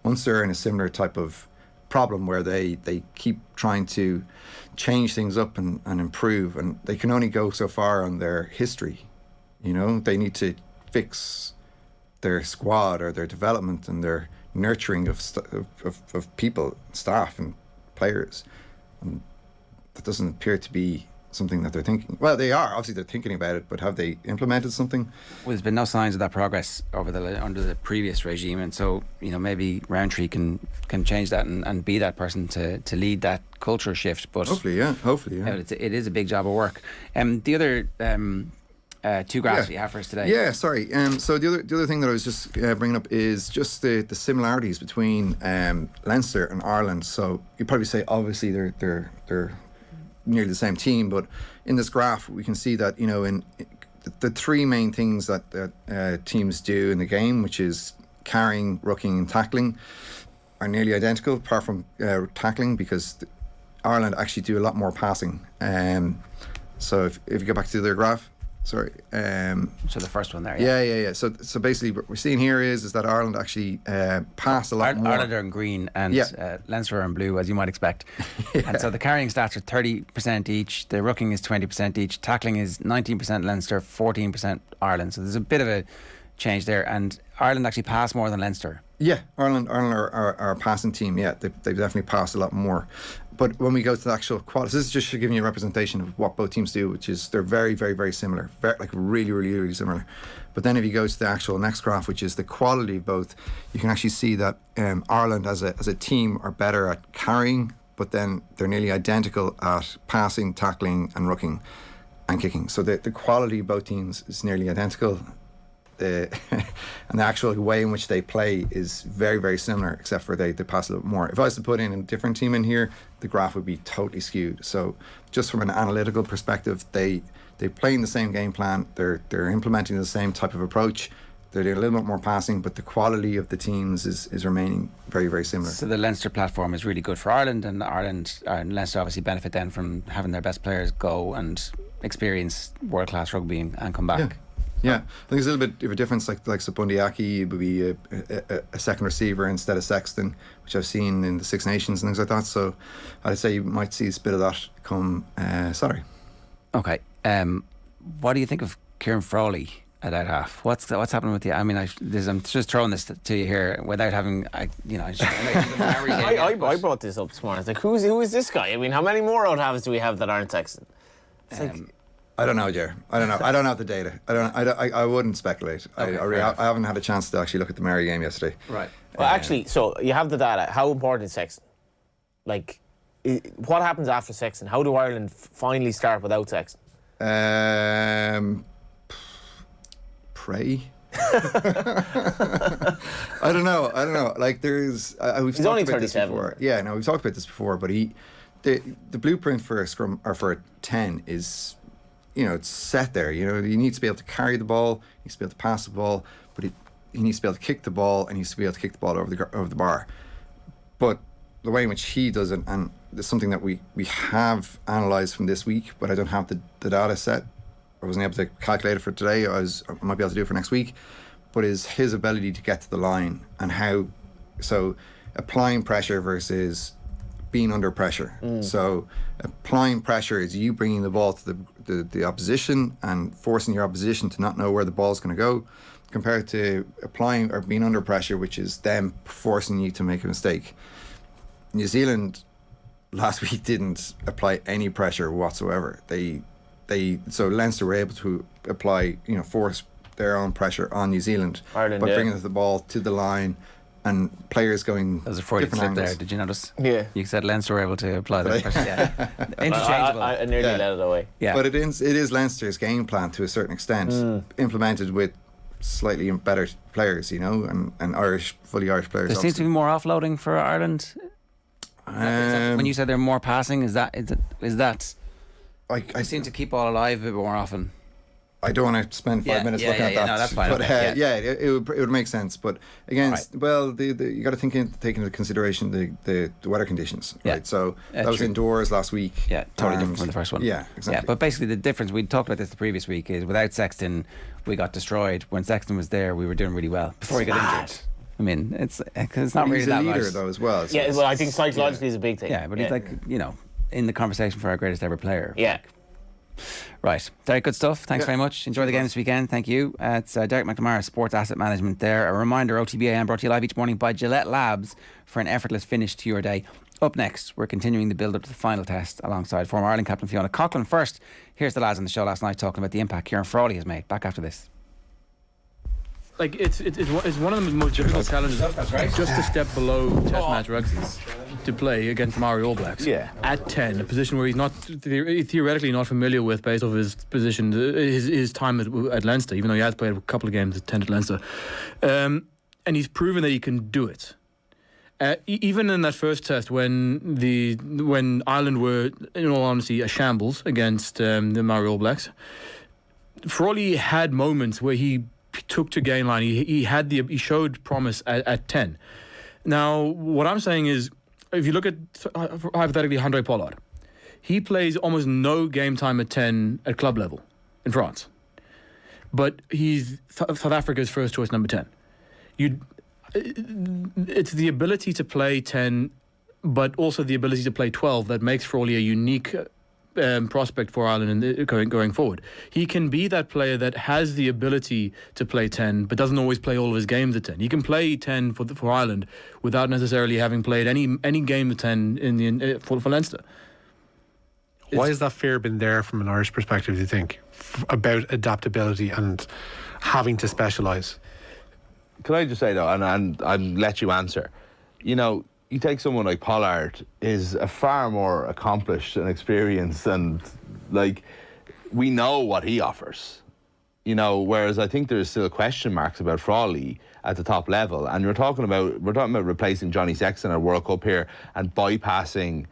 Munster are in a similar type of problem where they keep trying to change things up and improve, and they can only go so far on their history. They need to fix their squad or their development and their nurturing of people, staff and players, and that doesn't appear to be something that they're thinking. Well, they are, obviously they're thinking about it, but have they implemented something? Well, there's been no signs of that progress under the previous regime, and so maybe Roundtree can change that and be that person to lead that culture shift. But hopefully, yeah. It is a big job of work. The other two graphs you have for us today. Yeah, sorry. So the other thing that I was just bringing up is just the similarities between Leinster and Ireland. So you'd probably say obviously they're nearly the same team, but in this graph we can see that in the three main things that teams do in the game, which is carrying, rucking and tackling, are nearly identical apart from tackling, because Ireland actually do a lot more passing. So if you go back to the other graph, sorry. So the first one there. Yeah. So basically what we're seeing here is that Ireland actually pass a lot more. Ireland are in green and Leinster are in blue, as you might expect. And so the carrying stats are 30% each, the rucking is 20% each, tackling is 19% Leinster, 14% Ireland. So there's a bit of a change there, and Ireland actually pass more than Leinster. Yeah, Ireland are a passing team. Yeah, they've definitely passed a lot more. But when we go to the actual qualities, this is just giving you a representation of what both teams do, which is they're very, very, very similar, really, really, really similar. But then if you go to the actual next graph, which is the quality of both, you can actually see that Ireland as a team are better at carrying, but then they're nearly identical at passing, tackling and rucking and kicking. So the quality of both teams is nearly identical. And the actual way in which they play is very, very similar, except for they pass a little more. If I was to put in a different team in here, the graph would be totally skewed. So just from an analytical perspective, they play in the same game plan, they're implementing the same type of approach, they're doing a little bit more passing, but the quality of the teams is remaining very, very similar. So the Leinster platform is really good for Ireland, and Ireland and Leinster obviously benefit then from having their best players go and experience world-class rugby and come back. Yeah, I think there's a little bit of a difference, like Sabundiaki would be a second receiver instead of Sexton, which I've seen in the Six Nations and things like that. So I'd say you might see a bit of that come Saturday. Okay. What do you think of Kieran Frawley at out half? What's happening with you? I mean, I'm just throwing this to you here without having, I brought this up this morning. It's like, who is this guy? I mean, how many more out halves do we have that aren't Sexton? It's I don't know, Jer. I don't know. I don't have the data. I wouldn't speculate. Okay, I haven't had a chance to actually look at the Mary game yesterday. Right. Well, actually, so you have the data. How important is Sexton? Like, what happens after Sexton? How do Ireland finally start without Sexton? Pray. I don't know. Like, there's. We've He's talked only about 37. this before. Yeah, no, we've talked about this before. But the blueprint for a scrum or for a 10 is, it's set there. He needs to be able to carry the ball, he needs to be able to pass the ball, but he needs to be able to kick the ball, and he needs to be able to kick the ball over the bar. But the way in which he does it, and it's something that we have analysed from this week, but I don't have the data set. I wasn't able to calculate it for today. I might be able to do it for next week. But is his ability to get to the line and how, so applying pressure versus being under pressure. So applying pressure is you bringing the ball to the opposition and forcing your opposition to not know where the ball's going to go, compared to applying or being under pressure, which is them forcing you to make a mistake. New Zealand last week didn't apply any pressure whatsoever. So Leinster were able to apply, force their own pressure on New Zealand by bringing the ball to the line. And players going There's a Freudian different slip angles. there. Did you notice? Yeah. You said Leinster were able to apply that pressure. Yeah. Interchangeable. I nearly let it away. Yeah. But it is Leinster's game plan to a certain extent, implemented with slightly better players, and fully Irish players. There seems to be more offloading for Ireland. When you said they're more passing, is that? I seem to keep all alive a bit more often. I don't want to spend 5 minutes looking at that. No, that's fine. But okay, it would make sense. But again, you got to take into consideration the weather conditions. Yeah. Right. So that was indoors last week. Yeah, totally different from the first one. Yeah, exactly. Yeah, but basically the difference, we talked about this the previous week, is without Sexton we got destroyed. When Sexton was there, we were doing really well before he got injured. I mean, it's not really he's that a leader much. though as well. So Yeah, well, I think psychologically is a big thing. Yeah, but he's like, in the conversation for our greatest ever player. Yeah. Right. Derek, good stuff. Thanks very much. Enjoy the game this weekend. Thank you. It's Derek McNamara, Sports Asset Management there. A reminder, OTB AM brought to you live each morning by Gillette Labs for an effortless finish to your day. Up next, we're continuing the build-up to the final test alongside former Ireland captain Fiona Coghlan. First, here's the lads on the show last night talking about the impact Kieran Frawley has made. Back after this. Like it's one of the most difficult challenges. That's right. Just to step below Test match rugby to play against Māori All Blacks. Yeah. At 10, a position where he's not theoretically not familiar with based off his position, his time at Leinster, even though he has played a couple of games at 10 at Leinster, and he's proven that he can do it. Even in that first test, when Ireland were, in all honesty, a shambles against the Māori All Blacks, Frawley had moments where he took to gain line. He showed promise at 10. Now, what I'm saying is, if you look at hypothetically Handré Pollard, he plays almost no game time at 10 at club level in France, but he's South Africa's first choice number 10. It's the ability to play 10, but also the ability to play 12 that makes Frawley a unique prospect for Ireland going forward. He can be that player that has the ability to play 10 but doesn't always play all of his games at 10. He can play 10 for Ireland without necessarily having played any game at 10 for Leinster. Why has that fear been there from an Irish perspective, do you think, about adaptability and having to specialise? Can I just say though, and I'll let you answer, you take someone like Pollard, is a far more accomplished and experienced, and we know what he offers, whereas I think there's still question marks about Frawley at the top level. And we're talking about replacing Johnny Sexton at World Cup here and bypassing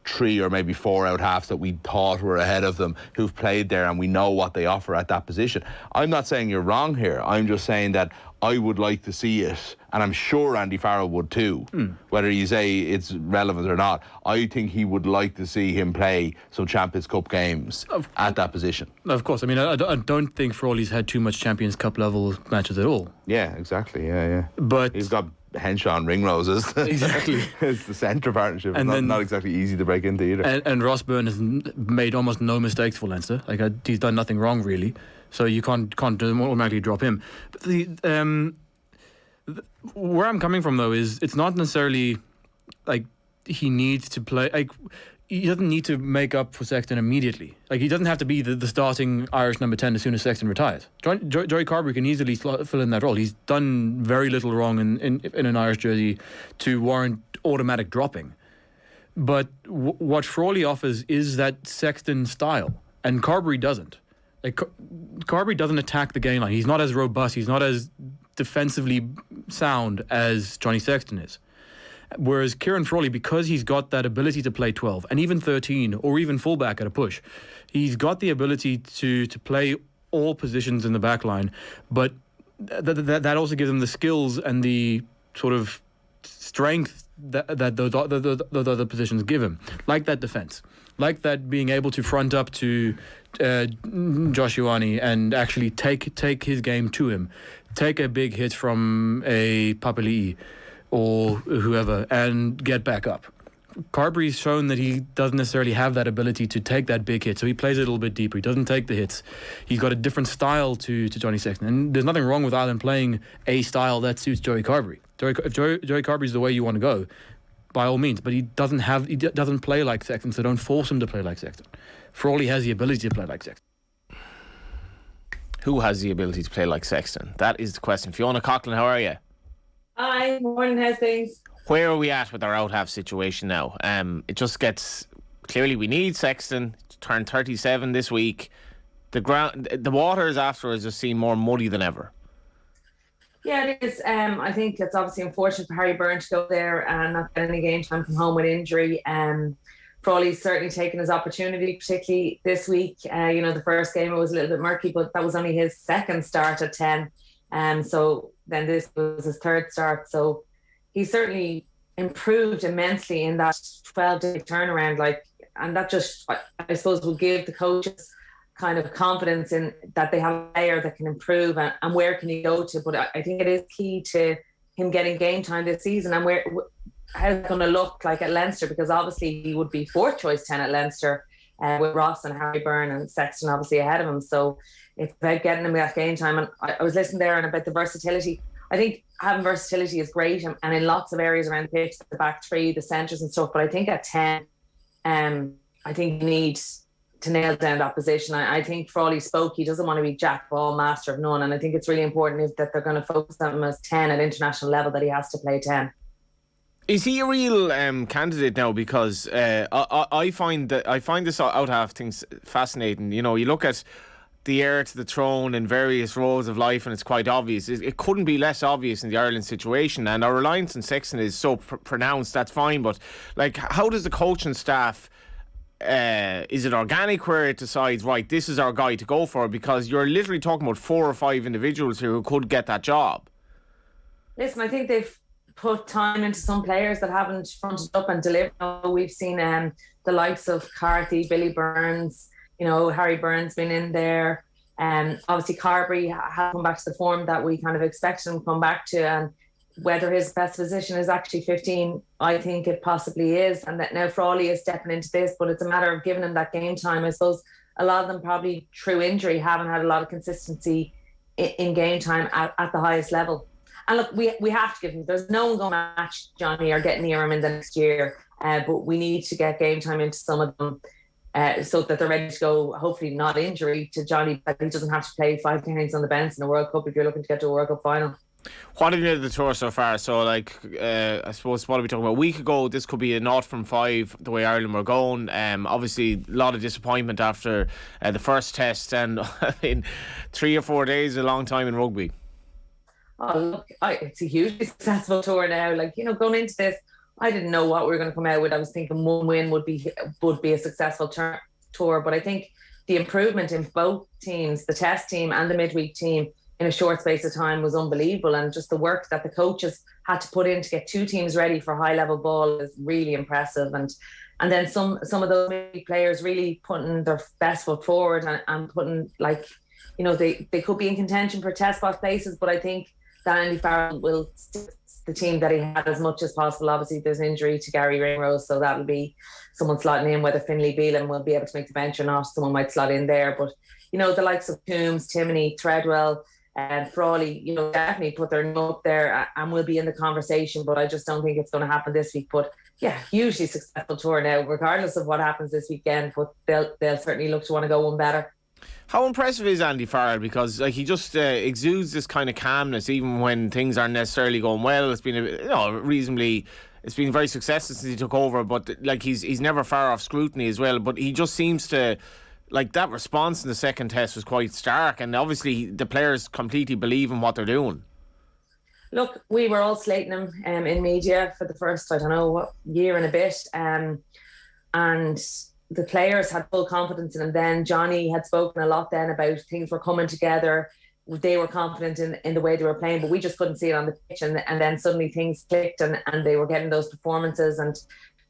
3 or maybe 4 out halves that we thought were ahead of them who've played there, and we know what they offer at that position. I'm not saying you're wrong here. I'm just saying that I would like to see it, and I'm sure Andy Farrell would too, whether you say it's relevant or not. I think he would like to see him play some Champions Cup games at that position. Of course. I mean, I don't think Frawley's had too much Champions Cup level matches at all. Yeah, exactly. Yeah. But he's got Henshaw and Ringrose as it's the centre partnership. And it's not exactly easy to break into either. And Ross Byrne has made almost no mistakes for Leinster. He's done nothing wrong really, so you can't automatically drop him. But where I'm coming from though is it's not necessarily like he needs to play. He doesn't need to make up for Sexton immediately. He doesn't have to be the starting Irish number 10 as soon as Sexton retires. Joey Carbery can easily fill in that role. He's done very little wrong in an Irish jersey to warrant automatic dropping. But what Frawley offers is that Sexton style, and Carbery doesn't. Carbery doesn't attack the gain line. He's not as robust. He's not as defensively sound as Johnny Sexton is. Whereas Kieran Frawley, because he's got that ability to play 12 and even 13 or even fullback at a push, he's got the ability to play all positions in the back line, but that also gives him the skills and the sort of strength that those other positions give him, like that defence, like that being able to front up to Josh Ioane and actually take his game to him, take a big hit from a Papali'i or whoever and get back up. Carbery's shown that he doesn't necessarily have that ability to take that big hit, so he plays a little bit deeper. He doesn't take the hits. He's got a different style to Johnny Sexton, and there's nothing wrong with Ireland playing a style that suits Joey Carbery. If Joey Carbery's the way you want to go, by all means, but he doesn't play like Sexton, so don't force him to play like Sexton. Frawley has the ability to play like Sexton. Who has the ability to play like Sexton? That is the question. Fiona Coghlan, how are you? Hi, morning, how's things? Where are we at with our out-half situation now? It just gets... Clearly we need Sexton to turn 37 this week. The waters afterwards just seem more muddy than ever. Yeah, it is. I think it's obviously unfortunate for Harry Byrne to go there and not get any game time from home with injury. Frawley's certainly taken his opportunity, particularly this week. The first game it was a little bit murky, but that was only his second start at 10. So then this was his third start. So he certainly improved immensely in that 12-day turnaround. And that just, I suppose, will give the coaches kind of confidence in that they have a player that can improve and where can he go to. But I think it is key to him getting game time this season, and how's it going to look like at Leinster, because obviously he would be 4th choice 10 at Leinster with Ross and Harry Byrne and Sexton obviously ahead of him. So it's about getting him that game time. And I was listening there and about the versatility. I think having versatility is great, and in lots of areas around the pitch, the back three, the centres and stuff. But I think at 10, I think you need to nail down that position. I think Frawley spoke, he doesn't want to be jack of all, master of none. And I think it's really important that they're going to focus on him as 10 at international level, that he has to play 10. Is he a real candidate now? Because I find this out half things fascinating. You know, you look at the heir to the throne in various roles of life, and it's quite obvious. It couldn't be less obvious in the Ireland situation, and our reliance on Sexton is so pronounced. That's fine, but like, how does the coaching staff? Is it organic where it decides, right, this is our guy to go for? Because you're literally talking about 4 or 5 individuals here who could get that job. Listen, I think they've put time into some players that haven't fronted up and delivered. We've seen the likes of Carthy, Billy Burns, you know, Harry Byrne's been in there. Obviously Carberry has come back to the form that we kind of expected him to come back to, and whether his best position is actually 15, I think it possibly is. And that now Frawley is stepping into this, but it's a matter of giving him that game time. I suppose a lot of them probably through injury haven't had a lot of consistency in game time at the highest level. And look, we have to give him, there's no one going to match Johnny or get near him in the next year, but we need to get game time into some of them so that they're ready to go, hopefully not injury to Johnny, but he doesn't have to play 5 games on the bench in the World Cup if you're looking to get to a World Cup final. What have you made of the tour so far? So, like, I suppose, what are we talking about? A week ago, this could be a 0 from 5, the way Ireland were going. Obviously, a lot of disappointment after the first test, and I mean, 3 or 4 days is a long time in rugby. Oh, look, it's a hugely successful tour now. Like, you know, going into this, I didn't know what we were going to come out with. I was thinking 1 win would be a successful tour, but I think the improvement in both teams, the test team and the midweek team, in a short space of time was unbelievable, and just the work that the coaches had to put in to get 2 teams ready for high level ball is really impressive. And then some of those players really putting their best foot forward and putting, like, you know, they could be in contention for test spot places, but I think that Andy Farrell will stick the team that he had as much as possible. Obviously there's an injury to Gary Ringrose, so that'll be someone slotting in, whether Finlay Beelan will be able to make the bench or not, someone might slot in there. But, you know, the likes of Coombs, Timoney, Treadwell, and Frawley, you know, definitely put their name up there and will be in the conversation, but I just don't think it's going to happen this week. But yeah, hugely successful tour now, regardless of what happens this weekend, but they'll certainly look to want to go one better. How impressive is Andy Farrell? Because like, he just exudes this kind of calmness, even when things aren't necessarily going well. It's been it's been very successful since he took over, but like he's never far off scrutiny as well. But he just seems to, like, that response in the second test was quite stark, and obviously the players completely believe in what they're doing. Look, we were all slating him in media for the first, I don't know, what year and a bit, and the players had full confidence in him then. Johnny had spoken a lot then about things were coming together. They were confident in the way they were playing, but we just couldn't see it on the pitch, and then suddenly things clicked and they were getting those performances, and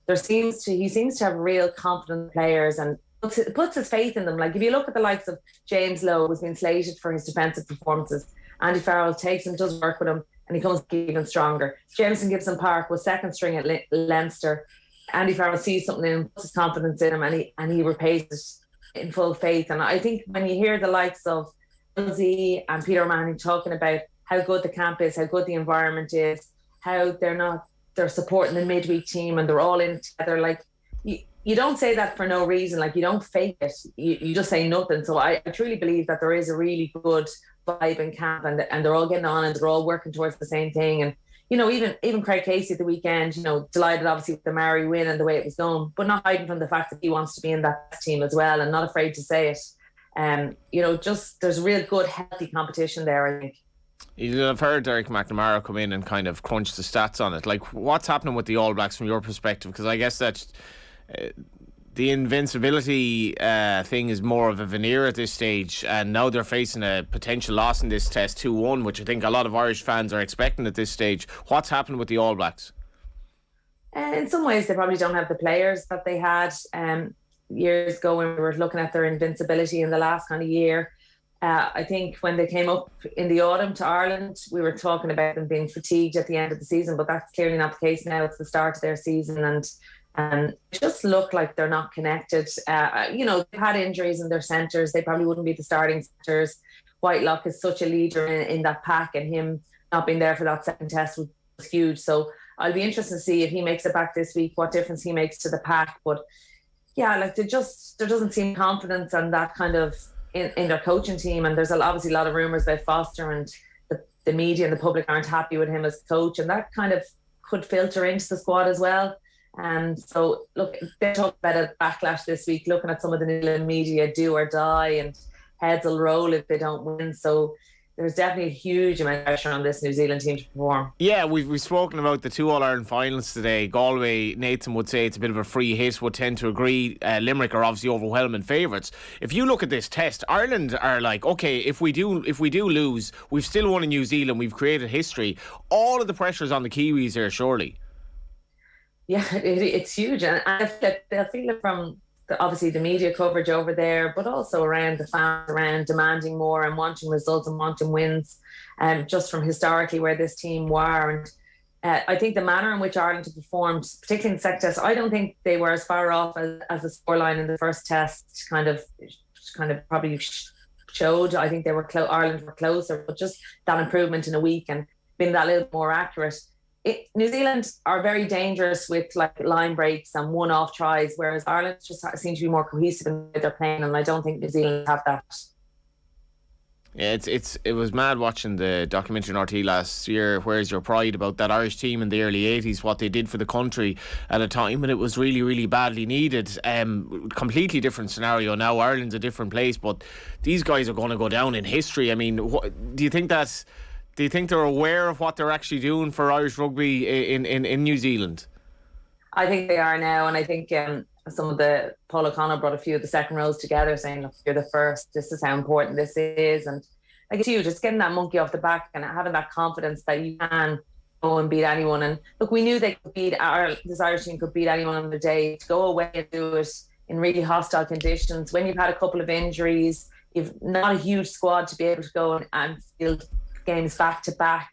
he seems to have real confident players and puts his faith in them. Like, if you look at the likes of James Lowe, who's been slated for his defensive performances, Andy Farrell takes him, does work with him, and he comes even stronger. Jameson Gibson Park was second string at Leinster. Andy Farrell sees something in him, puts his confidence in him, and he repays it in full faith. And I think when you hear the likes of Willis and Peter O'Mahony talking about how good the camp is, how good the environment is, how they're supporting the midweek team and they're all in together, like, you don't say that for no reason. Like, you don't fake it. You just say nothing. So I truly believe that there is a really good vibe in camp, and they're all getting on and they're all working towards the same thing. And, you know, even Craig Casey at the weekend, you know, delighted obviously with the Maori win and the way it was going, but not hiding from the fact that he wants to be in that team as well and not afraid to say it. You know, just there's real good, healthy competition there, I think. You'll have heard Derek McNamara come in and kind of crunch the stats on it. Like, what's happening with the All Blacks from your perspective? Because I guess that the invincibility thing is more of a veneer at this stage, and now they're facing a potential loss in this test 2-1, which I think a lot of Irish fans are expecting at this stage. What's happened with the All Blacks? In some ways, they probably don't have the players that they had years ago when we were looking at their invincibility in the last kind of year. I think when they came up in the autumn to Ireland, we were talking about them being fatigued at the end of the season, but that's clearly not the case now. It's the start of their season, and it just look like they're not connected. They've had injuries in their centres. They probably wouldn't be the starting centres. Whitelock is such a leader in that pack, and him not being there for that second test was huge. So I'll be interested to see if he makes it back this week, what difference he makes to the pack. But yeah, like there doesn't seem confidence and that kind of in their coaching team, and there's obviously a lot of rumours about Foster, and the media and the public aren't happy with him as coach, and that kind of could filter into the squad as well. So look, they talk about a backlash this week, looking at some of the New Zealand media, do or die, and heads will roll if they don't win. So there's definitely a huge amount of pressure on this New Zealand team to perform. Yeah, we've spoken about the 2 All-Ireland finals today. Galway, Nathan would say it's a bit of a free hit, would tend to agree. Limerick are obviously overwhelming favourites. If you look at this test, Ireland are like, okay, if we do lose, we've still won in New Zealand, we've created history. All of the pressure's on the Kiwis here, surely. Yeah, it's huge, and I feel it from obviously the media coverage over there, but also around the fans, around demanding more and wanting results and wanting wins, just from historically where this team were. And I think the manner in which Ireland performed, particularly in the second test, I don't think they were as far off as the scoreline in the first test kind of probably showed. I think Ireland were closer, but just that improvement in a week and being that little more accurate. New Zealand are very dangerous with like line breaks and one-off tries, whereas Ireland just seem to be more cohesive in their playing, and I don't think New Zealand have that. Yeah, it was mad watching the documentary on RT last year, Where's Your Pride, about that Irish team in the early 80s, what they did for the country at a time when it was really, really badly needed. Completely different scenario now. Ireland's a different place, but these guys are going to go down in history. I mean, do you think they're aware of what they're actually doing for Irish rugby in New Zealand? I think they are now, and I think some of Paul O'Connell brought a few of the second rows together saying, look, you're the first, this is how important this is. And like, it's huge, it's getting that monkey off the back and having that confidence that you can go and beat anyone. And look, we knew they could this Irish team could beat anyone on the day. To go away and do it in really hostile conditions, when you've had a couple of injuries, you've not a huge squad to be able to go and field games back to back.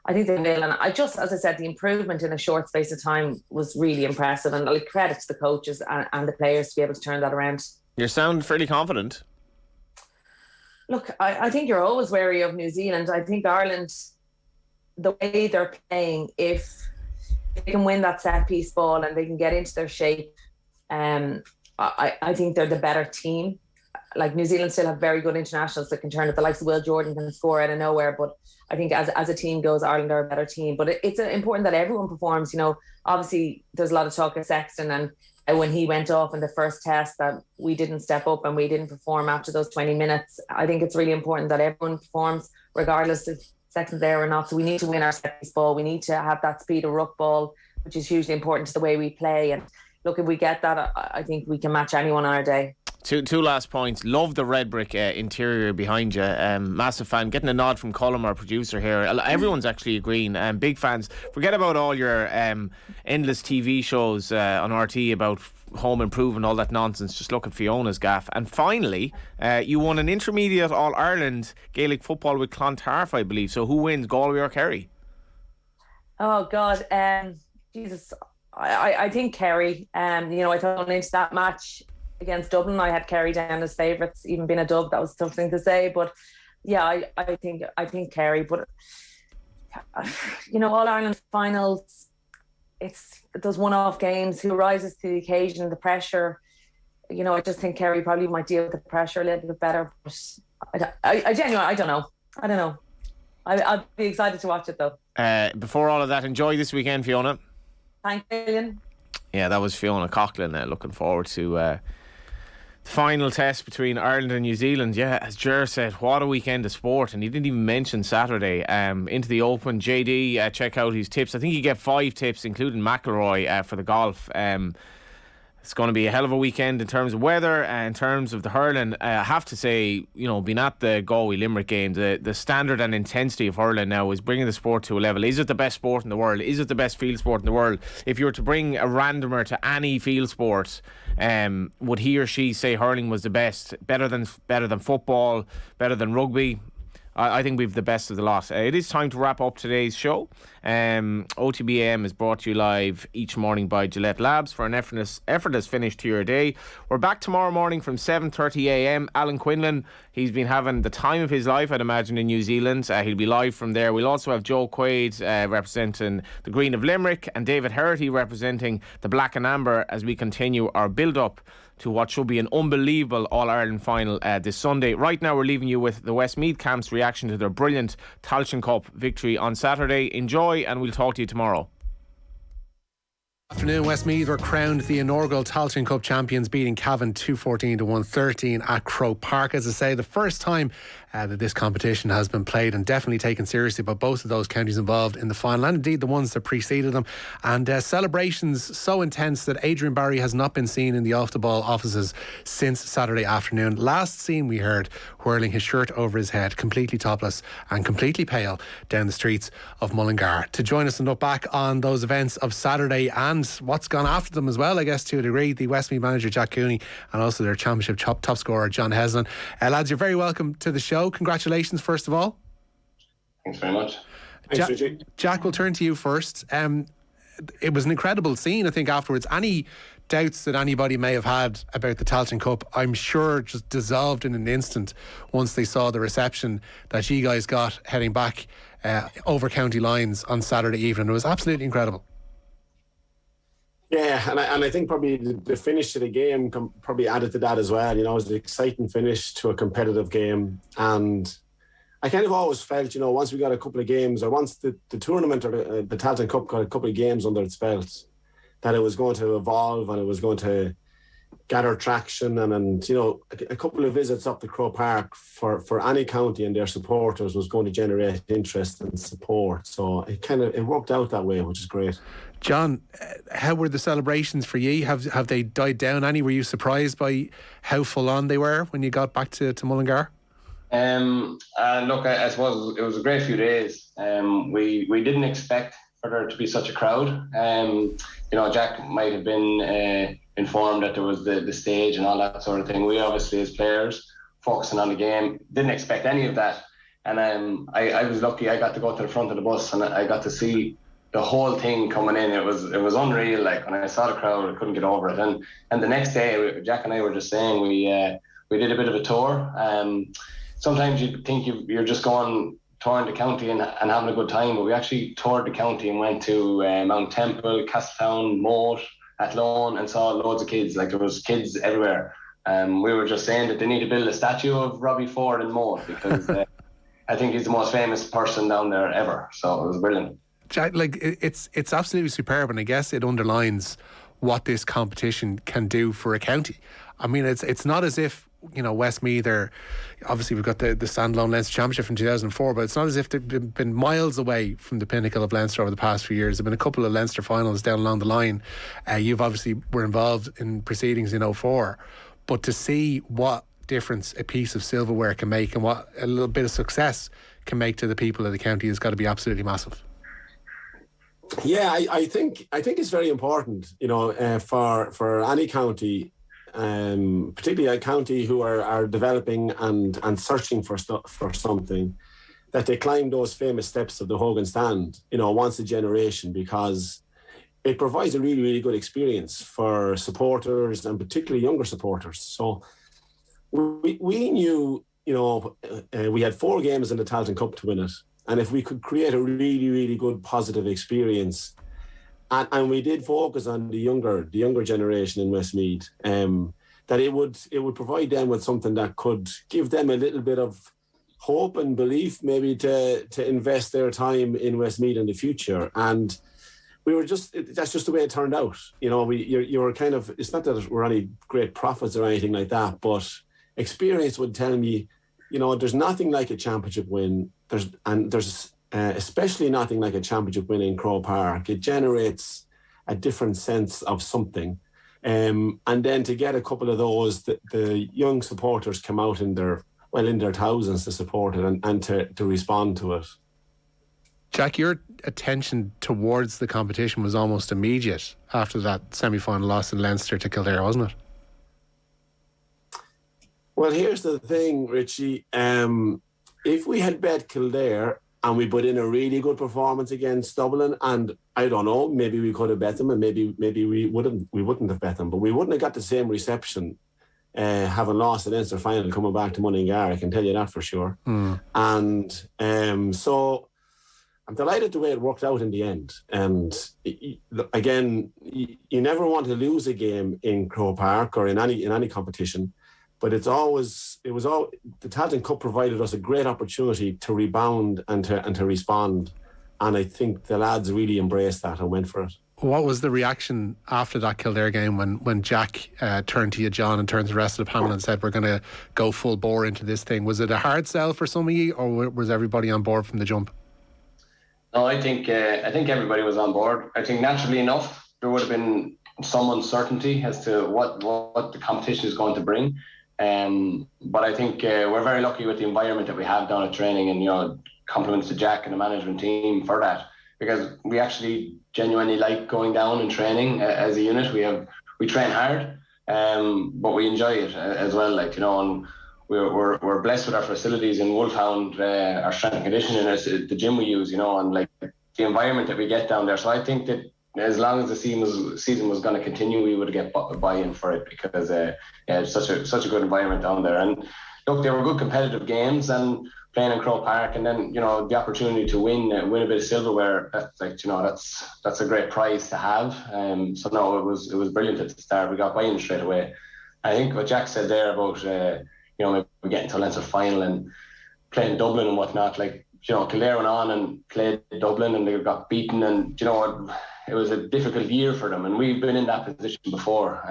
I think they will, and as I said, the improvement in a short space of time was really impressive, and like credit to the coaches and the players to be able to turn that around. You sound fairly confident. Look, I think you're always wary of New Zealand. I think Ireland, the way they're playing, if they can win that set piece ball and they can get into their shape, I think they're the better team. Like, New Zealand still have very good internationals that can turn it. The likes of Will Jordan can score out of nowhere, but I think as a team goes, Ireland are a better team. But it's important that everyone performs. You know, obviously there's a lot of talk of Sexton, and when he went off in the first test that we didn't step up and we didn't perform after those 20 minutes. I think it's really important that everyone performs regardless if Sexton's there or not. So we need to win our set piece ball. We need to have that speed of ruck ball, which is hugely important to the way we play. And look, if we get that, I think we can match anyone on our day. Two last points. Love the red brick interior behind you. Massive fan. Getting a nod from Colm, our producer here. Everyone's actually agreeing. Big fans. Forget about all your endless TV shows on RT about home improvement, all that nonsense. Just look at Fiona's gaff. And finally, you won an intermediate All-Ireland Gaelic football with Clontarf, I believe. So who wins, Galway or Kerry? Oh God, Jesus. I think Kerry. I thought into that match against Dublin, I had Kerry down as favourites. Even being a dub, that was a tough thing to say, but yeah, I think Kerry. But All Ireland finals, it's those one-off games. Who rises to the occasion, the pressure? I just think Kerry probably might deal with the pressure a little bit better. But I genuinely, I don't know. I'll be excited to watch it though. Before all of that, enjoy this weekend, Fiona. Thanks, Ian. Yeah, that was Fiona Coghlan. Looking forward to final test between Ireland and New Zealand. Yeah, as Ger said, what a weekend of sport. And he didn't even mention Saturday. Into the Open, JD, check out his tips. I think you get 5 tips, including McIlroy for the golf. It's going to be a hell of a weekend in terms of weather and in terms of the hurling. I have to say, being at the Galway Limerick game, the standard and intensity of hurling now is bringing the sport to a level. Is it the best sport in the world? Is it the best field sport in the world? If you were to bring a randomer to any field sport, would he or she say hurling was the best, better than football, better than rugby? I think we've the best of the lot. It is time to wrap up today's show. OTB AM is brought to you live each morning by Gillette Labs for an effortless finish to your day. We're back tomorrow morning from 7:30 AM. Alan Quinlan, he's been having the time of his life, I'd imagine, in New Zealand. He'll be live from there. We'll also have Joe Quaid representing the Green of Limerick and David Herity representing the Black and Amber as we continue our build-up to what should be an unbelievable All-Ireland Final this Sunday. Right now we're leaving you with the Westmeath camp's reaction to their brilliant Tailteann Cup victory on Saturday. Enjoy, and we'll talk to you tomorrow. Afternoon, Westmeath were crowned the inaugural Tailteann Cup champions, beating Cavan 214 to 113 at Croke Park. As I say, the first time that this competition has been played and definitely taken seriously by both of those counties involved in the final, and indeed the ones that preceded them. And celebrations so intense that Adrian Barry has not been seen in the off the ball offices since Saturday afternoon. Last scene we heard whirling his shirt over his head, completely topless and completely pale, down the streets of Mullingar. To join us and look back on those events of Saturday and what's gone after them as well, I guess, to a degree, the Westmeath manager Jack Cooney and also their championship top scorer John Heslin. Lads, you're very welcome to the show. Congratulations, first of all. Thanks very much. Thanks, Jack, we'll turn to you first. It was an incredible scene, I think, afterwards. Any doubts that anybody may have had about the Tailteann Cup, I'm sure just dissolved in an instant once they saw the reception that you guys got heading back over county lines on Saturday evening. It was absolutely incredible. Yeah, and I think probably the finish to the game probably added to that as well. It was an exciting finish to a competitive game. And I kind of always felt, once we got a couple of games, or once the tournament or the Tailteann Cup got a couple of games under its belt, that it was going to evolve and it was going to gather traction. And a couple of visits up to Croke Park for any county and their supporters was going to generate interest and support. So it worked out that way, which is great. John, how were the celebrations for you? Have they died down any? Were you surprised by how full on they were when you got back to Mullingar? Look, I suppose it was a great few days. We didn't expect for there to be such a crowd. Jack might have been informed that there was the stage and all that sort of thing. We obviously, as players, focusing on the game, didn't expect any of that. And I was lucky. I got to go to the front of the bus and I got to see the whole thing coming in. It was unreal. Like, when I saw the crowd, I couldn't get over it. And the next day, Jack and I were just saying we did a bit of a tour. Sometimes you think you're just going touring the county and having a good time, but we actually toured the county and went to Mount Temple, Castletown, Moat, Athlone, and saw loads of kids. Like, there was kids everywhere. We were just saying that they need to build a statue of Robbie Ford in Moat because I think he's the most famous person down there ever. So it was brilliant. Like, it's absolutely superb, and I guess it underlines what this competition can do for a county. I mean, it's not as if Westmeath are, obviously we've got the standalone Leinster Championship from 2004, but it's not as if they've been miles away from the pinnacle of Leinster over the past few years. There have been a couple of Leinster finals down along the line. You've obviously were involved in proceedings in 2004, but to see what difference a piece of silverware can make and what a little bit of success can make to the people of the county has got to be absolutely massive. Yeah, I think it's very important, for any county, particularly a county who are developing and searching for something, that they climb those famous steps of the Hogan Stand, once a generation, because it provides a really, really good experience for supporters and particularly younger supporters. So we knew, we had 4 games in the Tailteann Cup to win it. And if we could create a really, really good positive experience, and we did focus on the younger generation in Westmeath, that it would provide them with something that could give them a little bit of hope and belief, maybe to invest their time in Westmeath in the future. And we were that's just the way it turned out. You were kind of, it's not that we're any great prophets or anything like that, but experience would tell me, there's nothing like a championship win. There's especially nothing like a championship win in Croke Park. It generates a different sense of something And then to get a couple of those, the young supporters come out in their thousands to support it and to respond to it. Jack, your attention towards the competition was almost immediate after that semi-final loss in Leinster to Kildare, wasn't it? Well, here's the thing, Richie. If we had bet Kildare and we put in a really good performance against Dublin, and I don't know, maybe we could have bet them, and maybe we wouldn't have bet them, but we wouldn't have got the same reception having lost the Leinster final coming back to Mullingar. I can tell you that for sure. And so I'm delighted the way it worked out in the end. And again, you never want to lose a game in Croke Park or in any competition. But the Tailteann Cup provided us a great opportunity to rebound and to respond. And I think the lads really embraced that and went for it. What was the reaction after that Kildare game when Jack turned to you, John, and turned to the rest of the panel and said, we're going to go full bore into this thing? Was it a hard sell for some of you, or was everybody on board from the jump? No, I think everybody was on board. I think naturally enough, there would have been some uncertainty as to what the competition is going to bring. But I think we're very lucky with the environment that we have down at training, and compliments to Jack and the management team for that, because we actually genuinely like going down and training as a unit. We train hard, but we enjoy it as well. And we're blessed with our facilities in Wolfhound, our strength and conditioning, the gym we use, and the environment that we get down there. So I think that as long as the season was going to continue, we would get buy-in for it, because it's such a good environment down there. And look, they were good competitive games, and playing in Croke Park, and then the opportunity to win a bit of silverware. That's a great prize to have. So no, it was brilliant at the start. We got buy-in straight away. I think what Jack said there about maybe getting to Leinster final and playing Dublin and whatnot. Kildare went on and played Dublin, and they got beaten, and it was a difficult year for them, and we've been in that position before.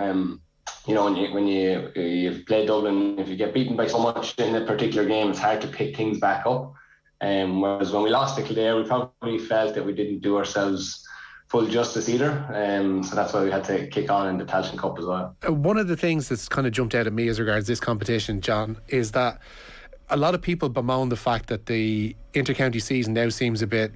When you play Dublin, if you get beaten by so much in a particular game, it's hard to pick things back up. Whereas when we lost to Kildare, we probably felt that we didn't do ourselves full justice either. So that's why we had to kick on in the Tailteann Cup as well. One of the things that's kind of jumped out at me as regards this competition, John, is that a lot of people bemoan the fact that the inter-county season now seems a bit,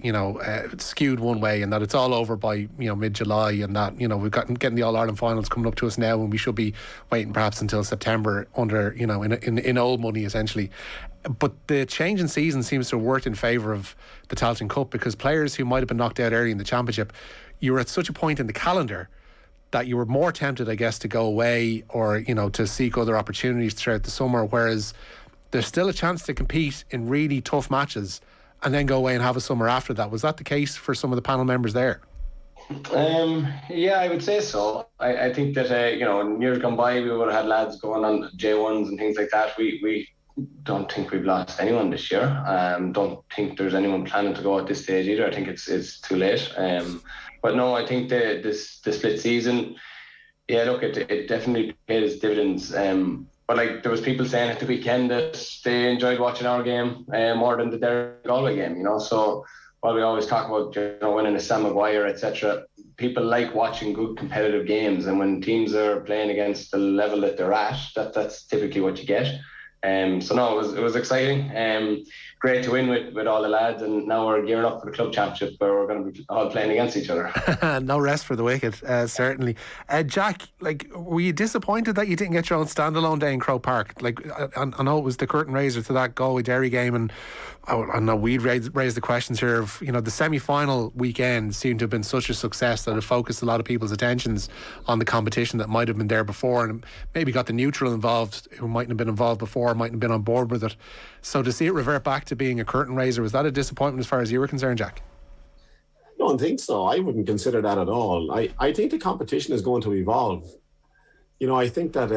skewed one way, and that it's all over by, mid-July, and that, we've getting the All-Ireland finals coming up to us now, and we should be waiting perhaps until September under, in old money, essentially. But the change in season seems to have worked in favour of the Tailteann Cup, because players who might have been knocked out early in the championship, you were at such a point in the calendar that you were more tempted, I guess, to go away or, to seek other opportunities throughout the summer, whereas there's still a chance to compete in really tough matches and then go away and have a summer after that. Was that the case for some of the panel members there? Yeah, I would say so. I think that, in years gone by, we would have had lads going on J1s and things like that. We don't think we've lost anyone this year. Don't think there's anyone planning to go at this stage either. I think it's too late. But no, I think the split season, yeah, look, it definitely pays dividends. But there was people saying at the weekend that they enjoyed watching our game more than the Derek Galway game, So while we always talk about winning a Sam Maguire, etc., people like watching good competitive games, and when teams are playing against the level that they're at, that's typically what you get. So no, it was exciting. Great to win with all the lads, and now we're gearing up for the club championship where we're going to be all playing against each other. No rest for the wicked, certainly. Jack, were you disappointed that you didn't get your own standalone day in Croke Park? I know it was the curtain raiser to that Galway Derry game, and I know we'd raise the questions here of, the semi-final weekend seemed to have been such a success that it focused a lot of people's attentions on the competition that might have been there before, and maybe got the neutral involved who mightn't have been involved before, mightn't have been on board with it. So to see it revert back to being a curtain raiser, was that a disappointment as far as you were concerned, Jack? I don't think so. I wouldn't consider that at all. I think the competition is going to evolve. I think that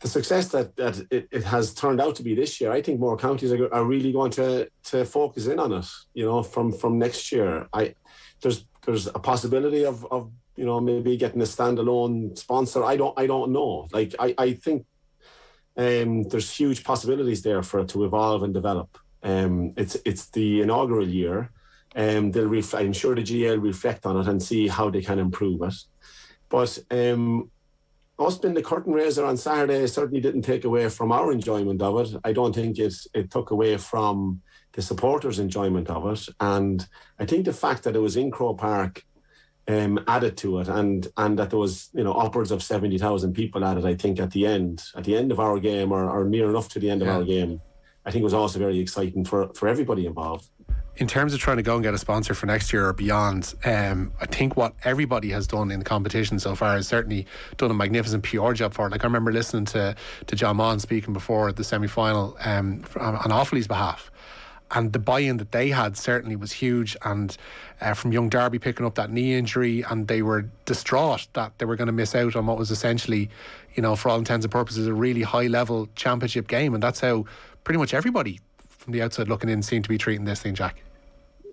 the success that it has turned out to be this year, I think more counties are really going to focus in on it. From next year, there's a possibility of maybe getting a standalone sponsor. I don't know. I think there's huge possibilities there for it to evolve and develop. It's the inaugural year. I'm sure the GL reflect on it and see how they can improve it. But us being the curtain raiser on Saturday certainly didn't take away from our enjoyment of it. I don't think it took away from the supporters' enjoyment of it. And I think the fact that it was in Croke Park added to it, and that there was upwards of 70,000 people at it. I think at the end of our game, or near enough to the end of our game, I think it was also very exciting for everybody involved. In terms of trying to go and get a sponsor for next year or beyond, I think what everybody has done in the competition so far has certainly done a magnificent PR job for it. Like, I remember listening to John Mon speaking before the semi-final on Offaly's behalf, and the buy-in that they had certainly was huge. And from young Derby picking up that knee injury, and they were distraught that they were going to miss out on what was essentially, for all intents and purposes, a really high-level championship game. And that's how pretty much everybody from the outside looking in seemed to be treating this thing, Jack.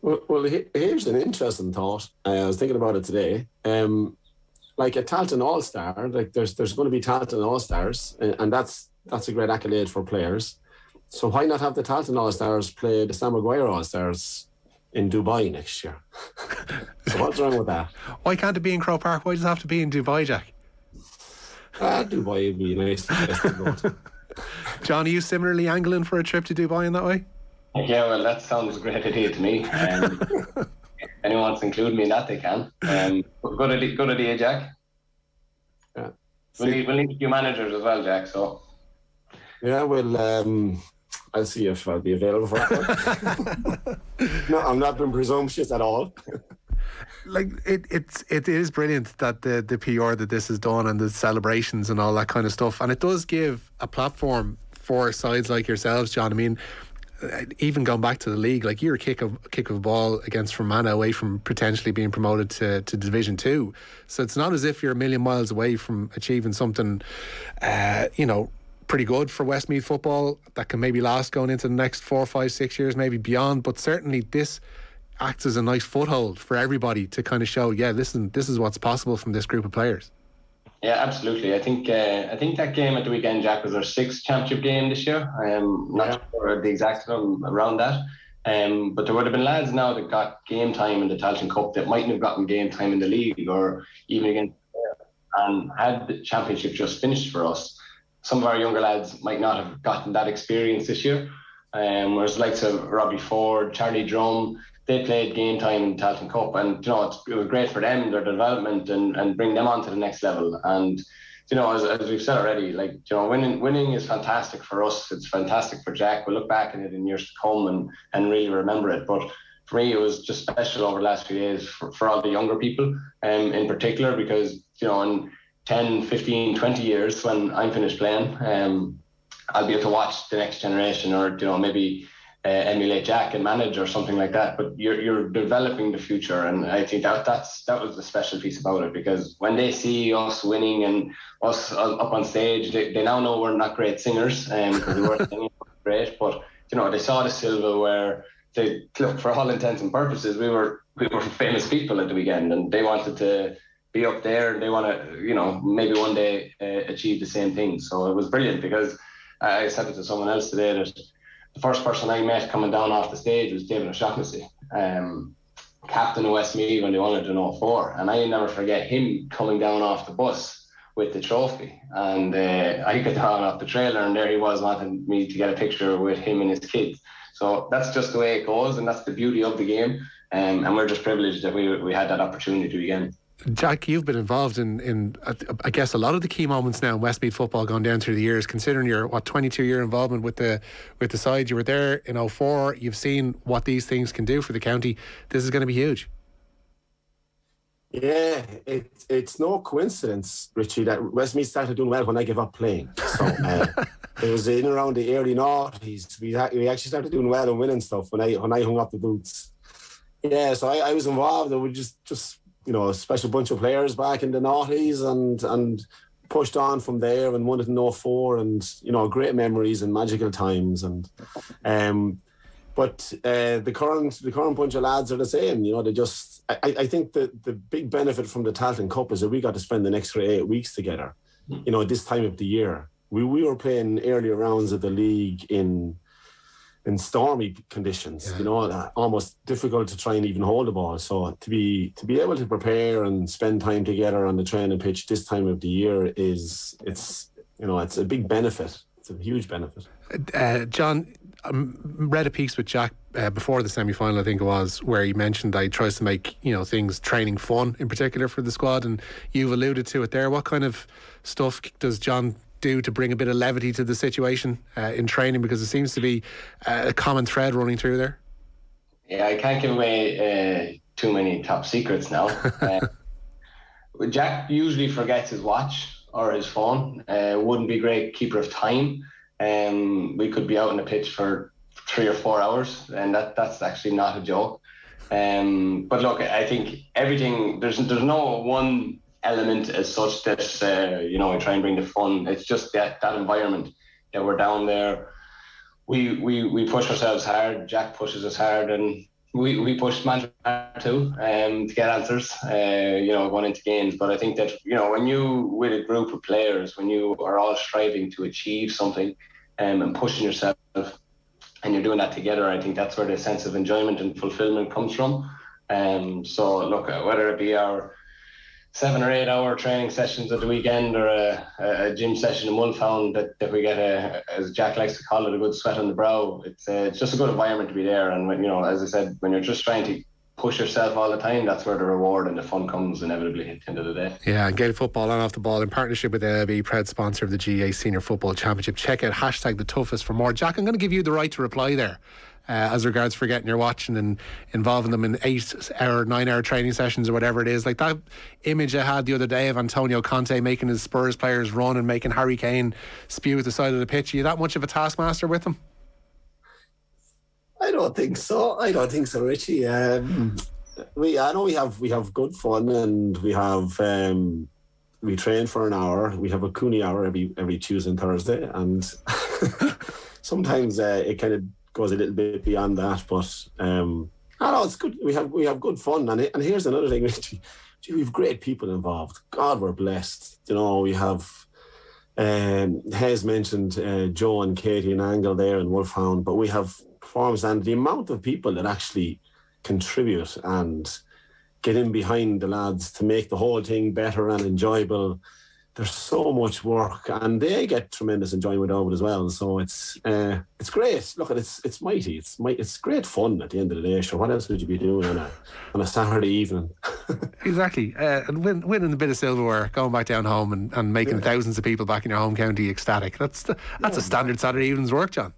Well, here's an interesting thought. I was thinking about it today. Like a Tailteann All-Star, like there's going to be Tailteann All-Stars, and that's a great accolade for players. So why not have the Tailteann All-Stars play the Sam Maguire All-Stars in Dubai next year? So what's wrong with that? Why can't it be in Croke Park? Why does it have to be in Dubai, Jack? Dubai would be a nice place to go to. John, are you similarly angling for a trip to Dubai in that way? Yeah, well, that sounds a great idea to me. Anyone wants to include me in that, they can. Good idea, Jack. Yeah. We'll need a few managers as well, Jack. So. Yeah, well, I'll see if I'll be available for that. No, I'm not being presumptuous at all. Like it is brilliant that the PR that this has done, and the celebrations and all that kind of stuff, and it does give a platform for sides like yourselves, John. I mean, even going back to the league, like you're a kick of a ball against Fermanagh away from potentially being promoted to Division 2. So it's not as if you're a million miles away from achieving something, pretty good for Westmeath football that can maybe last going into the next 4, 5, 6 years, maybe beyond. But certainly this acts as a nice foothold for everybody to kind of show, listen, this is what's possible from this group of players. Yeah, absolutely. I think that game at the weekend, Jack, was our 6th championship game this year. Not sure the exact one around that. But there would have been lads now that got game time in the Tailteann Cup that mightn't have gotten game time in the league, or even against, and had the championship just finished for us. Some of our younger lads might not have gotten that experience this year. Whereas the likes of Robbie Ford, Charlie Drum, they played game time in the Tailteann Cup, and it was great for them, their development, and bring them on to the next level. And as we've said already, winning is fantastic for us. It's fantastic for Jack. We'll look back on it in years to come and really remember it. But for me, it was just special over the last few days for all the younger people, in particular, because in 10, 15, 20 years when I'm finished playing, I'll be able to watch the next generation, or maybe emulate Jack and manage or something like that. But you're developing the future, and I think that was the special piece about it, because when they see us winning and us up on stage, they now know we're not great singers, because we weren't singing great, but they saw the silver where they look, for all intents and purposes, we were famous people at the weekend, and they wanted to be up there. They want to maybe one day achieve the same thing. So it was brilliant, because I said it to someone else today that the first person I met coming down off the stage was David O'Shaughnessy, captain of Westmeath when they won it in 2004. And I never forget him coming down off the bus with the trophy. And I got down off the trailer, and there he was wanting me to get a picture with him and his kids. So that's just the way it goes, and that's the beauty of the game. And we're just privileged that we had that opportunity again. Jack, you've been involved in I guess a lot of the key moments now in Westmeath football gone down through the years, considering your 22-year involvement with the side. You were there in 2004. You've seen what these things can do for the county. This is going to be huge. Yeah, it's no coincidence, Richie, that Westmeath started doing well when I gave up playing. So it was in around the early noughties. We actually started doing well and winning stuff when I hung up the boots. Yeah, so I was involved. There were just a special bunch of players back in the noughties, and pushed on from there and won it in 2004, and great memories and magical times. And but the current bunch of lads are the same. They just I think that the big benefit from the Tailteann Cup is that we got to spend the extra 8 weeks together. This time of the year, we were playing earlier rounds of the league in in stormy conditions, almost difficult to try and even hold the ball. So to be able to prepare and spend time together on the training pitch this time of the year it's a big benefit. It's a huge benefit. John, I read a piece with Jack before the semi-final, I think it was, where he mentioned that he tries to make things, training fun in particular for the squad, and you've alluded to it there. What kind of stuff does John do to bring a bit of levity to the situation in training, because it seems to be a common thread running through there? Yeah, I can't give away too many top secrets now. Jack usually forgets his watch or his phone. Wouldn't be a great keeper of time. We could be out on the pitch for 3 or 4 hours, and that's actually not a joke. But look, I think everything, there's no one element as such that I try and bring the fun. It's just that environment that we're down there. We push ourselves hard. Jack pushes us hard, and we push management hard too to get answers. Going into games. But I think that when you with a group of players, when you are all striving to achieve something and pushing yourself, and you're doing that together, I think that's where the sense of enjoyment and fulfillment comes from. So look, whether it be our 7 or 8 hour training sessions at the weekend, or a gym session in Wolfhound that we get as Jack likes to call it, a good sweat on the brow. It's just a good environment to be there. And when, as I said, when you're just trying to push yourself all the time, that's where the reward and the fun comes inevitably at the end of the day. Yeah, and Gaelic Football on off the ball in partnership with AIB, proud sponsor of the GA Senior Football Championship. Check out #TheToughest for more. Jack, I'm going to give you the right to reply there. As regards forgetting your watching and involving them in 8 hour, 9 hour training sessions or whatever it is. Like that image I had the other day of Antonio Conte making his Spurs players run and making Harry Kane spew at the side of the pitch. Are you that much of a taskmaster with them? I don't think so, Richie. I know we have good fun, and we have we train for an hour. We have a Cooney hour every Tuesday and Thursday, and sometimes it kind of goes a little bit beyond that, but I know it's good. We have good fun, and here's another thing, Richie. We have great people involved. God, we're blessed. We have Hez mentioned Joe and Katie and Angle there in Wolfhound, but we have performers, and the amount of people that actually contribute and get in behind the lads to make the whole thing better and enjoyable. There's so much work, and they get tremendous enjoyment out of it as well. So it's great. Look, it's mighty. It's great fun at the end of the day. Sure, what else would you be doing on a Saturday evening? Exactly. And winning a bit of silverware, going back down home and making thousands of people back in your home county ecstatic. That's a standard Saturday evening's work, John.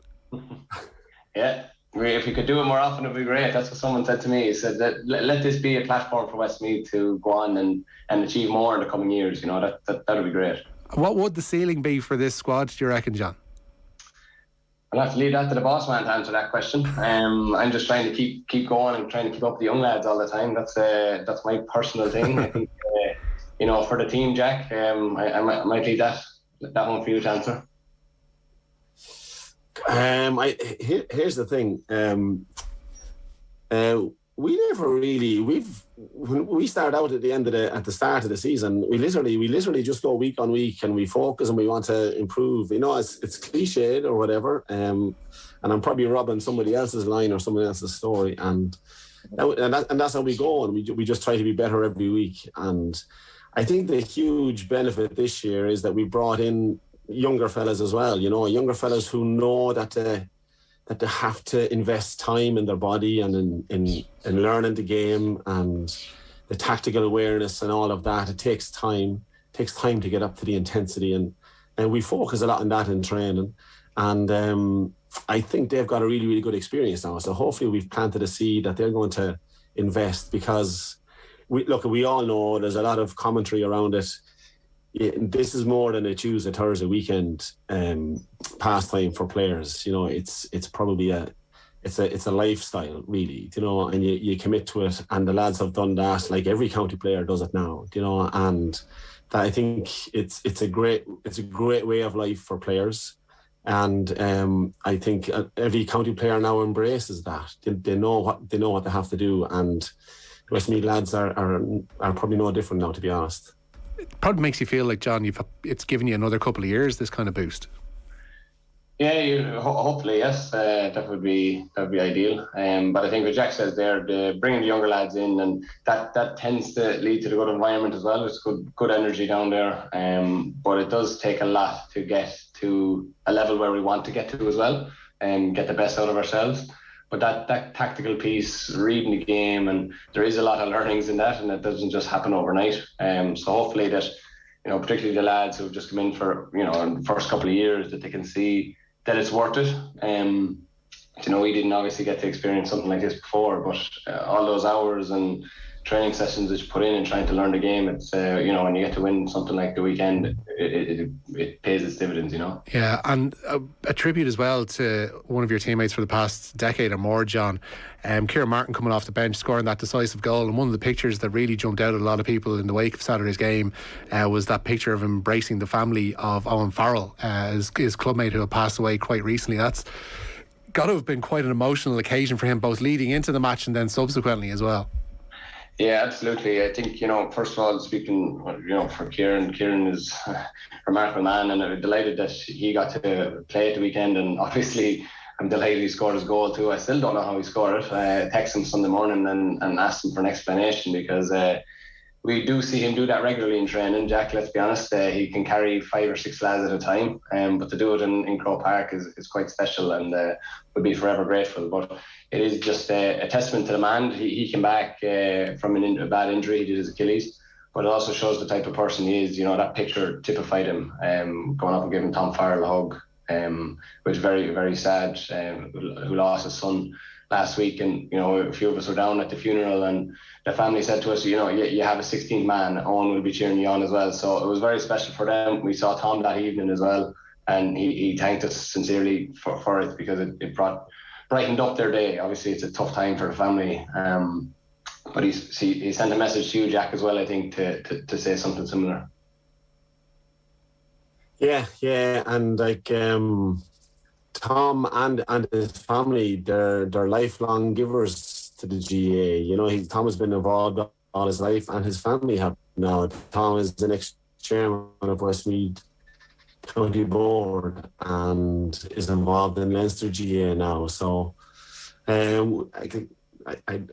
Yeah. If you could do it more often, it'd be great. That's what someone said to me. He said that let this be a platform for Westmeath to go on and achieve more in the coming years. That would be great. What would the ceiling be for this squad, do you reckon, John? I'll have to leave that to the boss man to answer that question. I'm just trying to keep going and trying to keep up with the young lads all the time. That's my personal thing. I think for the team, Jack, I might leave that one for you to answer. Here's the thing. We never really. When we start out at the start of the season, we literally just go week on week, and we focus and we want to improve. It's cliched or whatever. And I'm probably robbing somebody else's line or somebody else's story, and that's how we go. And we just try to be better every week. And I think the huge benefit this year is that we brought in younger fellas as well, younger fellas who know that they have to invest time in their body and in learning the game and the tactical awareness and all of that. It takes time to get up to the intensity, and we focus a lot on that in training. And I think they've got a really, really good experience now. So hopefully we've planted a seed that they're going to invest, because we all know there's a lot of commentary around it. This is more than a Tuesday, Thursday weekend pastime for players. It's probably it's a lifestyle, really. And you commit to it, and the lads have done that. Like every county player does it now. And that, I think it's a great way of life for players. And I think every county player now embraces that. They know what they have to do, and the Westmeath lads are probably no different now, to be honest. It probably makes you feel like, John, it's given you another couple of years, this kind of boost. 100%. 100%. I think, look, I think Yeah, hopefully, yes. That would be ideal. But I think what Jack says there, bringing the younger lads in, and that tends to lead to the good environment as well. It's good energy down there. But it does take a lot to get to a level where we want to get to as well, and get the best out of ourselves. But that tactical piece, reading the game, and there is a lot of learnings in that, and it doesn't just happen overnight. So hopefully that, particularly the lads who've just come in for, in the first couple of years, that they can see that it's worth it. We didn't obviously get to experience something like this before, but all those hours and training sessions that you put in and trying to learn the game, it's when you get to win something like the weekend, it pays its dividends. Yeah, and a tribute as well to one of your teammates for the past decade or more, John. Kieran Martin coming off the bench, scoring that decisive goal, and one of the pictures that really jumped out at a lot of people in the wake of Saturday's game was that picture of him embracing the family of Owen Farrell, his clubmate who had passed away quite recently. That's got to have been quite an emotional occasion for him, both leading into the match and then subsequently as well. Yeah, absolutely. I think, first of all, speaking, for Kieran is a remarkable man, and I'm delighted that he got to play at the weekend, and obviously I'm delighted he scored his goal too. I still don't know how he scored it. I texted him Sunday morning and asked him for an explanation, because we do see him do that regularly in training. Jack, let's be honest, he can carry 5 or 6 lads at a time, but to do it in Croke Park is quite special, and we'll be forever grateful. But it is just a testament to the man. He came back from a bad injury. He did his Achilles, but it also shows the type of person he is. That picture typified him, going up and giving Tom Farrell a hug, which is very, very sad, who lost his son last week. And a few of us were down at the funeral, and the family said to us, you have a 16th man, Owen will be cheering you on as well. So it was very special for them. We saw Tom that evening as well, and he thanked us sincerely for it, because it brightened up their day. Obviously it's a tough time for the family, but he sent a message to you, Jack, as well, I think, to say something similar. Yeah, and like Tom and his family, they're lifelong givers to the GA. Tom has been involved all his life, and his family have now. Tom is the next chairman of Westmeath County Board and is involved in Leinster GA now. So I'd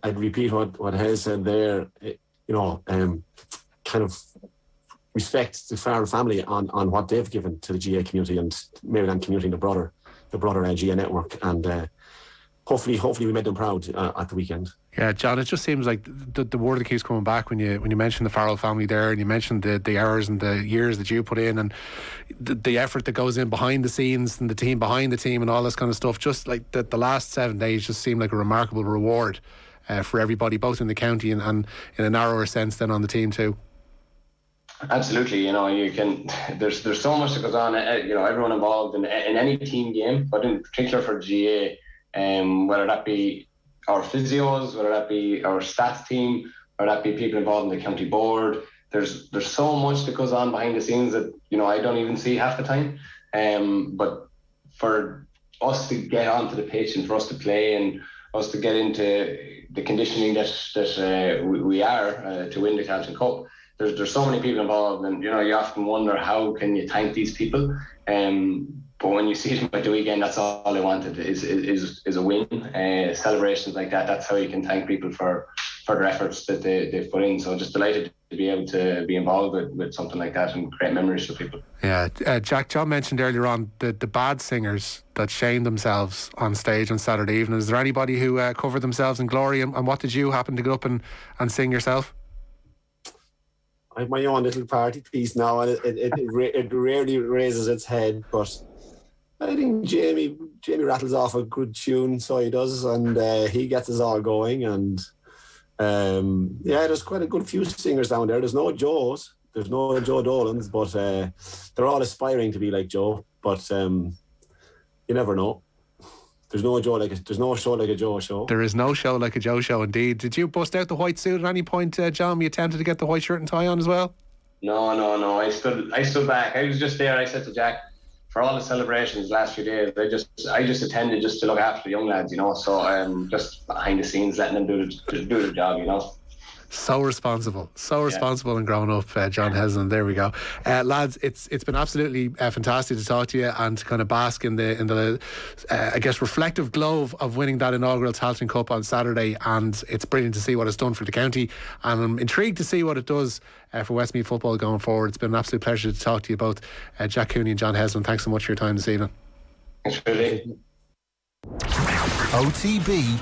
repeat what Hez said there. Kind of respect the Farrell family on what they've given to the GA community, and Maryland community, the broader GA network, and hopefully we made them proud at the weekend. Yeah, John, it just seems like the word that keeps coming back when you mention the Farrell family there, and you mentioned the hours and the years that you put in, and the effort that goes in behind the scenes, and the team behind the team, and all this kind of stuff. Just like the last 7 days just seem like a remarkable reward for everybody, both in the county and in a narrower sense than on the team too. Absolutely, there's so much that goes on, everyone involved in any team game, but in particular for GA, whether that be our physios, whether that be our stats team, or that be people involved in the county board. There's so much that goes on behind the scenes that I don't even see half the time. But for us to get onto the pitch, and for us to play, and us to get into the conditioning that we are to win the Carlton Cup, there's so many people involved, and you often wonder how can you thank these people. But when you see them at the weekend, that's all they wanted is a win. Celebrations like that, that's how you can thank people for their efforts that they've put in. So just delighted to be able to be involved with something like that and create memories for people. Yeah, Jack, John mentioned earlier on the bad singers that shamed themselves on stage on Saturday evening. Is there anybody who covered themselves in glory, and what did you happen to get up and sing yourself? I have my own little party piece now, and it rarely raises its head, but I think Jamie rattles off a good tune, so he does, and he gets us all going. And there's quite a good few singers down there. There's no Joes, there's no Joe Dolans, but they're all aspiring to be like Joe. But you never know. There's no show like a Joe show. There is no show like a Joe show, indeed. Did you bust out the white suit at any point, John? You attempted to get the white shirt and tie on as well? No. I stood back. I was just there. I said to Jack, for all the celebrations the last few days, I just attended just to look after the young lads, So just behind the scenes, letting them do the job, So responsible and grown up, John Heslin. There we go, lads. It's been absolutely fantastic to talk to you and to kind of bask in the I guess reflective glow of winning that inaugural Tailteann Cup on Saturday, and it's brilliant to see what it's done for the county, and I'm intrigued to see what it does for Westmeath football going forward. It's been an absolute pleasure to talk to you both, Jack Cooney and John Heslin. Thanks so much for your time this evening. Thanks, really. OTB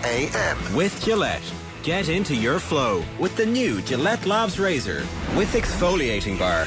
AM with Gillette. Get into your flow with the new Gillette Labs Razor with exfoliating bar.